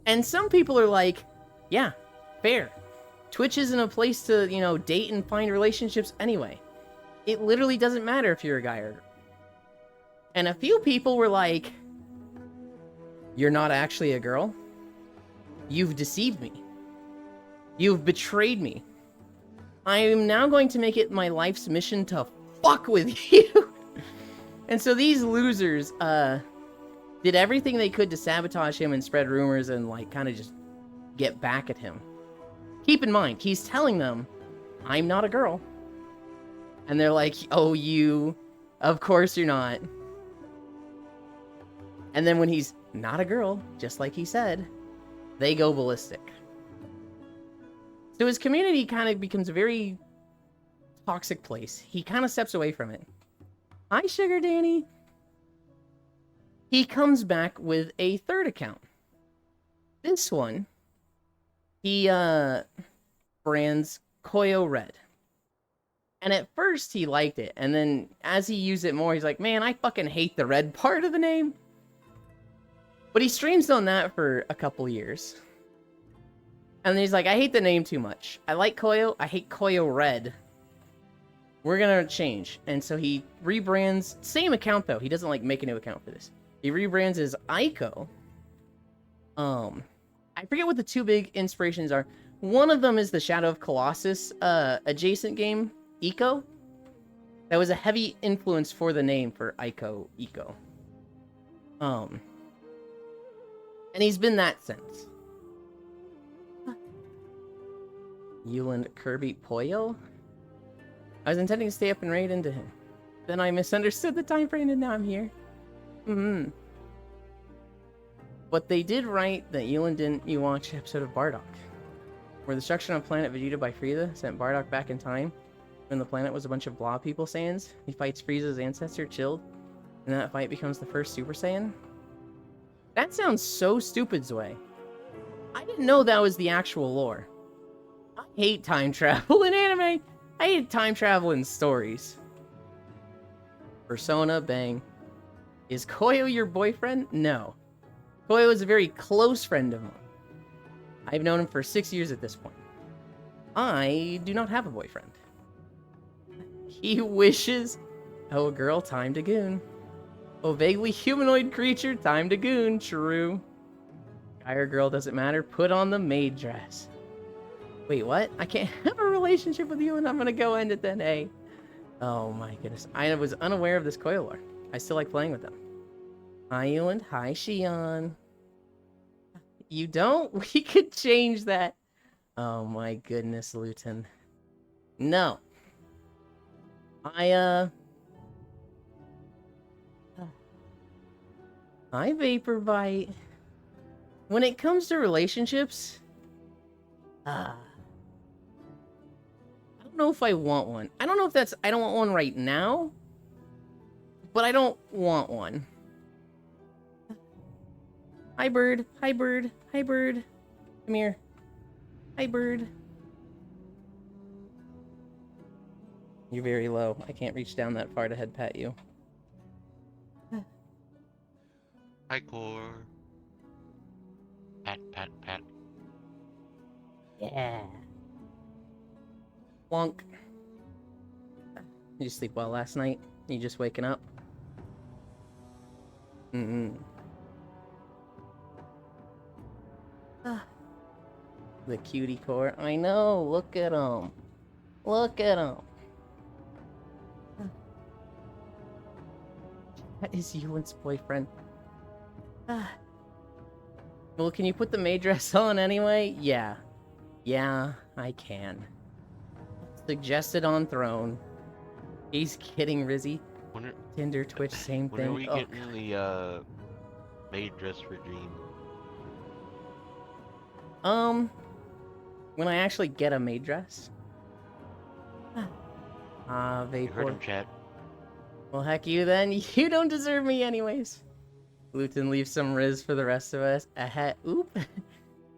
And some people are like, yeah, fair. Twitch isn't a place to, you know, date and find relationships anyway. It literally doesn't matter if you're a guy or... And a few people were like, You're not actually a girl? You've deceived me. You've betrayed me. I am now going to make it my life's mission to fuck with you. And so these losers, did everything they could to sabotage him and spread rumors and, like, kind of just get back at him. Keep in mind, he's telling them, I'm not a girl. And they're like, oh, you... Of course you're not. And then when he's not a girl, just like he said, they go ballistic. So his community kind of becomes a very toxic place. He kind of steps away from it. Hi, Sugar Danny. He comes back with a third account. This one, he brands Koyo Red. And at first he liked it, and then as he used it more, he's like, man, I fucking hate the red part of the name. But he streams on that for a couple years. And then he's like, I hate the name too much. I like Koyo, I hate Koyo Red. We're gonna change. And so he rebrands, same account though, he doesn't like make a new account for this. He rebrands as Aiko. I forget what the two big inspirations are. One of them is the Shadow of Colossus adjacent game, Ico. That was a heavy influence for the name for Ico. And he's been that since. Yuland Kirby Poyo? I was intending to stay up and raid into him. Then I misunderstood the time frame and now I'm here. But they did write that Yuland didn't watch episode of Bardock, where the destruction of planet Vegeta by Frieza sent Bardock back in time when the planet was a bunch of blob people Saiyans. He fights Frieza's ancestor, Chilled, and that fight becomes the first Super Saiyan. That sounds so stupid, Zwei. I didn't know that was the actual lore. I hate time travel in anime. I hate time travel in stories. Persona, bang. Is Koyo your boyfriend? No. Koyo is a very close friend of mine. I've known him for 6 years at this point. I do not have a boyfriend. He wishes... Oh, girl, time to goon. Oh, vaguely humanoid creature, time to goon. True. Guy or girl, doesn't matter. Put on the maid dress. Wait, what? I can't have a relationship with you and I'm gonna go end it then, hey. Oh my goodness. I was unaware of this Koyo lore. I still like playing with them. Hi, Yuland. Hi, Shion. You don't? We could change that. Oh my goodness, Luton. No. Hi, Vapor Bite. When it comes to relationships, I don't know if I want one. I don't know if that's... I don't want one right now, but I don't want one. Hi, bird. Hi, bird. Hi, bird. Come here. Hi, bird. You're very low. I can't reach down that far to head pat you. Hi, Core. Pat, pat, pat. Yeah. Plonk. Did you sleep well last night? You just waking up? The cutie core. I know. Look at him. Look at him. That is Yuland's boyfriend. Well, can you put the maid dress on anyway? Yeah. Yeah, I can. Suggested on throne. He's kidding, Rizzy. Tinder, Twitch, same thing. When are we getting the maid dress regime? When I actually get a maid dress. Vapor. You heard him, chat. Well, heck you then. You don't deserve me anyways. Luton leaves some Riz for the rest of us. Oop.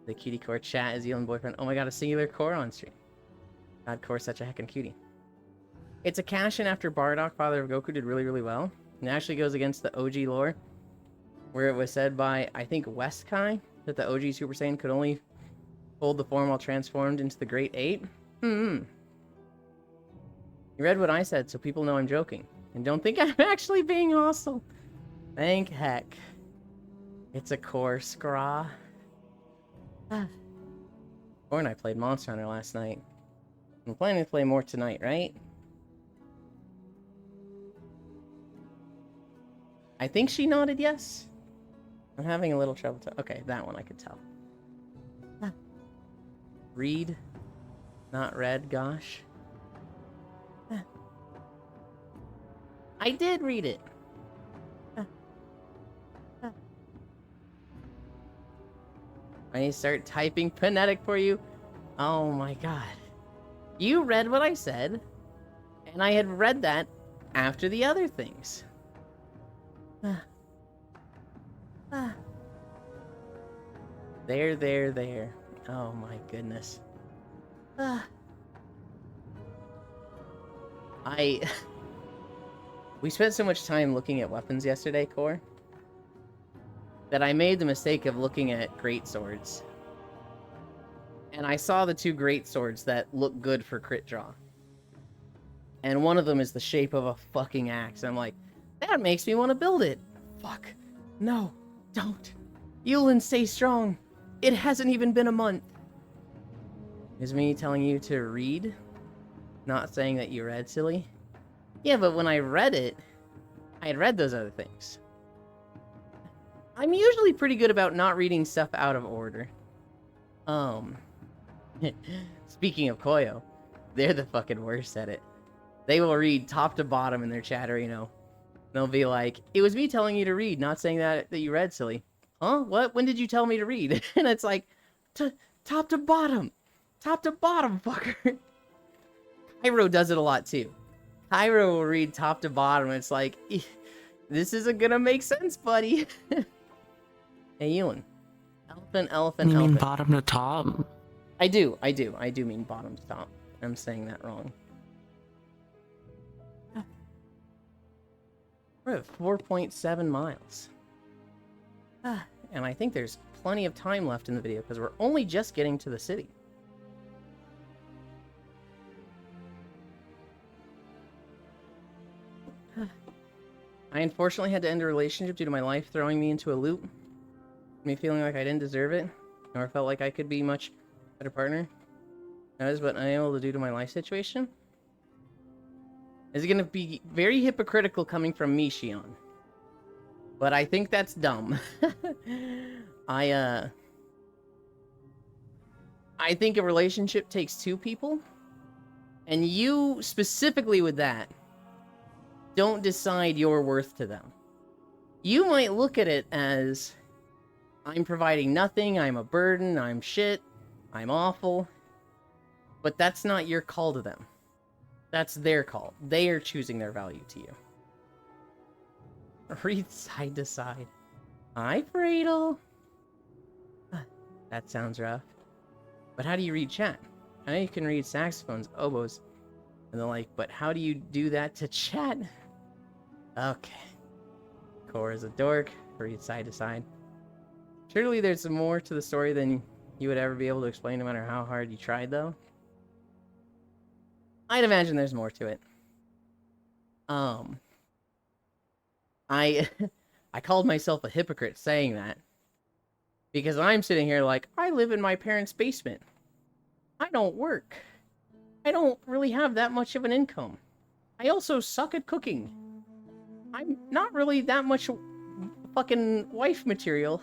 The cutie core chat is Yuland boyfriend. Oh my god, a singular core on stream. God, core such a heckin' cutie. It's a cash-in after Bardock, Father of Goku, did really, really well. And it actually goes against the OG lore, where it was said by, I think, Westkai, that the OG Super Saiyan could only hold the form while transformed into the Great Eight. You read what I said, so people know I'm joking. And don't think I'm actually being hostile. Thank heck. It's a core scraw. Core and I played Monster Hunter last night. I'm planning to play more tonight, right? I think she nodded yes. I'm having a little trouble. Okay, that one I could tell. Read, not read, gosh. I did read it. I need to start typing phonetic for you. Oh my god. You read what I said, and I had read that after the other things. There. Oh my goodness. We spent so much time looking at weapons yesterday, Core, that I made the mistake of looking at great swords. And I saw the 2 great swords that look good for crit draw. And one of them is the shape of a fucking axe. I'm like, that makes me want to build it. Fuck. No, don't. Yulin, stay strong. It hasn't even been a month. Is me telling you to read? Not saying that you read, silly. Yeah, but when I read it, I had read those other things. I'm usually pretty good about not reading stuff out of order. Speaking of Koyo, they're the fucking worst at it. They will read top to bottom in their chatter, you know. They'll be like, it was me telling you to read, not saying that you read, silly. Huh? What? When did you tell me to read? And it's like, top to bottom. Top to bottom, fucker. Cairo does it a lot, too. Cairo will read top to bottom, and it's like, this isn't gonna make sense, buddy. Hey, Ewan. Elephant. You mean bottom to top? I do mean bottom to top. I'm saying that wrong. We're at 4.7 miles. And I think there's plenty of time left in the video, because we're only just getting to the city. I unfortunately had to end a relationship due to my life throwing me into a loop. Me feeling like I didn't deserve it, nor felt like I could be much better partner. That is what I'm able to do to my life situation. Is going to be very hypocritical coming from me, Shion. But I think that's dumb. I think a relationship takes 2 people. And you, specifically with that, don't decide your worth to them. You might look at it as, I'm providing nothing, I'm a burden, I'm shit, I'm awful. But that's not your call to them. That's their call. They are choosing their value to you. Read side to side. Hi, Freedle. That sounds rough. But how do you read chat? I know you can read saxophones, oboes, and the like, but how do you do that to chat? Okay. Core is a dork. Read side to side. Surely there's more to the story than you would ever be able to explain no matter how hard you tried, though. I'd imagine there's more to it. I called myself a hypocrite saying that. Because I'm sitting here like, I live in my parents' basement. I don't work. I don't really have that much of an income. I also suck at cooking. I'm not really that much fucking wife material.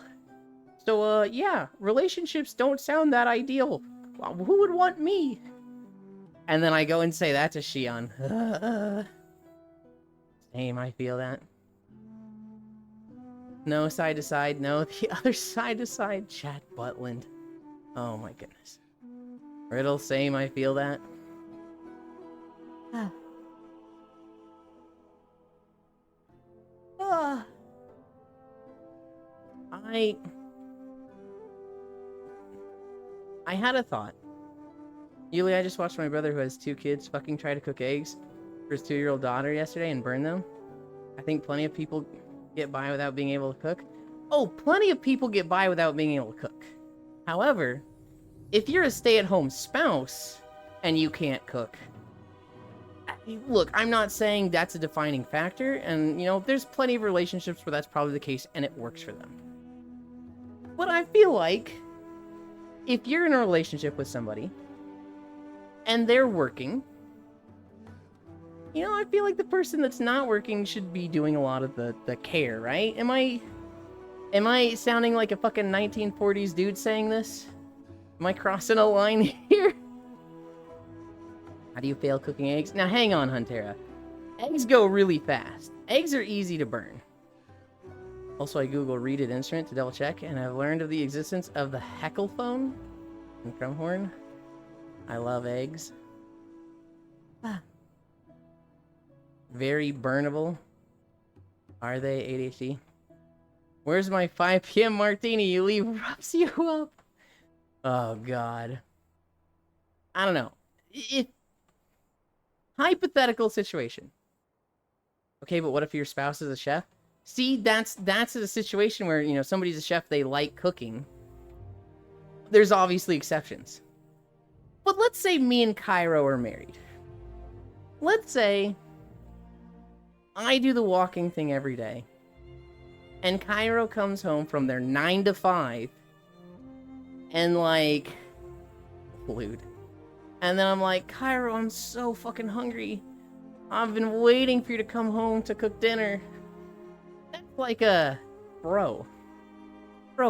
So, yeah, relationships don't sound that ideal. Who would want me? And then I go and say that to Shion. Same, I feel that. No side to side, no the other side to side. Chat Butland. Oh my goodness. Riddle, same, I feel that. I had a thought. Yuli, I just watched my brother who has 2 kids fucking try to cook eggs for his 2-year-old daughter yesterday and burn them. I think plenty of people get by without being able to cook. Oh, plenty of people get by without being able to cook. However, if you're a stay-at-home spouse and you can't cook, look, I'm not saying that's a defining factor, and, you know, there's plenty of relationships where that's probably the case and it works for them. But I feel like if you're in a relationship with somebody and they're working, you know, I feel like the person that's not working should be doing a lot of the care, right? Am I sounding like a fucking 1940s dude saying this? Am I crossing a line here? How do you fail cooking eggs? Now hang on, Huntera. Eggs go really fast. Eggs are easy to burn. Also, I Google reeded instrument to double check, and I've learned of the existence of the heckle phone and crumhorn. I love eggs. Very burnable. Are they ADHD? Where's my 5 p.m. martini? You leave roughs you up. Oh, God. I don't know. Hypothetical situation. Okay, but what if your spouse is a chef? See, that's a situation where, you know, somebody's a chef, they like cooking. There's obviously exceptions. But let's say me and Cairo are married. Let's say I do the walking thing every day, and Cairo comes home from their 9 to 5, and like, glued. And then I'm like, Cairo, I'm so fucking hungry. I've been waiting for you to come home to cook dinner. That's like a, bro,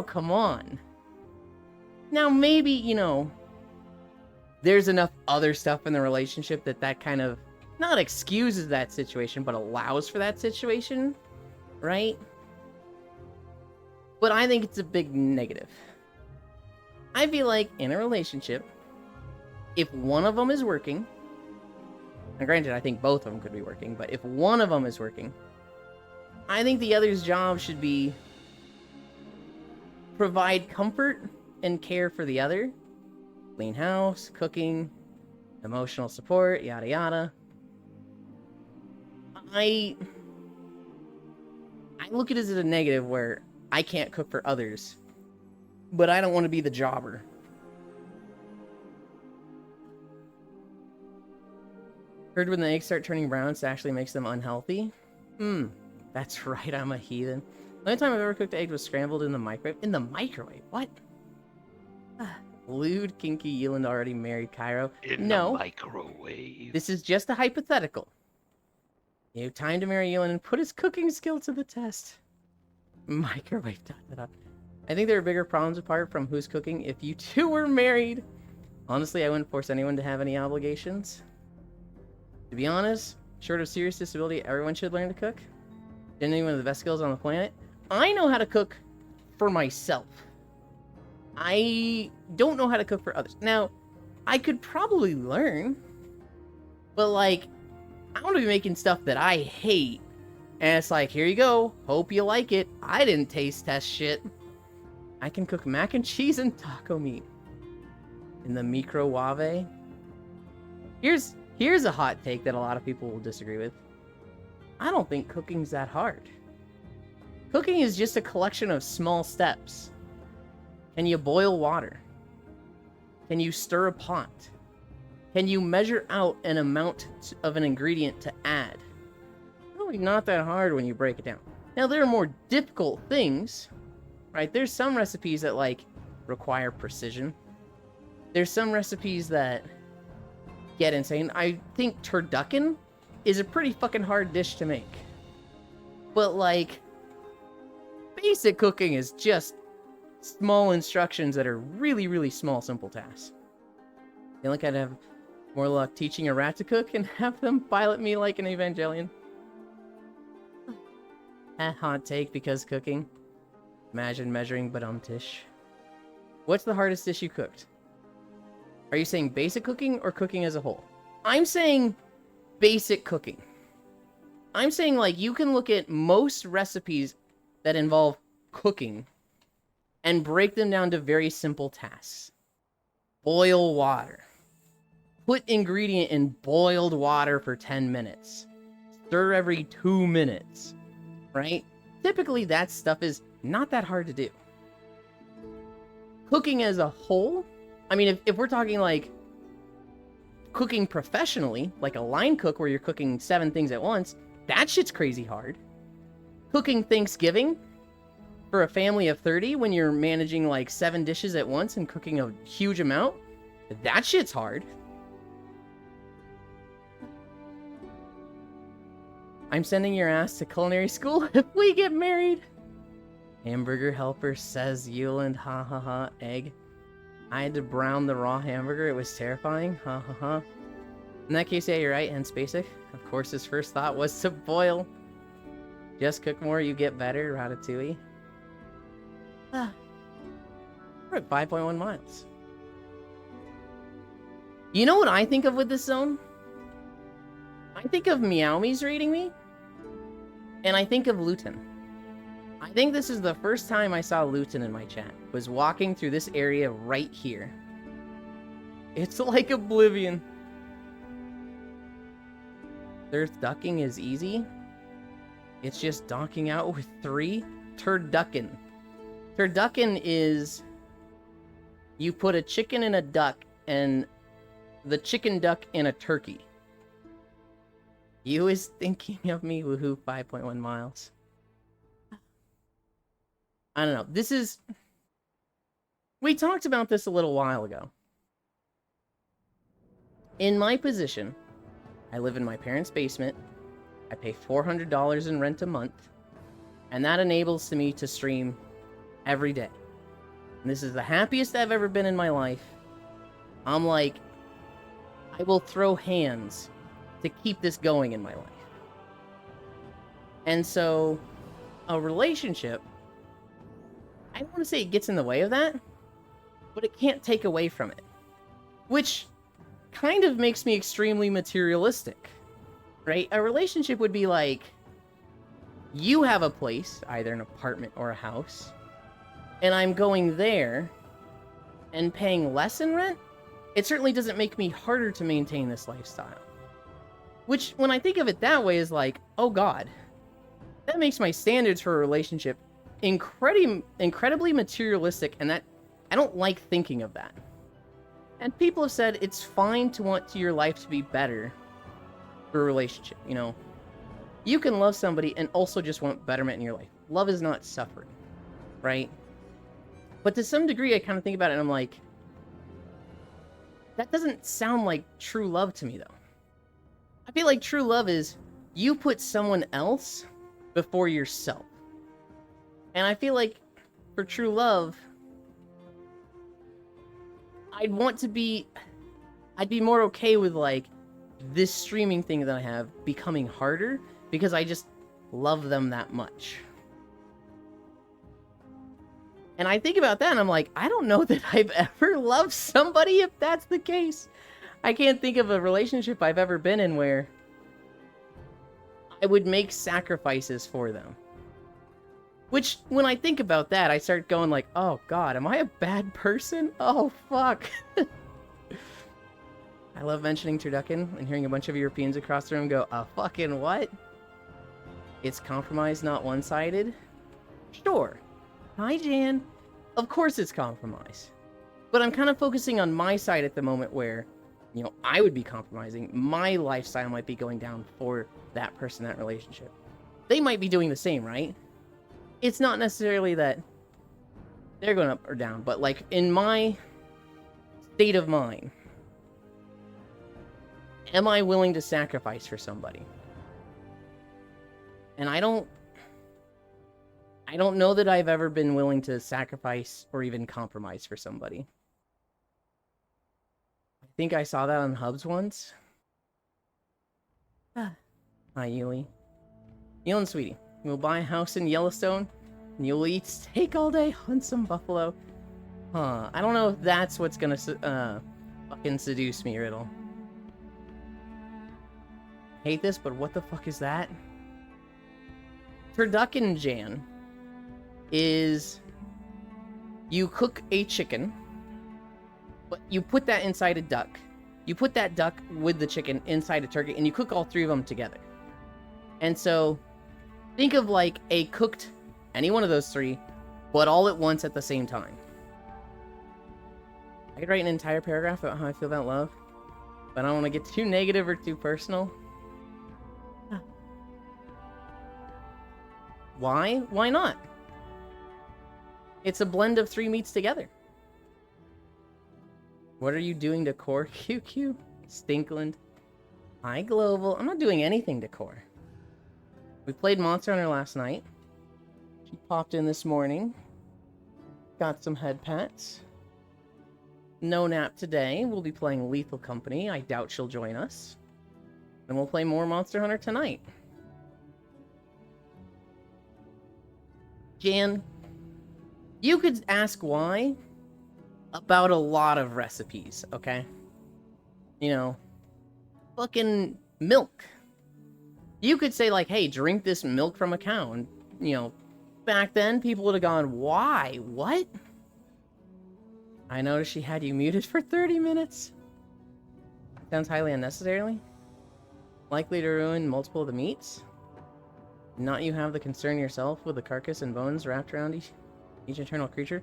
come on. Now maybe, you know, there's enough other stuff in the relationship that kind of not excuses that situation, but allows for that situation, right? But I think it's a big negative. I feel like in a relationship, if one of them is working, and granted, I think both of them could be working, but if one of them is working, I think the other's job should be provide comfort and care for the other. Clean house, cooking, emotional support, yada yada. I look at it as a negative where I can't cook for others, but I don't want to be the jobber. Heard when the eggs start turning brown, it actually makes them unhealthy. That's right, I'm a heathen. The only time I've ever cooked eggs was scrambled in the microwave. In the microwave? What? Lewd, kinky, Yeland already married Cairo. In the microwave. This is just a hypothetical. You have time to marry Yeland and put his cooking skill to the test. Microwave. I think there are bigger problems apart from who's cooking if you two were married. Honestly, I wouldn't force anyone to have any obligations. To be honest, short of serious disability, everyone should learn to cook. Genuinely one of the best skills on the planet. I know how to cook for myself. I don't know how to cook for others. Now, I could probably learn, but like, I want to be making stuff that I hate. And it's like, here you go. Hope you like it. I didn't taste test shit. I can cook mac and cheese and taco meat. In the microwave. Here's a hot take that a lot of people will disagree with. I don't think cooking's that hard. Cooking is just a collection of small steps. Can you boil water? Can you stir a pot? Can you measure out an amount of an ingredient to add? Really not that hard when you break it down. Now, there are more difficult things, right? There's some recipes that, like, require precision. There's some recipes that get insane. I think turducken is a pretty fucking hard dish to make. But, like, basic cooking is just small instructions that are really, really small, simple tasks. I feel like I'd have more luck teaching a rat to cook and have them pilot me like an Evangelion. A hot take because cooking. Imagine measuring badum-tish. What's the hardest dish you cooked? Are you saying basic cooking or cooking as a whole? I'm saying basic cooking. I'm saying, like, you can look at most recipes that involve cooking and break them down to very simple tasks. Boil water. Put ingredient in boiled water for 10 minutes. Stir every 2 minutes. Right? Typically, that stuff is not that hard to do. Cooking as a whole, I mean, if we're talking like cooking professionally, like a line cook where you're cooking 7 things at once, that shit's crazy hard. Cooking Thanksgiving, for a family of 30 when you're managing like 7 dishes at once and cooking a huge amount. That shit's hard. I'm sending your ass to culinary school if we get married. Hamburger helper says Yuland, ha ha ha, egg. I had to brown the raw hamburger, it was terrifying, ha ha ha. In that case, yeah, you're right, hence basic. Of course, his first thought was to boil. Just cook more, you get better, Ratatouille. We're at 5.1 miles. You know what I think of with this zone? I think of Meowmies rating me, and I think of Luton. I think this is the first time I saw Luton in my chat. Was walking through this area right here. It's like Oblivion. Earth ducking is easy. It's just donking out with 3. Turducken. Turducken is you put a chicken in a duck and the chicken duck in a turkey. You is thinking of me, woohoo, 5.1 miles. I don't know. This is... We talked about this a little while ago. In my position, I live in my parents' basement. I pay $400 in rent a month. And that enables me to stream every day. And this is the happiest I've ever been in my life. I'm like, I will throw hands to keep this going in my life. And so, a relationship, I don't want to say it gets in the way of that, but it can't take away from it. Which kind of makes me extremely materialistic, right? A relationship would be like, you have a place, either an apartment or a house, and I'm going there and paying less in rent. It certainly doesn't make me harder to maintain this lifestyle. Which, when I think of it that way, is like, oh god, that makes my standards for a relationship incredibly materialistic, and that I don't like thinking of that. And people have said it's fine to want your life to be better for a relationship, you know. You can love somebody and also just want betterment in your life. Love is not suffering, right? But to some degree, I kind of think about it and I'm like, that doesn't sound like true love to me, though. I feel like true love is you put someone else before yourself. And I feel like for true love, I'd be more okay with like this streaming thing that I have becoming harder because I just love them that much. And I think about that and I'm like, I don't know that I've ever loved somebody if that's the case. I can't think of a relationship I've ever been in where I would make sacrifices for them. Which, when I think about that, I start going like, oh god, am I a bad person? Oh fuck. I love mentioning turducken and hearing a bunch of Europeans across the room go, a fucking what? It's compromise, not one-sided? Sure. Hi, Jan. Of course it's compromise. But I'm kind of focusing on my side at the moment where, you know, I would be compromising. My lifestyle might be going down for that person, that relationship. They might be doing the same, right? It's not necessarily that they're going up or down, but like in my state of mind, am I willing to sacrifice for somebody? And I don't know that I've ever been willing to sacrifice or even compromise for somebody. I think I saw that on Hubs once. Hi, Yuli. Yulin, sweetie. We'll buy a house in Yellowstone, and you'll eat steak all day, hunt some buffalo. Huh, I don't know if that's what's gonna fucking seduce me, Riddle. Hate this, but what the fuck is that? Turducken Jan is you cook a chicken, but you put that inside a duck. You put that duck with the chicken inside a turkey, and you cook all 3 of them together. And so, think of like a cooked, any one of those 3, but all at once at the same time. I could write an entire paragraph about how I feel about love, but I don't want to get too negative or too personal. Why? Why not? It's a blend of 3 meats together. What are you doing to Core? QQ? Stinkland. Hi, Global. I'm not doing anything to Core. We played Monster Hunter last night. She popped in this morning. Got some head pats. No nap today. We'll be playing Lethal Company. I doubt she'll join us. And we'll play more Monster Hunter tonight. Jan, you could ask why about a lot of recipes, okay? You know, fucking milk. You could say, like, hey, drink this milk from a cow. And, you know, back then, people would have gone, why? What? I noticed she had you muted for 30 minutes. Sounds highly unnecessarily. Likely to ruin multiple of the meats. Not you have the concern yourself with the carcass and bones wrapped around each internal creature.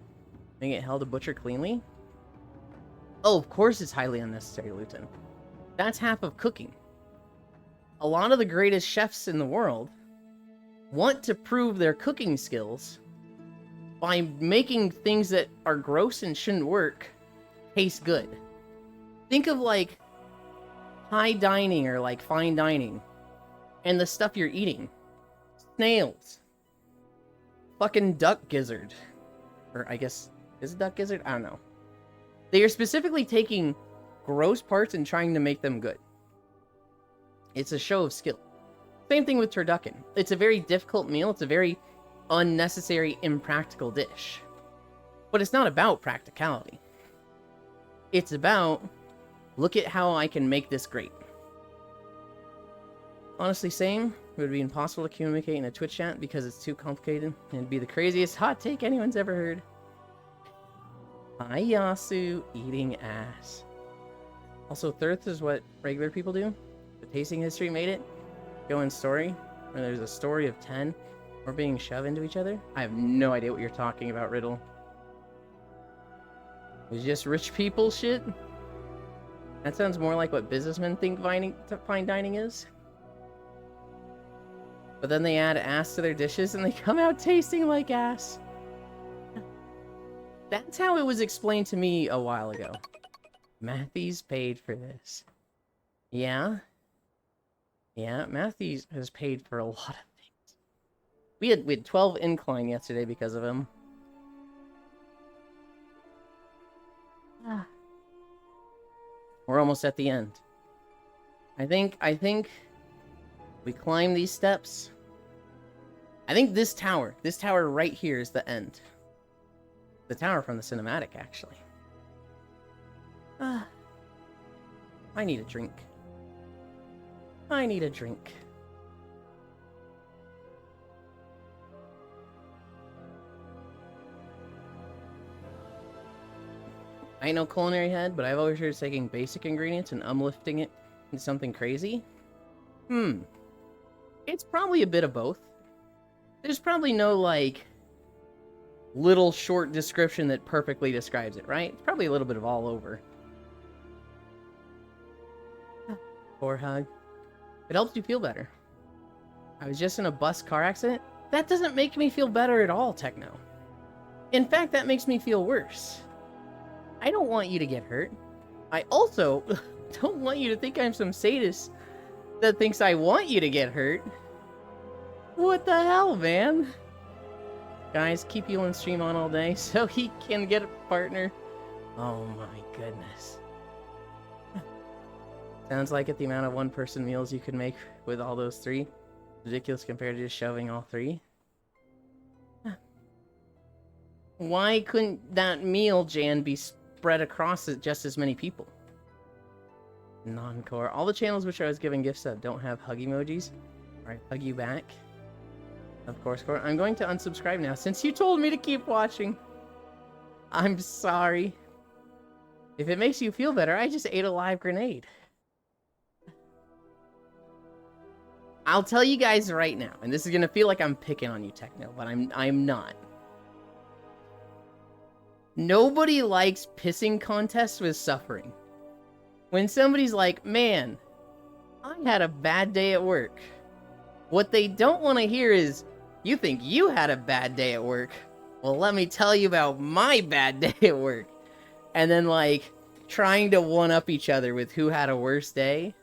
Making it held to butcher cleanly. Oh, of course it's highly unnecessary, Luton. That's half of cooking. A lot of the greatest chefs in the world want to prove their cooking skills by making things that are gross and shouldn't work taste good. Think of like high dining or like fine dining and the stuff you're eating. Snails. Fucking duck gizzard. Or I guess, is it duck gizzard? I don't know. They are specifically taking gross parts and trying to make them good. It's a show of skill. Same thing with turducken. It's a very difficult meal. It's a very unnecessary, impractical dish. But it's not about practicality. It's about, look at how I can make this great. Honestly, same. It would be impossible to communicate in a Twitch chat because it's too complicated, and it'd be the craziest hot take anyone's ever heard. Hi, Yasu, eating ass. Also, thirst is what regular people do. The tasting history made it. Go in story, where there's a story of 10. We're being shoved into each other. I have no idea what you're talking about, Riddle. It's just rich people shit? That sounds more like what businessmen think fine dining is. But then they add ass to their dishes and they come out tasting like ass. That's how it was explained to me a while ago. Matthews paid for this. Yeah? Yeah, Matthews has paid for a lot of things. We had 12 incline yesterday because of him. We're almost at the end. I think we climb these steps. I think this tower right here is the end. The tower from the cinematic, actually. I need a drink. I need a drink. I ain't no culinary head, but I've always heard taking basic ingredients and uplifting it into something crazy. It's probably a bit of both. There's probably no, like, little short description that perfectly describes it, right? It's probably a little bit of all over. Poor hug. It helps you feel better. I was just in a bus car accident. That doesn't make me feel better at all, Techno. In fact, that makes me feel worse. I don't want you to get hurt. I also don't want you to think I'm some sadist that thinks I want you to get hurt. What the hell, man? Guys, keep Elon stream on all day so he can get a partner. Oh my goodness. Sounds like it, the amount of one-person meals you could make with all those three. Ridiculous compared to just shoving all three. Why couldn't that meal, Jan, be spread across just as many people? Non-core. All the channels which I was giving gifts of don't have hug emojis. Alright, hug you back. Of course, Core. I'm going to unsubscribe now since you told me to keep watching. I'm sorry. If it makes you feel better, I just ate a live grenade. I'll tell you guys right now, and this is gonna feel like I'm picking on you, Techno, but I'm not. Nobody likes pissing contests with suffering. When somebody's like, man, I had a bad day at work. What they don't want to hear is, you think you had a bad day at work. well, let me tell you about my bad day at work. And then, like, trying to one-up each other with who had a worse day.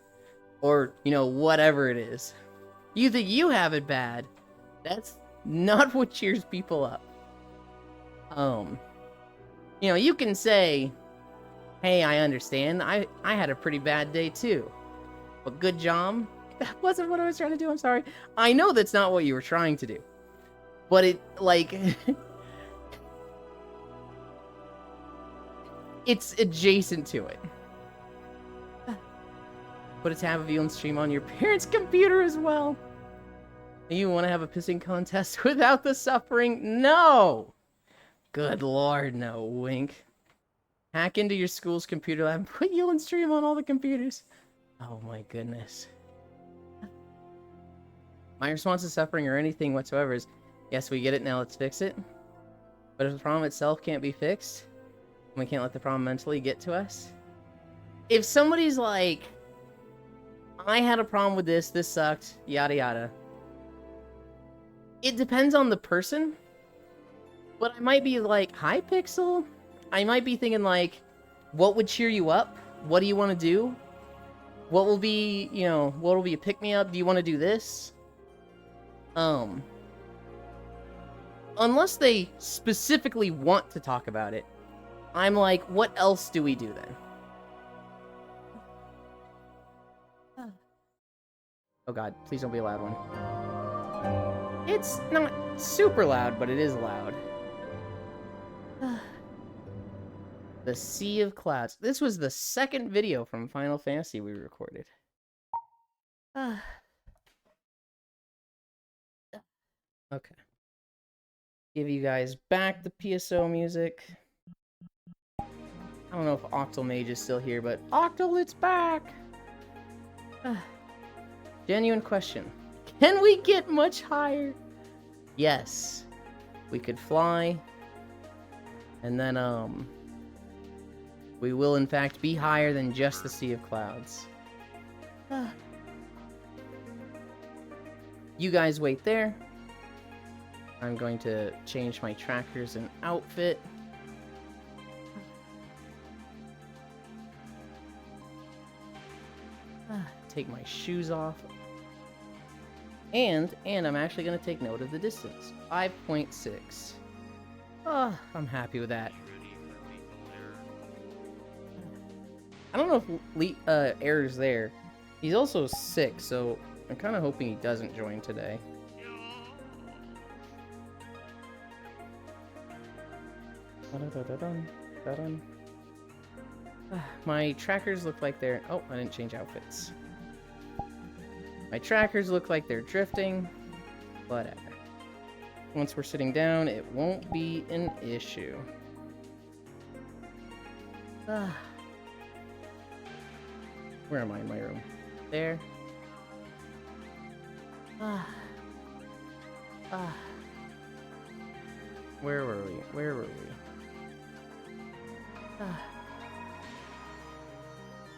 Or, you know, whatever it is. You think you have it bad. That's not what cheers people up. You know, you can say, hey, I understand. I had a pretty bad day too. But good job. That wasn't what I was trying to do. I'm sorry. I know that's not what you were trying to do. But it, like... it's adjacent to it. Put a tab of you on stream on your parents' computer as well. You want to have a pissing contest without the suffering? No! Good lord, no, wink. Hack into your school's computer lab and put you on stream on all the computers. Oh my goodness. My response to suffering or anything whatsoever is, yes, we get it, now let's fix it. But if the problem itself can't be fixed, we can't let the problem mentally get to us. If somebody's like, I had a problem with this sucked, yada yada. It depends on the person. But I might be like, hi Pixel. I might be thinking like, what would cheer you up? What do you want to do? What will be, you know, what will be a pick-me-up? Do you want to do this? Unless they specifically want to talk about it, I'm like, what else do we do then? Oh god, please don't be a loud one. It's not super loud, but it is loud. The Sea of Clouds. This was the second video from Final Fantasy we recorded. Okay. Give you guys back the PSO music. I don't know if Octal Mage is still here, but Octal, it's back! Genuine question. Can we get much higher? Yes. We could fly. And then, we will in fact be higher than just the Sea of Clouds. You guys wait there. I'm going to change my trackers and outfit. Take my shoes off. And I'm actually going to take note of the distance. 5.6. Oh, I'm happy with that. I don't know if Error's there. He's also sick, so I'm kind of hoping he doesn't join today. My trackers look like they're... Oh, I didn't change outfits. My trackers look like they're drifting. Whatever. Once we're sitting down, it won't be an issue. Where am I in my room? There. Where were we? Where were we?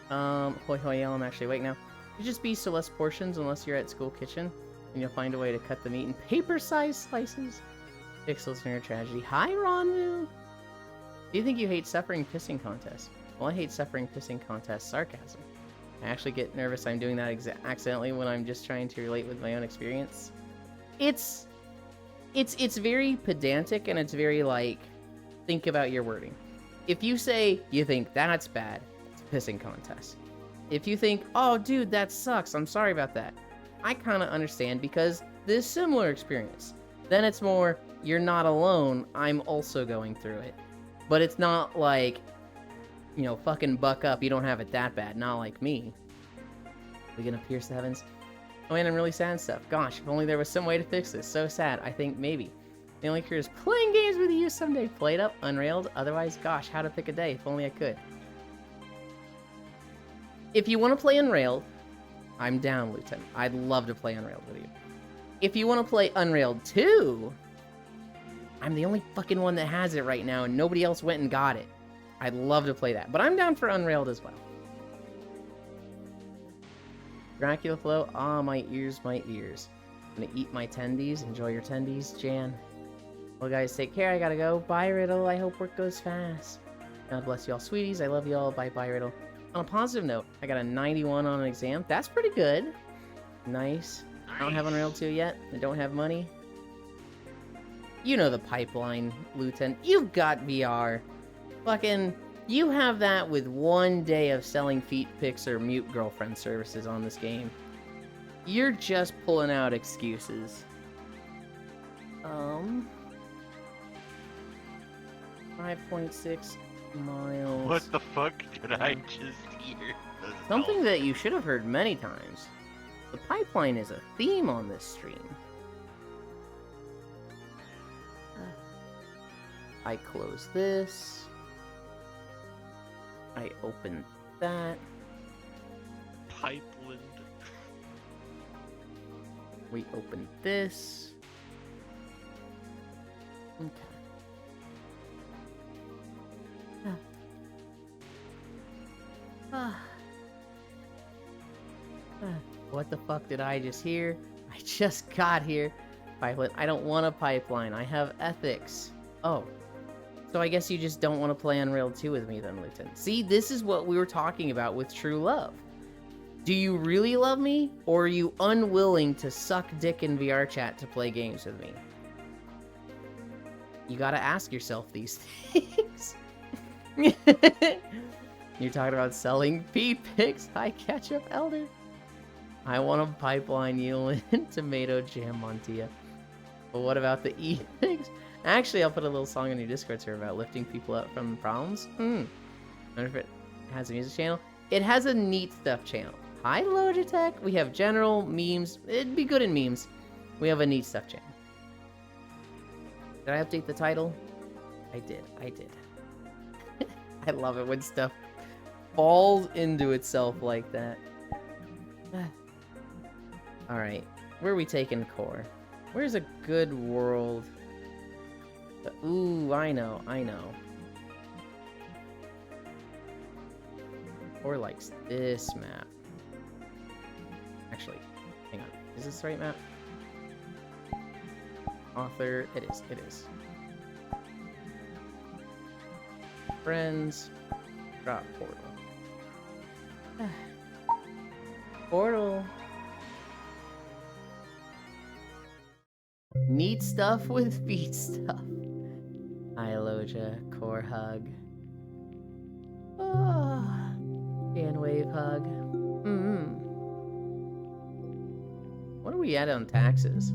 Hoi hoi, I'm actually awake now. You just be so less portions unless you're at school kitchen, and you'll find a way to cut the meat in paper-sized slices. Pixels near tragedy. Hi, Ronmu! Do you think you hate suffering pissing contests? Well, I hate suffering pissing contests. Sarcasm. I actually get nervous I'm doing that accidentally when I'm just trying to relate with my own experience. It's very pedantic, and it's very, like, think about your wording. If you say you think that's bad, it's a pissing contest. If you think, oh, dude, that sucks, I'm sorry about that, I kind of understand because there's similar experience. Then it's more, you're not alone, I'm also going through it. But it's not like, you know, fucking buck up, you don't have it that bad, not like me. We gonna pierce the heavens? Oh man, I'm really sad and stuff. Gosh, if only there was some way to fix this. So sad. I think maybe. The only cure is playing games with you someday. Played up, unrailed. Otherwise, gosh, how to pick a day. If only I could. If you want to play Unrailed, I'm down, Lieutenant. I'd love to play Unrailed with you. If you want to play Unrailed 2, I'm the only fucking one that has it right now, and nobody else went and got it. I'd love to play that, but I'm down for Unrailed as well. Dracula Flow, ah, my ears, my ears. I'm gonna eat my tendies. Enjoy your tendies, Jan. Well, guys, take care. I gotta go. Bye, Riddle. I hope work goes fast. God bless you all, sweeties. I love you all. Bye, Riddle. On a positive note, I got a 91 on an exam. That's pretty good. Nice. I don't have Unreal 2 yet. I don't have money. You know the pipeline, Lieutenant. You've got VR. Fucking, you have that with 1 day of selling feet pics or mute girlfriend services on this game. You're just pulling out excuses. 5.6 miles. What the fuck did I just hear? Something that you should have heard many times. The pipeline is a theme on this stream. I close this. I open that. Pipeland. We open this. Okay. What the fuck did I just hear? I just got here. Pipeline. I don't want a pipeline. I have ethics. Oh. So I guess you just don't want to play Unreal 2 with me then, Lieutenant. See, this is what we were talking about with true love. Do you really love me, or are you unwilling to suck dick in VR chat to play games with me? You gotta ask yourself these things. You're talking about selling pee pics. Hi, Ketchup Elder. I want a pipeline Yulin tomato jam Montilla. But what about the e-pigs? Actually, I'll put a little song on your Discord server about lifting people up from problems. I wonder if it has a music channel. It has a neat stuff channel. Hi, Logitech. We have general memes. It'd be good in memes. We have a neat stuff channel. Did I update the title? I did. I love it when stuff falls into itself like that. Alright, where are we taking Core? Where's a good world? Ooh, I know. Core likes this map. Actually, hang on. Is this the right map? Author, it is. Friends, drop Portal. Portal. Neat stuff with feet stuff. Hi, Loja. Core hug. Oh, fan wave hug. What are we at on taxes?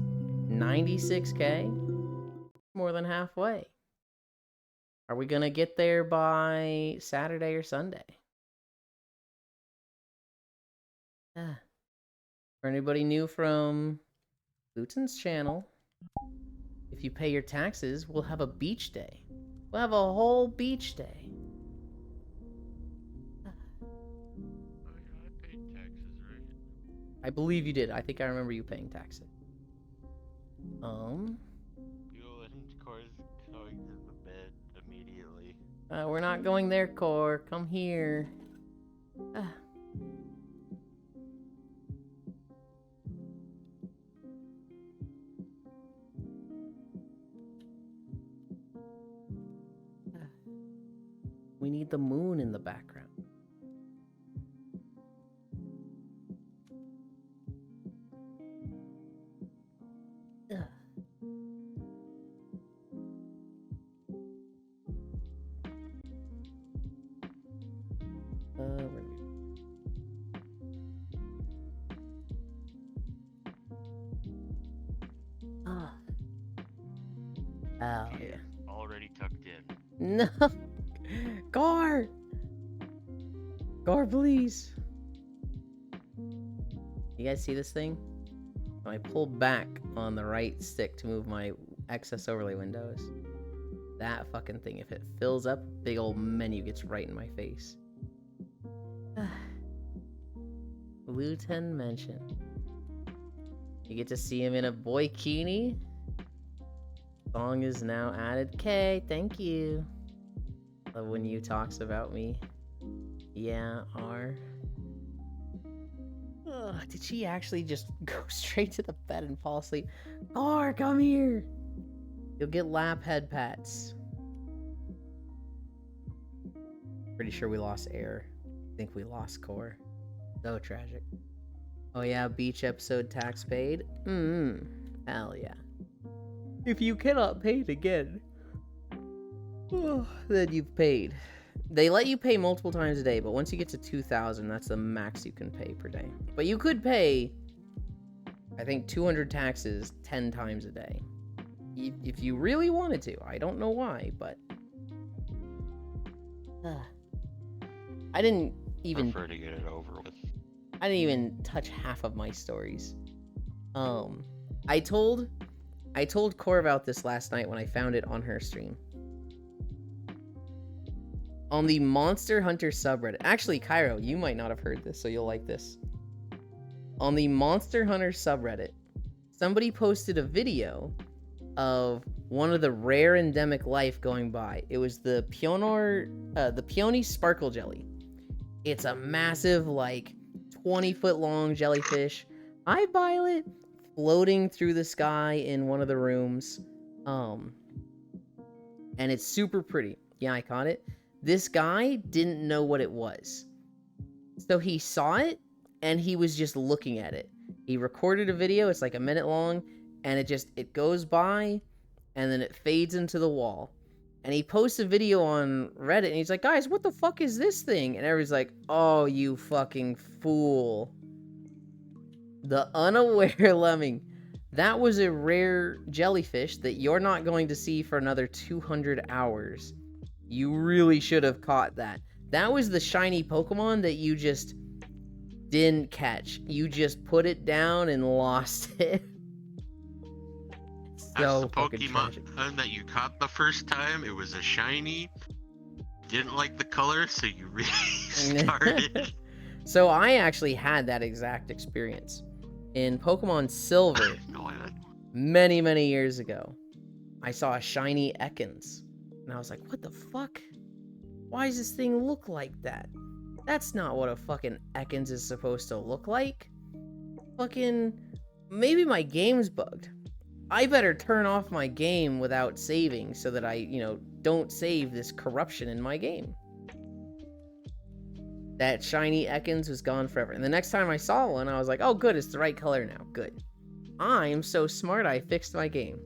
96K? More than halfway. Are we gonna get there by Saturday or Sunday? For anybody new from Luton's channel, if you pay your taxes, we'll have a beach day. We'll have a whole beach day. Oh yeah, I paid taxes, right? I believe you did. I think I remember you paying taxes. Fuel and Core's going to the bed immediately. We're not going there, Core. Come here. We need the moon in the background. Oh, yeah. Already tucked in. No! Gar! Gar, please! You guys see this thing? When I pull back on the right stick to move my excess overlay windows, that fucking thing, if it fills up, big old menu gets right in my face. Luton Mansion. You get to see him in a boykini. Song is now added. K, thank you. Love when you talks about me. Yeah, R. Ugh, did she actually just go straight to the bed and fall asleep? R, come here. You'll get lap head pats. Pretty sure we lost air. I think we lost core. So tragic. Oh yeah, beach episode tax paid? Hell yeah. If you cannot pay it again, then you've paid. They let you pay multiple times a day, but once you get to 2,000, that's the max you can pay per day. But you could pay, I think, 200 taxes 10 times a day. If you really wanted to. I don't know why, but... I didn't even... prefer to get it over with. I didn't even touch half of my stories. I told Core about this last night when I found it on her stream. On the Monster Hunter subreddit. Actually, Cairo, you might not have heard this, so you'll like this. On the Monster Hunter subreddit, somebody posted a video of one of the rare endemic life going by. It was the Peony Sparkle Jelly. It's a massive, like, 20-foot long jellyfish. Hi, Violet! Floating through the sky in one of the rooms. And it's super pretty. Yeah, I caught it. This guy didn't know what it was. So he saw it, and he was just looking at it. He recorded a video, it's like a minute long, and it goes by, and then it fades into the wall. And he posts a video on Reddit, and he's like, guys, what the fuck is this thing? And everybody's like, oh, you fucking fool. The unaware lemming. That was a rare jellyfish that you're not going to see for another 200 hours. You really should have caught that. That was the shiny Pokemon that you just didn't catch. You just put it down and lost it. That's the Pokemon that you caught the first time. It was a shiny. Didn't like the color, so you restarted. So I actually had that exact experience in Pokemon Silver. Many, many years ago. I saw a shiny Ekans. And I was like, what the fuck? Why does this thing look like that? That's not what a fucking Ekans is supposed to look like. Fucking... Maybe my game's bugged. I better turn off my game without saving so that I, don't save this corruption in my game. That shiny Ekans was gone forever. And the next time I saw one, I was like, oh good, it's the right color now. Good. I'm so smart, I fixed my game.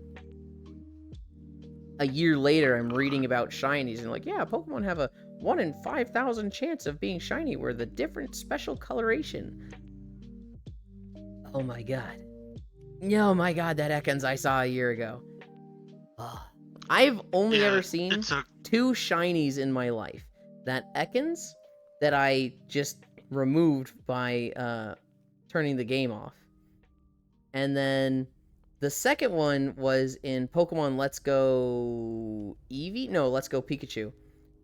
A year later, I'm reading about shinies and like, yeah, Pokemon have a 1 in 5,000 chance of being shiny where the different special coloration. Oh my god. Oh my god, that Ekans I saw a year ago. Oh. I've only ever seen 2 shinies in my life. That Ekans that I just removed by turning the game off. And then the second one was in Pokemon Let's Go Eevee? No, Let's Go Pikachu.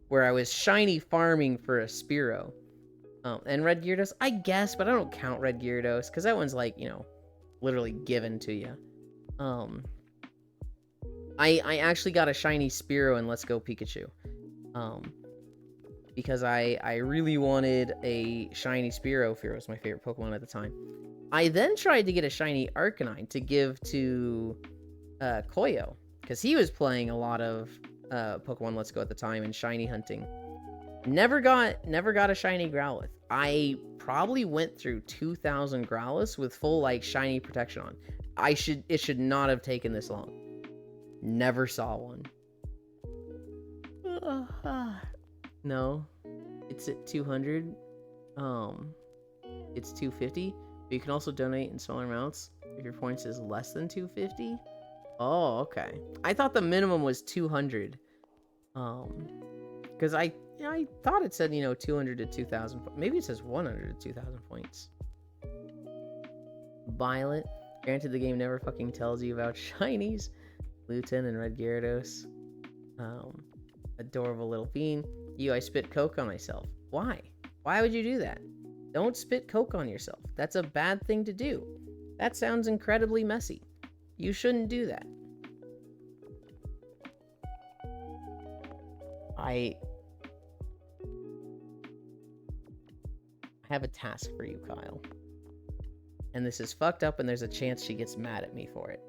Where I was shiny farming for a Spearow. And Red Gyarados, I guess, but I don't count Red Gyarados, because that one's like, literally given to you. I actually got a shiny Spearow in Let's Go Pikachu. Because I really wanted a shiny Spearow. Fear was my favorite Pokemon at the time. I then tried to get a shiny Arcanine to give to Koyo, because he was playing a lot of Pokemon Let's Go at the time and shiny hunting. Never got a shiny Growlithe. I probably went through 2,000 Growlithe with full shiny protection on. It should not have taken this long. Never saw one. No, it's at 200. It's 250. But you can also donate in smaller amounts if your points is less than 250. Oh, okay. I thought the minimum was 200. Because I thought it said 200 to 2,000. Maybe it says 100 to 2,000 points. Violet. Granted, the game never fucking tells you about shinies. Luton and Red Gyarados. Adorable little bean. I spit Coke on myself. Why? Why would you do that? Don't spit Coke on yourself. That's a bad thing to do. That sounds incredibly messy. You shouldn't do that. I have a task for you, Kyle. And this is fucked up, and there's a chance she gets mad at me for it.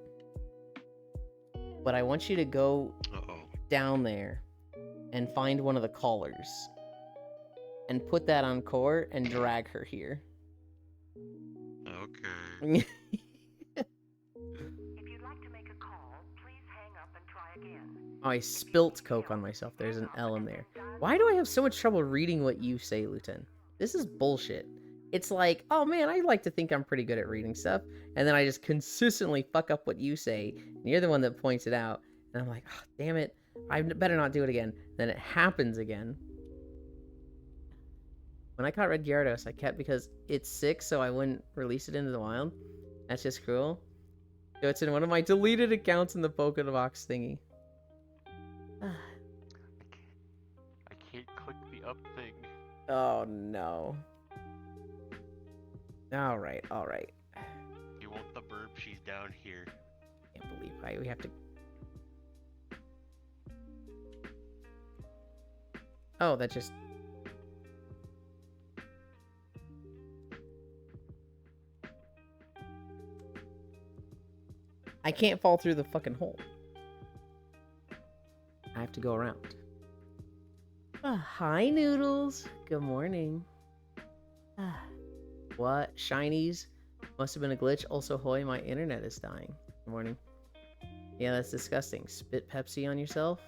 but I want you to go Uh-oh. down there and find one of the collars and put that on Core and drag her here. Okay. Oh, I spilt Coke on myself. There's an L in there. Why do I have so much trouble reading what you say, Lieutenant? This is bullshit. It's like, oh man, I like to think I'm pretty good at reading stuff, and then I just consistently fuck up what you say, and you're the one that points it out, and I'm like, oh, damn it, I better not do it again. Then it happens again. When I caught Red Gyarados, I kept because it's sick, so I wouldn't release it into the wild. That's just cruel. So it's in one of my deleted accounts in the Pokébox thingy. I can't click the up thing. Oh no. Alright, alright. You want the burp? She's down here. Can't believe we have to... Oh, that just... I can't fall through the fucking hole. I have to go around. Hi, Noodles. Good morning. What? Shinies? Must have been a glitch. Also, hoy, my internet is dying. Good morning. Yeah, that's disgusting. Spit Pepsi on yourself?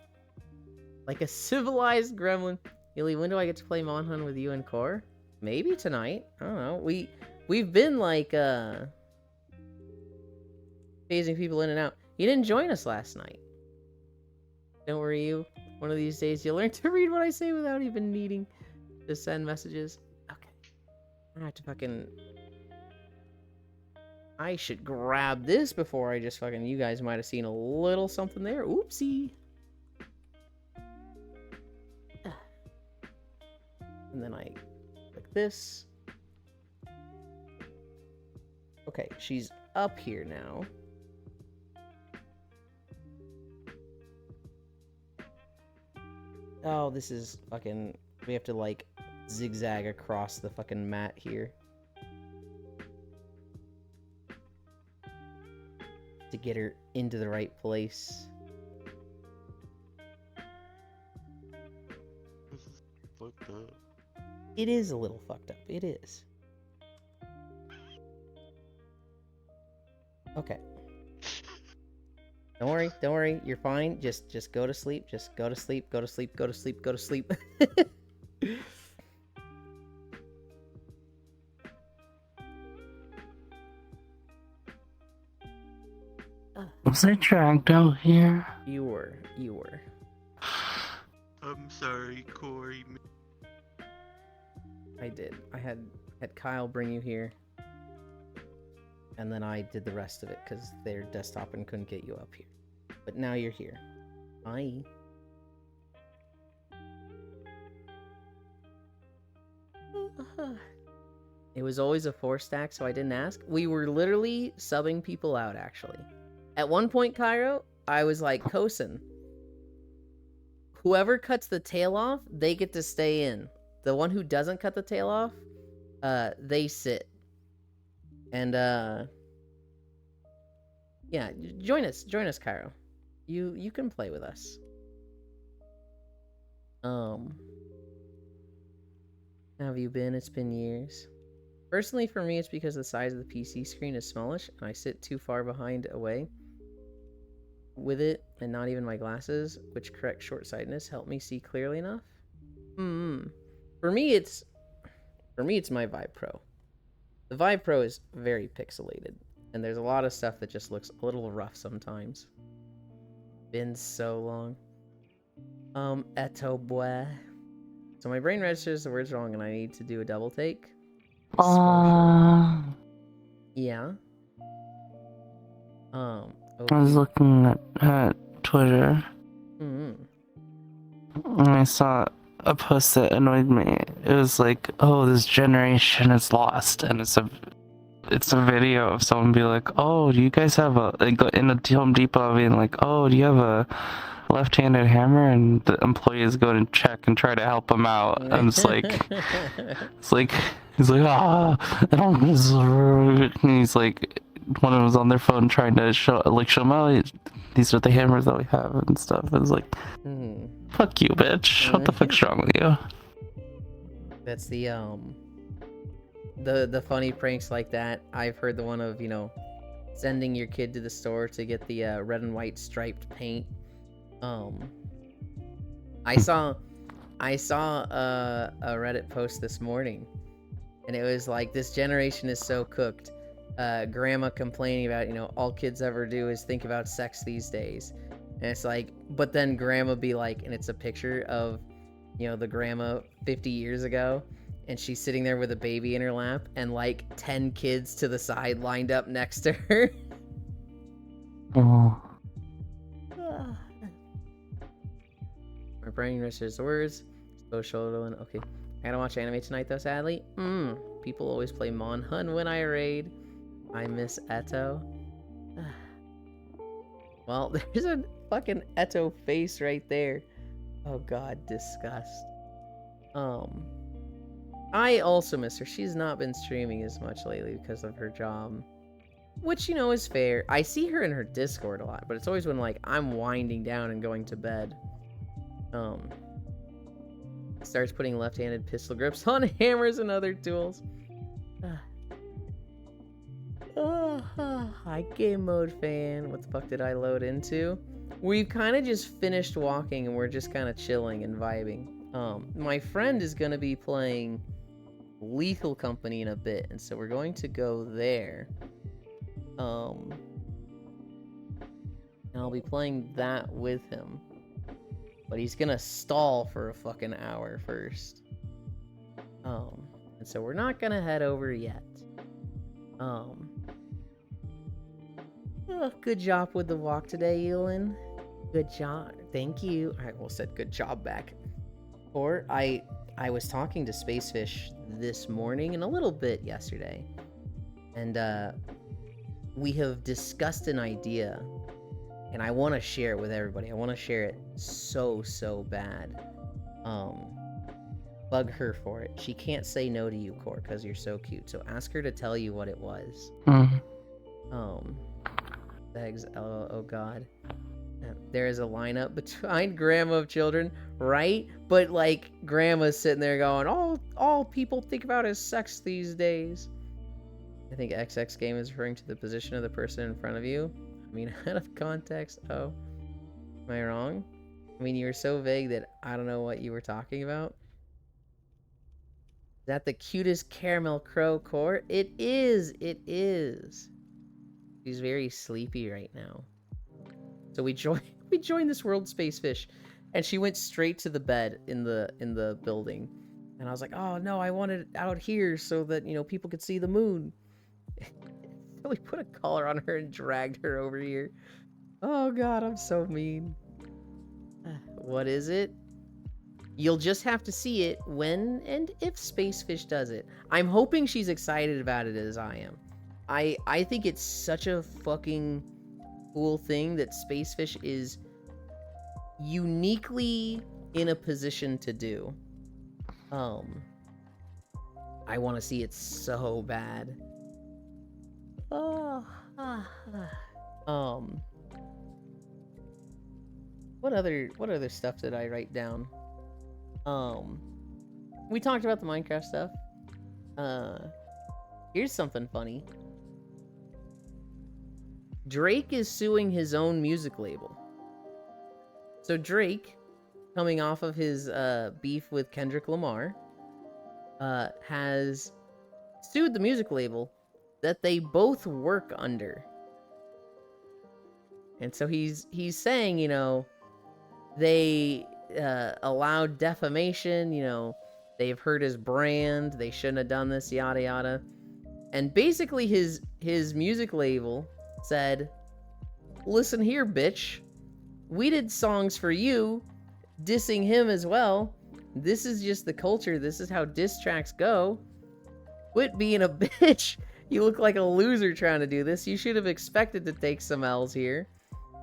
Like a civilized gremlin. Illy, when do I get to play Monhun with you and Core? Maybe tonight. I don't know. We've been like phasing people in and out. You didn't join us last night. Don't worry, you. One of these days you'll learn to read what I say without even needing to send messages. Okay. I have to fucking... I should grab this before I just fucking... You guys might have seen a little something there. Oopsie. And then I click this. Okay, she's up here now. Oh, this is fucking... We have to, like, zigzag across the fucking mat here. To get her into the right place. This is fucked up. It is a little fucked up. It is. Okay. Don't worry, don't worry. You're fine. Just go to sleep. Just go to sleep. Go to sleep. Go to sleep. Go to sleep. Was I dragged out here? You were. I'm sorry, Corey. I did. I had Kyle bring you here. And then I did the rest of it because their desktop and couldn't get you up here. But now you're here. Hi. It was always a 4-stack, so I didn't ask. We were literally subbing people out, actually. At one point, Cairo, I was like, Kosen, whoever cuts the tail off, they get to stay in. The one who doesn't cut the tail off, they sit. And, yeah, join us, Cairo. You can play with us. How have you been? It's been years. Personally, for me, it's because the size of the PC screen is smallish, and I sit too far behind away with it, and not even my glasses, which correct short-sightedness, help me see clearly enough. For me, it's my Vive Pro. The Vive Pro is very pixelated, and there's a lot of stuff that just looks a little rough sometimes. Been so long. Eto boy. So my brain registers the words wrong, and I need to do a double take. Yeah. I was looking at Twitter. And I saw a post that annoyed me. It was like, "Oh, this generation is lost," and it's a video of someone be like, "Oh, do you guys have a like in a Home Depot being like, oh, do you have a left-handed hammer?" And the employees go and check and try to help him out, and it's like, he's like, I don't. And he's like, one of them was on their phone trying to show him out. these are the hammers that we have and stuff. It's like, fuck you, bitch. What the fuck's wrong with you? That's the funny pranks like that. I've heard the one of, you know, sending your kid to the store to get the red and white striped paint. I saw a Reddit post this morning, and it was like, this generation is so cooked. Grandma complaining about, you know, all kids ever do is think about sex these days. And it's like, but then grandma be like, and it's a picture of, you know, the grandma 50 years ago, and she's sitting there with a baby in her lap, and like 10 kids to the side lined up next to her. Oh. My brain registers the words. Social, okay. I gotta watch anime tonight though, sadly. People always play Monhun when I raid. I miss Eto. Well, there's a fucking Eto face right there. Oh god, disgust. I also miss her. She's not been streaming as much lately because of her job. Which, you know, is fair. I see her in her Discord a lot, but it's always when, like, I'm winding down and going to bed. Starts putting left-handed pistol grips on hammers and other tools. Hi, game mode fan. What the fuck did I load into? We've kind of just finished walking and we're just kind of chilling and vibing. My friend is going to be playing Lethal Company in a bit, and so we're going to go there. And I'll be playing that with him. But he's gonna stall for a fucking hour first. And so we're not gonna head over yet. Good job with the walk today, Elin. Good job. Thank you. I almost said good job back. Or I was talking to Spacefish this morning and a little bit yesterday. And we have discussed an idea. And I want to share it with everybody. I want to share it so bad. Bug her for it. She can't say no to you, Core, because you're so cute. So ask her to tell you what it was. Eggs, oh god. There is a lineup behind Grandma of Children, right? But like, Grandma's sitting there going, all people think about is sex these days. I think XX game is referring to the position of the person in front of you. I mean, out of context. Oh, am I wrong? I mean, you were so vague that I don't know what you were talking about. Is that the cutest caramel crow, Core? It is. It is. She's very sleepy right now. So we joined this world Spacefish, and she went straight to the bed in the building. And I was like, oh no, I want it out here so that, you know, people could see the moon. So we put a collar on her and dragged her over here. Oh god, I'm so mean. What is it? You'll just have to see it when and if Spacefish does it. I'm hoping she's excited about it as I am. I think it's such a fucking cool thing that Spacefish is uniquely in a position to do. I want to see it so bad. What other stuff did I write down? We talked about the Minecraft stuff. Here's something funny. Drake is suing his own music label. So Drake, coming off of his beef with Kendrick Lamar, has sued the music label that they both work under. And so he's saying, you know, they allowed defamation, you know, they've hurt his brand, they shouldn't have done this, yada yada. And basically his music label said, listen here, bitch, we did songs for you, dissing him as well. This is just the culture, this is how diss tracks go. Quit being a bitch. You look like a loser trying to do this. You should have expected to take some L's here.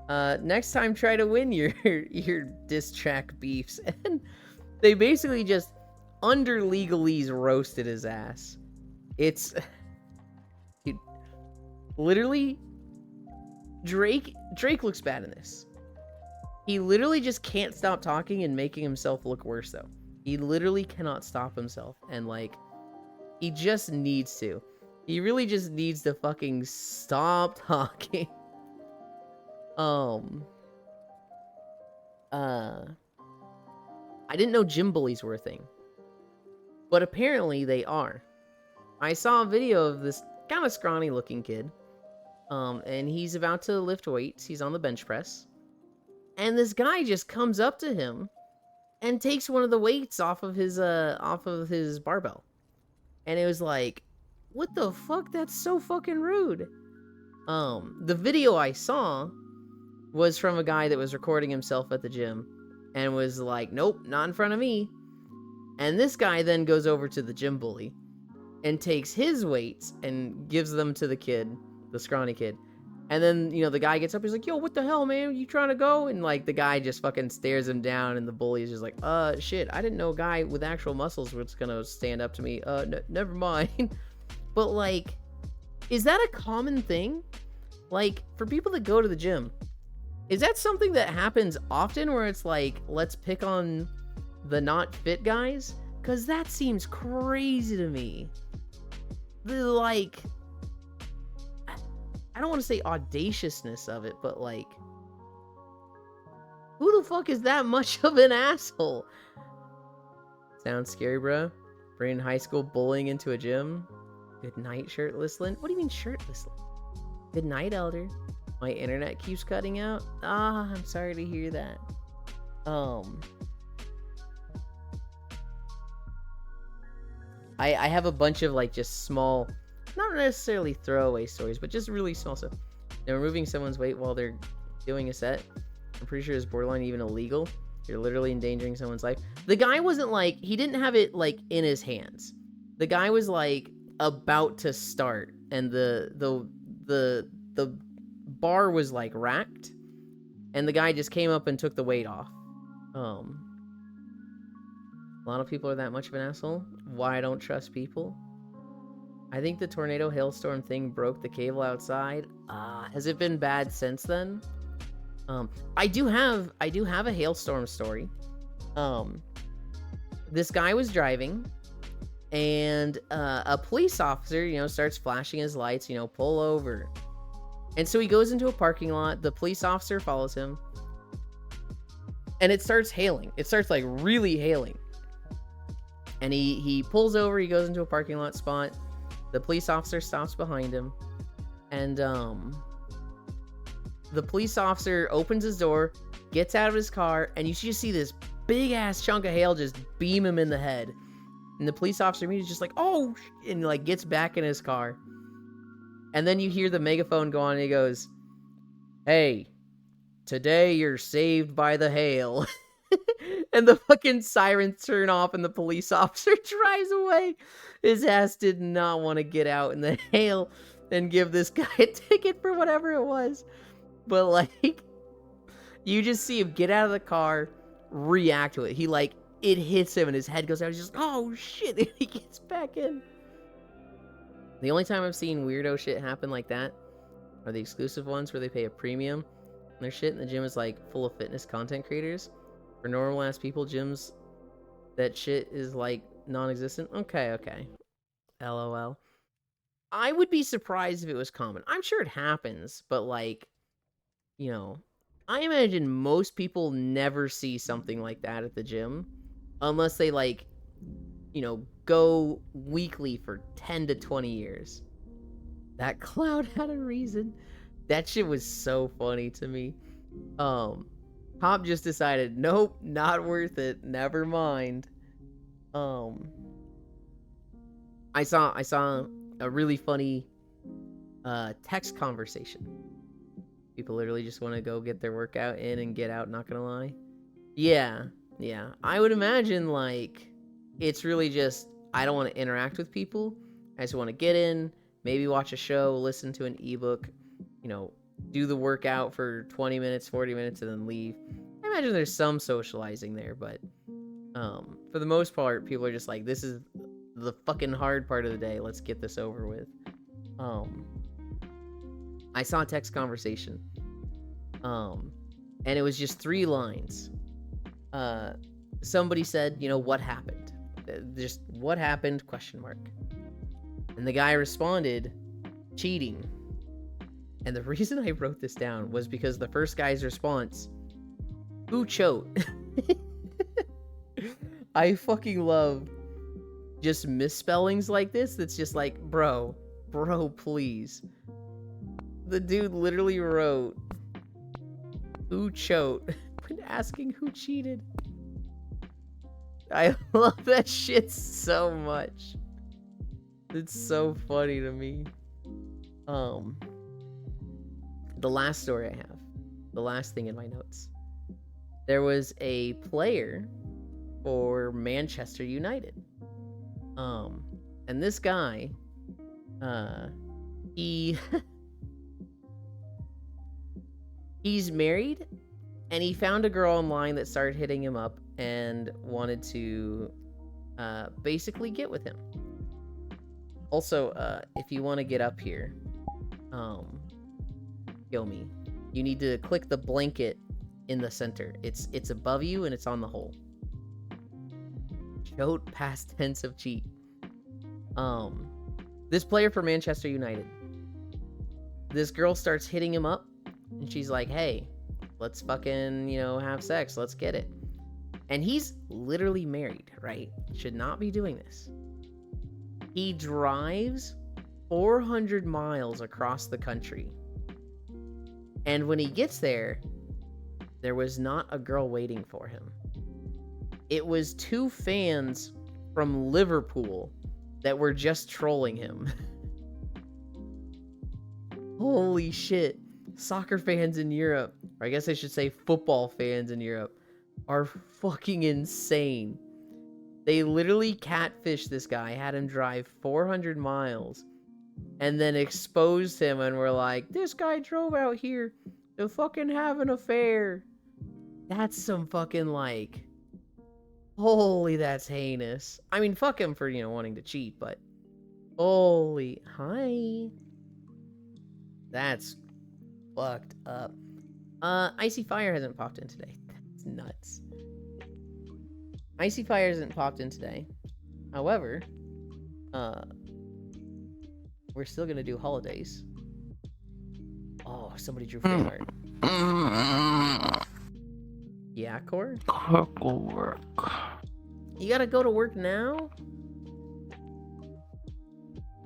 Next time, try to win your diss track beefs. And they basically just under legalese roasted his ass. It's... Dude, literally, Drake looks bad in this. He literally just can't stop talking and making himself look worse, though. He literally cannot stop himself, and, like, he just needs to. He really just needs to fucking stop talking. I didn't know gym bullies were a thing, but apparently they are. I saw a video of this kind of scrawny looking kid, and he's about to lift weights. He's on the bench press, and this guy just comes up to him and takes one of the weights off of his barbell. And it was like, what the fuck? That's so fucking rude. The video I saw was from a guy that was recording himself at the gym and was like, nope, not in front of me. And this guy then goes over to the gym bully and takes his weights and gives them to the kid, the scrawny kid. And then, you know, the guy gets up, he's like, yo, what the hell, man? You trying to go? And, like, the guy just fucking stares him down, and the bully is just like, shit, I didn't know a guy with actual muscles was gonna stand up to me. Never mind. But, like, is that a common thing? Like, for people that go to the gym, is that something that happens often where it's like, let's pick on the not fit guys? Because that seems crazy to me. Like, I don't want to say audaciousness of it, but like, who the fuck is that much of an asshole? Sounds scary, bro. Bringing high school bullying into a gym. Good night, shirtless Lynn. What do you mean shirtless Lynn? Good night, Elder. My internet keeps cutting out. I'm sorry to hear that. I have a bunch of like just small, not necessarily throwaway stories, but just really small stuff. They're removing someone's weight while they're doing a set. I'm pretty sure it's borderline even illegal. You're literally endangering someone's life. The guy wasn't like, he didn't have it like in his hands. The guy was like about to start, and the bar was like racked, and the guy just came up and took the weight off. A lot of people are that much of an asshole. Why I don't trust people? I think the tornado hailstorm thing broke the cable outside. Has it been bad since then? I do have a hailstorm story. This guy was driving, and a police officer, you know, starts flashing his lights, you know, pull over. And so he goes into a parking lot. The police officer follows him, and it starts hailing. It starts like really hailing. And he pulls over. He goes into a parking lot spot. The police officer stops behind him, and the police officer opens his door, gets out of his car, and you just see this big ass chunk of hail just beam him in the head. And the police officer immediately just like, oh, and like gets back in his car. And then you hear the megaphone go on, and he goes, hey, today you're saved by the hail. And the fucking sirens turn off, and the police officer drives away. His ass did not want to get out in the hail and give this guy a ticket for whatever it was. But, like, you just see him get out of the car, react to it. He, like, it hits him, and his head goes out. He's just, oh, shit, and he gets back in. The only time I've seen weirdo shit happen like that are the exclusive ones where they pay a premium, and their shit in the gym is, like, full of fitness content creators. For normal-ass people, gyms, that shit is, like, non-existent. Okay. LOL. I would be surprised if it was common. I'm sure it happens, but, like, you know, I imagine most people never see something like that at the gym unless they, like, you know, go weekly for 10 to 20 years. That cloud had a reason. That shit was so funny to me. Hop just decided, nope, not worth it. Never mind. I saw a really funny text conversation. People literally just want to go get their workout in and get out, not gonna lie. Yeah. I would imagine, like, it's really just, I don't want to interact with people. I just want to get in, maybe watch a show, listen to an ebook, you know, do the workout for 20 minutes, 40 minutes, and then leave. I imagine there's some socializing there, but for the most part, people are just like, this is the fucking hard part of the day. Let's get this over with. I saw a text conversation And it was just 3 lines. Somebody said, you know, what happened? Just what happened? Question mark. And the guy responded, cheating. And the reason I wrote this down was because the first guy's response, who chote? I fucking love just misspellings like this. That's just like, bro, please. The dude literally wrote, who chote? When asking who cheated. I love that shit so much. It's so funny to me. The last story I have, the last thing in my notes. There was a player for Manchester United. And this guy, he's married, and he found a girl online that started hitting him up and wanted to basically get with him. Also, if you want to get up here, Yomi, you need to click the blanket in the center. It's above you and it's on the hole. Chote past tense of cheat. This player for Manchester United. This girl starts hitting him up, and she's like, hey, let's fucking, you know, have sex. Let's get it. And he's literally married, right? Should not be doing this. He drives 400 miles across the country. And when he gets there, there was not a girl waiting for him. It was 2 fans from Liverpool that were just trolling him. Holy shit. Soccer fans in Europe, or I guess I should say football fans in Europe, are fucking insane. They literally catfished this guy, had him drive 400 miles, and then exposed him and were like, this guy drove out here to fucking have an affair. That's some fucking, like, holy, that's heinous. I mean, fuck him for, you know, wanting to cheat, but holy, hi. That's fucked up. Icy Fire hasn't popped in today. That's nuts. Icy Fire hasn't popped in today. However, we're still gonna do holidays. Oh, somebody drew fan art. Yeah, Core? Quick work. You gotta go to work now?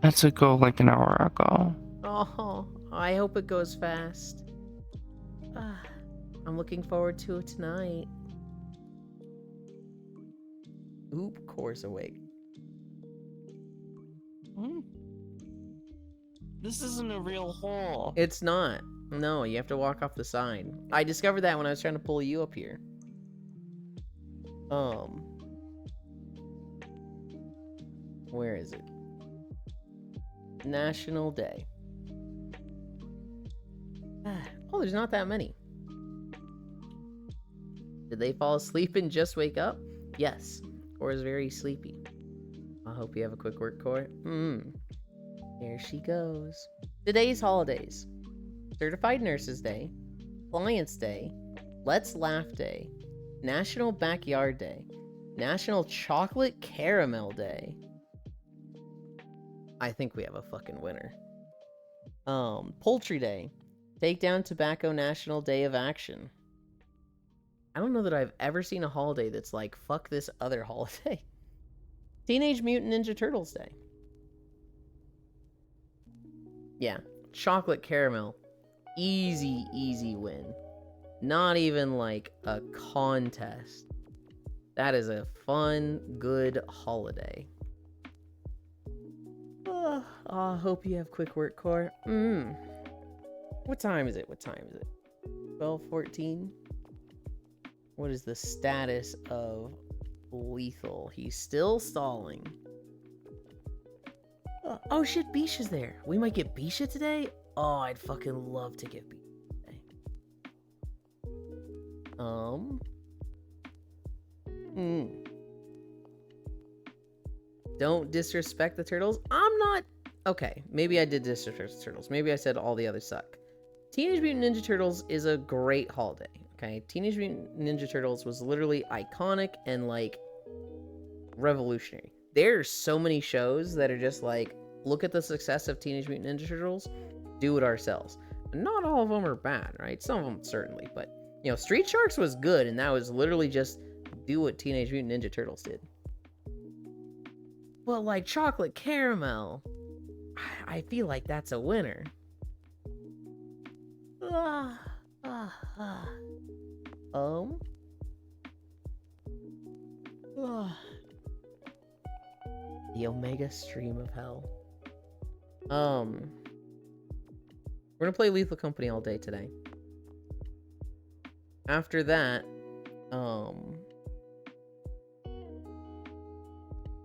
I had to go like an hour ago. Oh, I hope it goes fast. I'm looking forward to it tonight. Oop, Core's awake. This isn't a real hole. It's not. No, you have to walk off the side. I discovered that when I was trying to pull you up here. Where is it? National Day. Oh, there's not that many. Did they fall asleep and just wake up? Yes. Core is very sleepy. I hope you have a quick work, Core. There she goes. Today's holidays. Certified Nurses Day, Clients Day, Let's Laugh Day, National Backyard Day, National Chocolate Caramel Day. I think we have a fucking winner. Poultry Day, Take Down Tobacco National Day of Action. I don't know that I've ever seen a holiday that's like, fuck this other holiday. Teenage Mutant Ninja Turtles Day. Yeah, chocolate caramel. Easy win. Not even like a contest. That is a fun, good holiday. I hope you have quick work, Core. What time is it? 12:14? What is the status of Lethal? He's still stalling. Oh shit, Bisha's there. We might get Bisha today? Oh, I'd fucking love to get Bisha today. Don't disrespect the turtles. I'm not... Okay, maybe I did disrespect the turtles. Maybe I said all the others suck. Teenage Mutant Ninja Turtles is a great holiday. Okay, Teenage Mutant Ninja Turtles was literally iconic and like revolutionary. There's so many shows that are just like, look at the success of Teenage Mutant Ninja Turtles, do it ourselves. Not all of them are bad, right? Some of them certainly, but you know, Street Sharks was good, and that was literally just do what Teenage Mutant Ninja Turtles did. But like Chocolate Caramel, I feel like that's a winner. The Omega Stream of Hell. We're gonna play Lethal Company all day today. After that,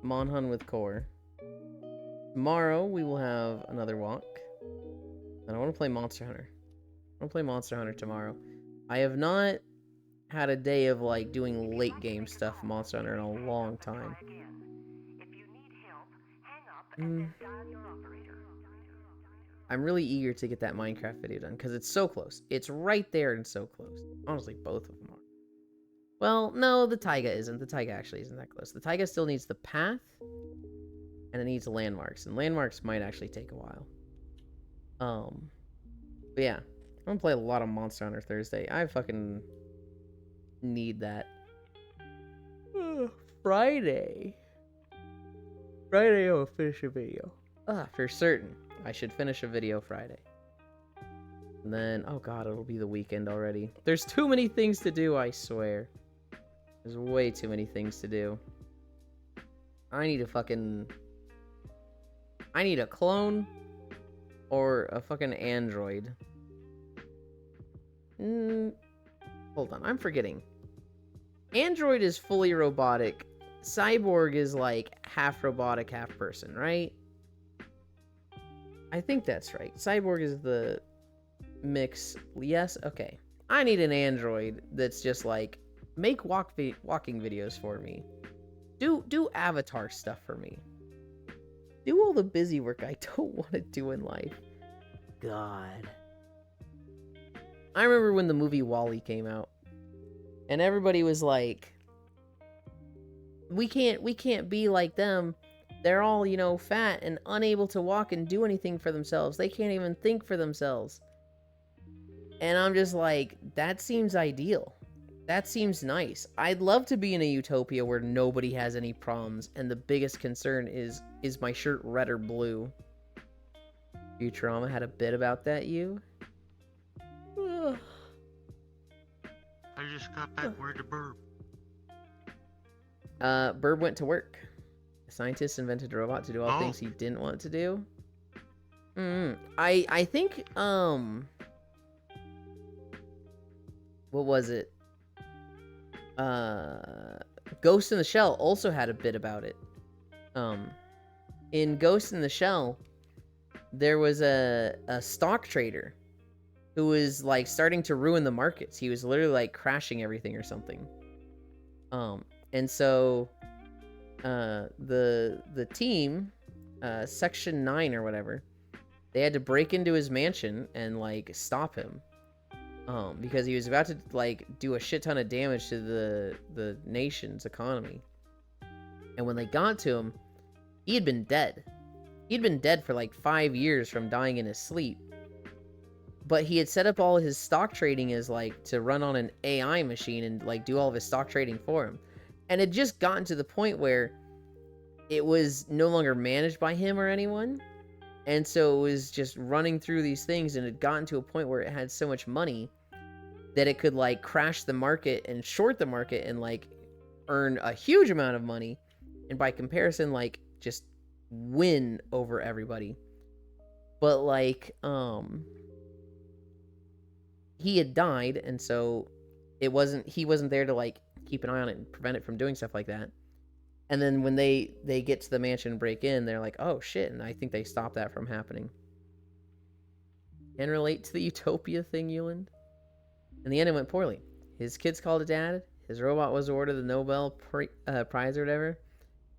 Monhun with Core. Tomorrow we will have another walk. And I want to play Monster Hunter. I want to play Monster Hunter tomorrow. I have not had a day of like doing late game stuff in Monster Hunter in a long time. I'm really eager to get that Minecraft video done because it's so close. It's right there and so close. Honestly, both of them are. Well, no, the taiga isn't. The taiga actually isn't that close. The taiga still needs the path, and it needs landmarks, and landmarks might actually take a while. But yeah, I'm gonna play a lot of Monster Hunter Thursday. I fucking need that. Friday, I'll finish a video. For certain. I should finish a video Friday. And then, oh god, it'll be the weekend already. There's too many things to do, I swear. There's way too many things to do. I need a clone or a fucking android. Hold on, I'm forgetting. Android is fully robotic. Cyborg is like half robotic, half person, right? I think that's right. Cyborg is the mix. Yes? Okay. I need an android that's just like, make walking videos for me. Do avatar stuff for me. Do all the busy work I don't want to do in life. God. I remember when the movie WALL-E came out. And everybody was like, we can't be like them. They're all, you know, fat and unable to walk and do anything for themselves. They can't even think for themselves. And I'm just like, that seems ideal. That seems nice. I'd love to be in a utopia where nobody has any problems and the biggest concern is my shirt red or blue? Futurama had a bit about that, you? I just got back. Where'd the Burb? Burb went to work. A scientist invented a robot to do all things he didn't want to do. I think, what was it? Ghost in the Shell also had a bit about it. In Ghost in the Shell, there was a stock trader who was like starting to ruin the markets. He was literally like crashing everything or something. And so the team, Section 9 or whatever, they had to break into his mansion and like stop him. Because he was about to like do a shit ton of damage to the nation's economy. And when they got to him, he had been dead. He'd been dead for like 5 years from dying in his sleep. But he had set up all his stock trading as like to run on an AI machine and like do all of his stock trading for him. And it just gotten to the point where it was no longer managed by him or anyone. And so it was just running through these things, and it gotten to a point where it had so much money that it could like crash the market and short the market and like earn a huge amount of money. And by comparison, like just win over everybody. But like, he had died, and so he wasn't there to like keep an eye on it and prevent it from doing stuff like that. And then when they get to the mansion and break in, they're like, oh shit, and I think they stopped that from happening. Can relate to the utopia thing, Euland? In the end, it went poorly. His kids called it dad. His robot was awarded the Nobel Prize or whatever.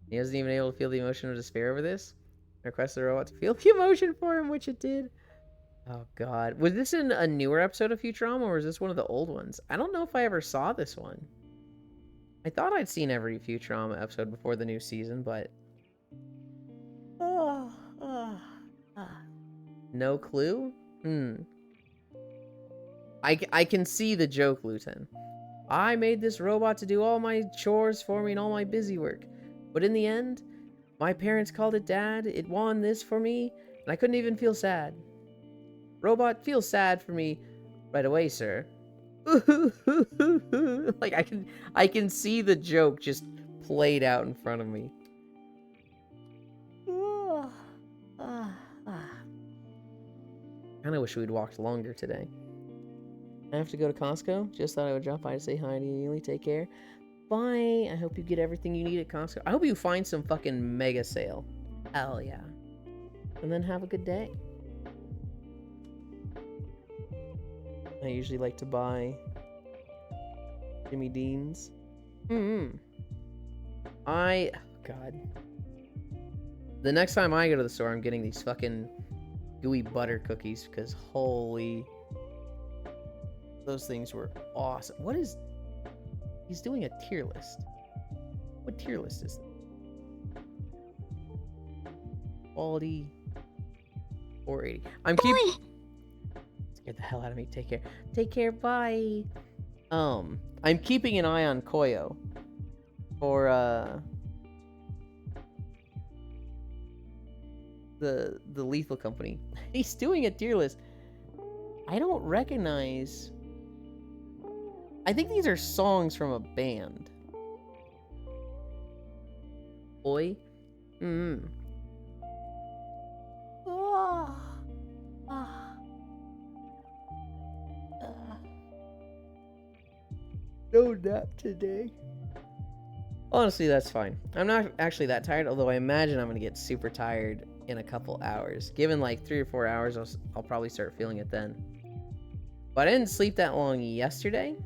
He wasn't even able to feel the emotion of despair over this. Requested the robot to feel the emotion for him, which it did. Oh God, was this in a newer episode of Futurama, or was this one of the old ones? I don't know if I ever saw this one. I thought I'd seen every Futurama episode before the new season, but no clue. I can see the joke, Luton. I made this robot to do all my chores for me and all my busy work, but in the end, my parents called it Dad. It won this for me, and I couldn't even feel sad. Robot, feel sad for me right away, sir. Like I can see the joke just played out in front of me. Kinda wish we'd walked longer today. I have to go to Costco. Just thought I would drop by to say hi to you. Take care. Bye. I hope you get everything you need at Costco. I hope you find some fucking mega sale. Hell yeah. And then have a good day. I usually like to buy Jimmy Dean's. Oh God. The next time I go to the store, I'm getting these fucking gooey butter cookies because holy, those things were awesome. What is? He's doing a tier list. What tier list is that? Quality 480. I'm keeping. Get the hell out of me. Take care. Take care. Bye. I'm keeping an eye on Koyo for the Lethal Company. He's doing a tier list. I don't recognize. I think these are songs from a band. Oi. No nap today. Honestly, that's fine. I'm not actually that tired, although I imagine I'm gonna get super tired in a couple hours. Given like 3 or 4 hours, I'll probably start feeling it then. But I didn't sleep that long yesterday,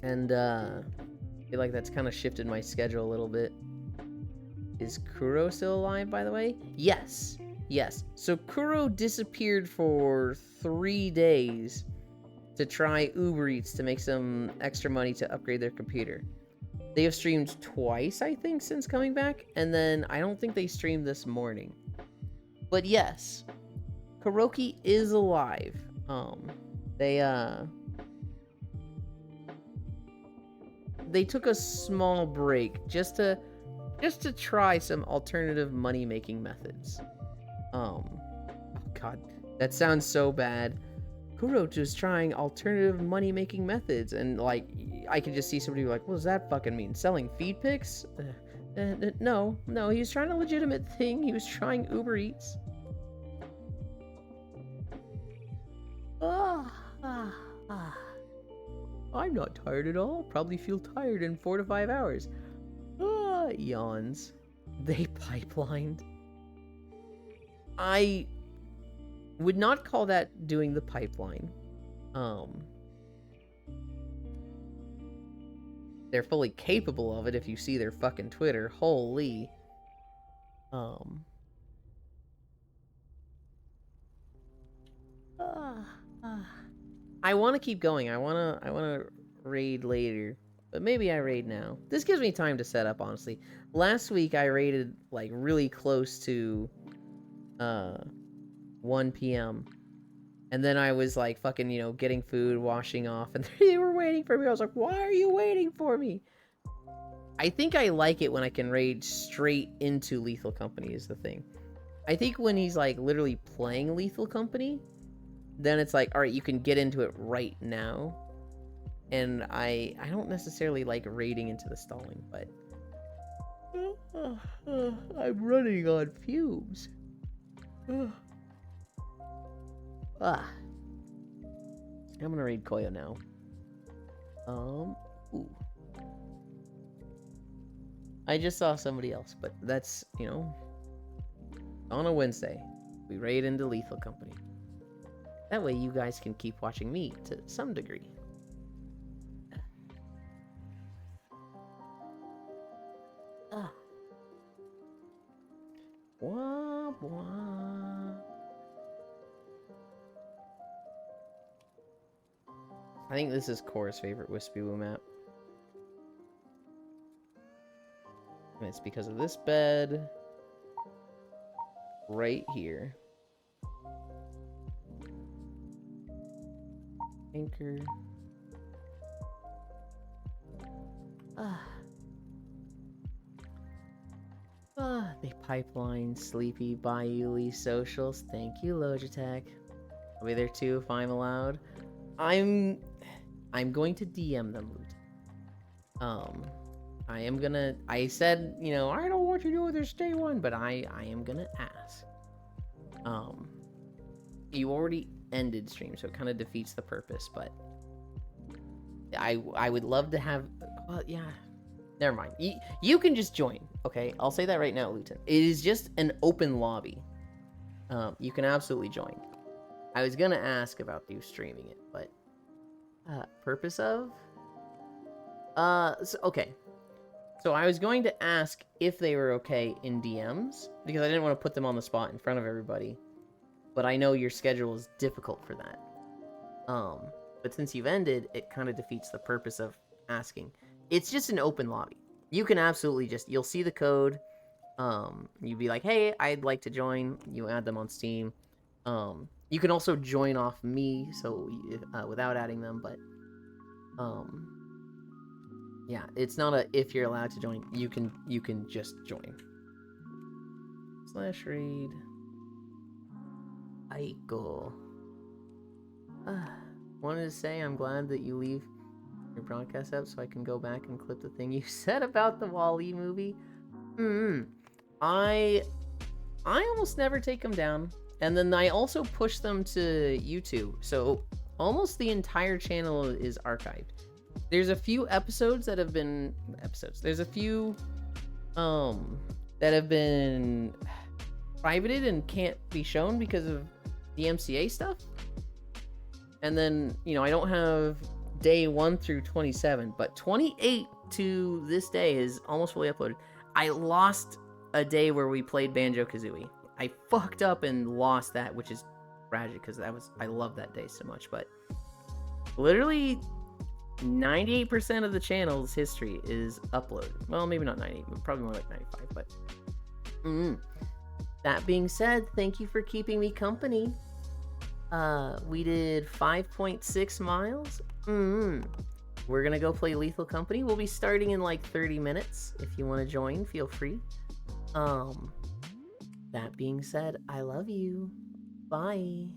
and I feel like that's kind of shifted my schedule a little bit. Is Kuro still alive, by the way? Yes. Yes. So Kuro disappeared for 3 days to try Uber Eats to make some extra money to upgrade their computer. They have streamed twice, I think, since coming back, and then I don't think they streamed this morning. But yes, Kuroki is alive. They took a small break just to try some alternative money-making methods. Oh God, that sounds so bad. Kuro was trying alternative money-making methods, and like I could just see somebody like, what does that fucking mean? Selling feed pics? No, he was trying a legitimate thing. He was trying Uber Eats. I'm not tired at all. Probably feel tired in 4 to 5 hours. Yawns. They pipelined. I would not call that doing the pipeline. They're fully capable of it if you see their fucking Twitter. Holy. I want to keep going. I want to raid later, but maybe I raid now. This gives me time to set up, honestly. Last week I raided like really close to 1 p.m. and then I was like fucking, getting food, washing off, and they were waiting for me. I was like, why are you waiting for me? I think I like it when I can raid straight into Lethal Company is the thing. I think when he's like literally playing Lethal Company, then it's like, all right, you can get into it right now. And I don't necessarily like raiding into the stalling, but I'm running on fumes. I'm gonna raid Koyo now. Ooh. I just saw somebody else, but that's, on a Wednesday, we raid into Lethal Company. That way you guys can keep watching me to some degree. Wah, wah. I think this is Cora's favorite Wispy Woo map. And it's because of this bed right here. Anchor. They pipeline Sleepy Bayou Socials. Thank you, Logitech. I'll be there too if I'm allowed. I'm going to DM them, Loot. I said, you know, I don't want you to do this day one, but I am gonna ask. You already ended stream, so it kind of defeats the purpose, but I would love to have, well, yeah, never mind. You can just join, okay? I'll say that right now, Luton. It is just an open lobby. You can absolutely join. I was gonna ask about you streaming it, but purpose of? Okay. So I was going to ask if they were okay in DMs, because I didn't want to put them on the spot in front of everybody. But I know your schedule is difficult for that. But since you've ended, it kind of defeats the purpose of asking. It's just an open lobby. You can absolutely just, you'll see the code. You'd be like, hey, I'd like to join. You add them on Steam. You can also join off me, so without adding them, but yeah, it's not a if you're allowed to join. You can just join. /raid Aiko. Wanted to say I'm glad that you leave your broadcast up so I can go back and clip the thing you said about the Wall-E movie. I almost never take them down, and then I also push them to YouTube, so almost the entire channel is archived. There's a few episodes that have been There's a few that have been privated and can't be shown because of the MCA stuff. And then, you know, I don't have day 1 through 27, but 28 to this day is almost fully uploaded. I lost a day where we played Banjo-Kazooie. I fucked up and lost that, which is tragic because I love that day so much, but literally 98% of the channel's history is uploaded. Well, maybe not 90, probably more like 95, but that being said, thank you for keeping me company. We did 5.6 miles. We're gonna go play Lethal Company. We'll be starting in like 30 minutes. If you want to join, feel free. That being said, I love you. Bye.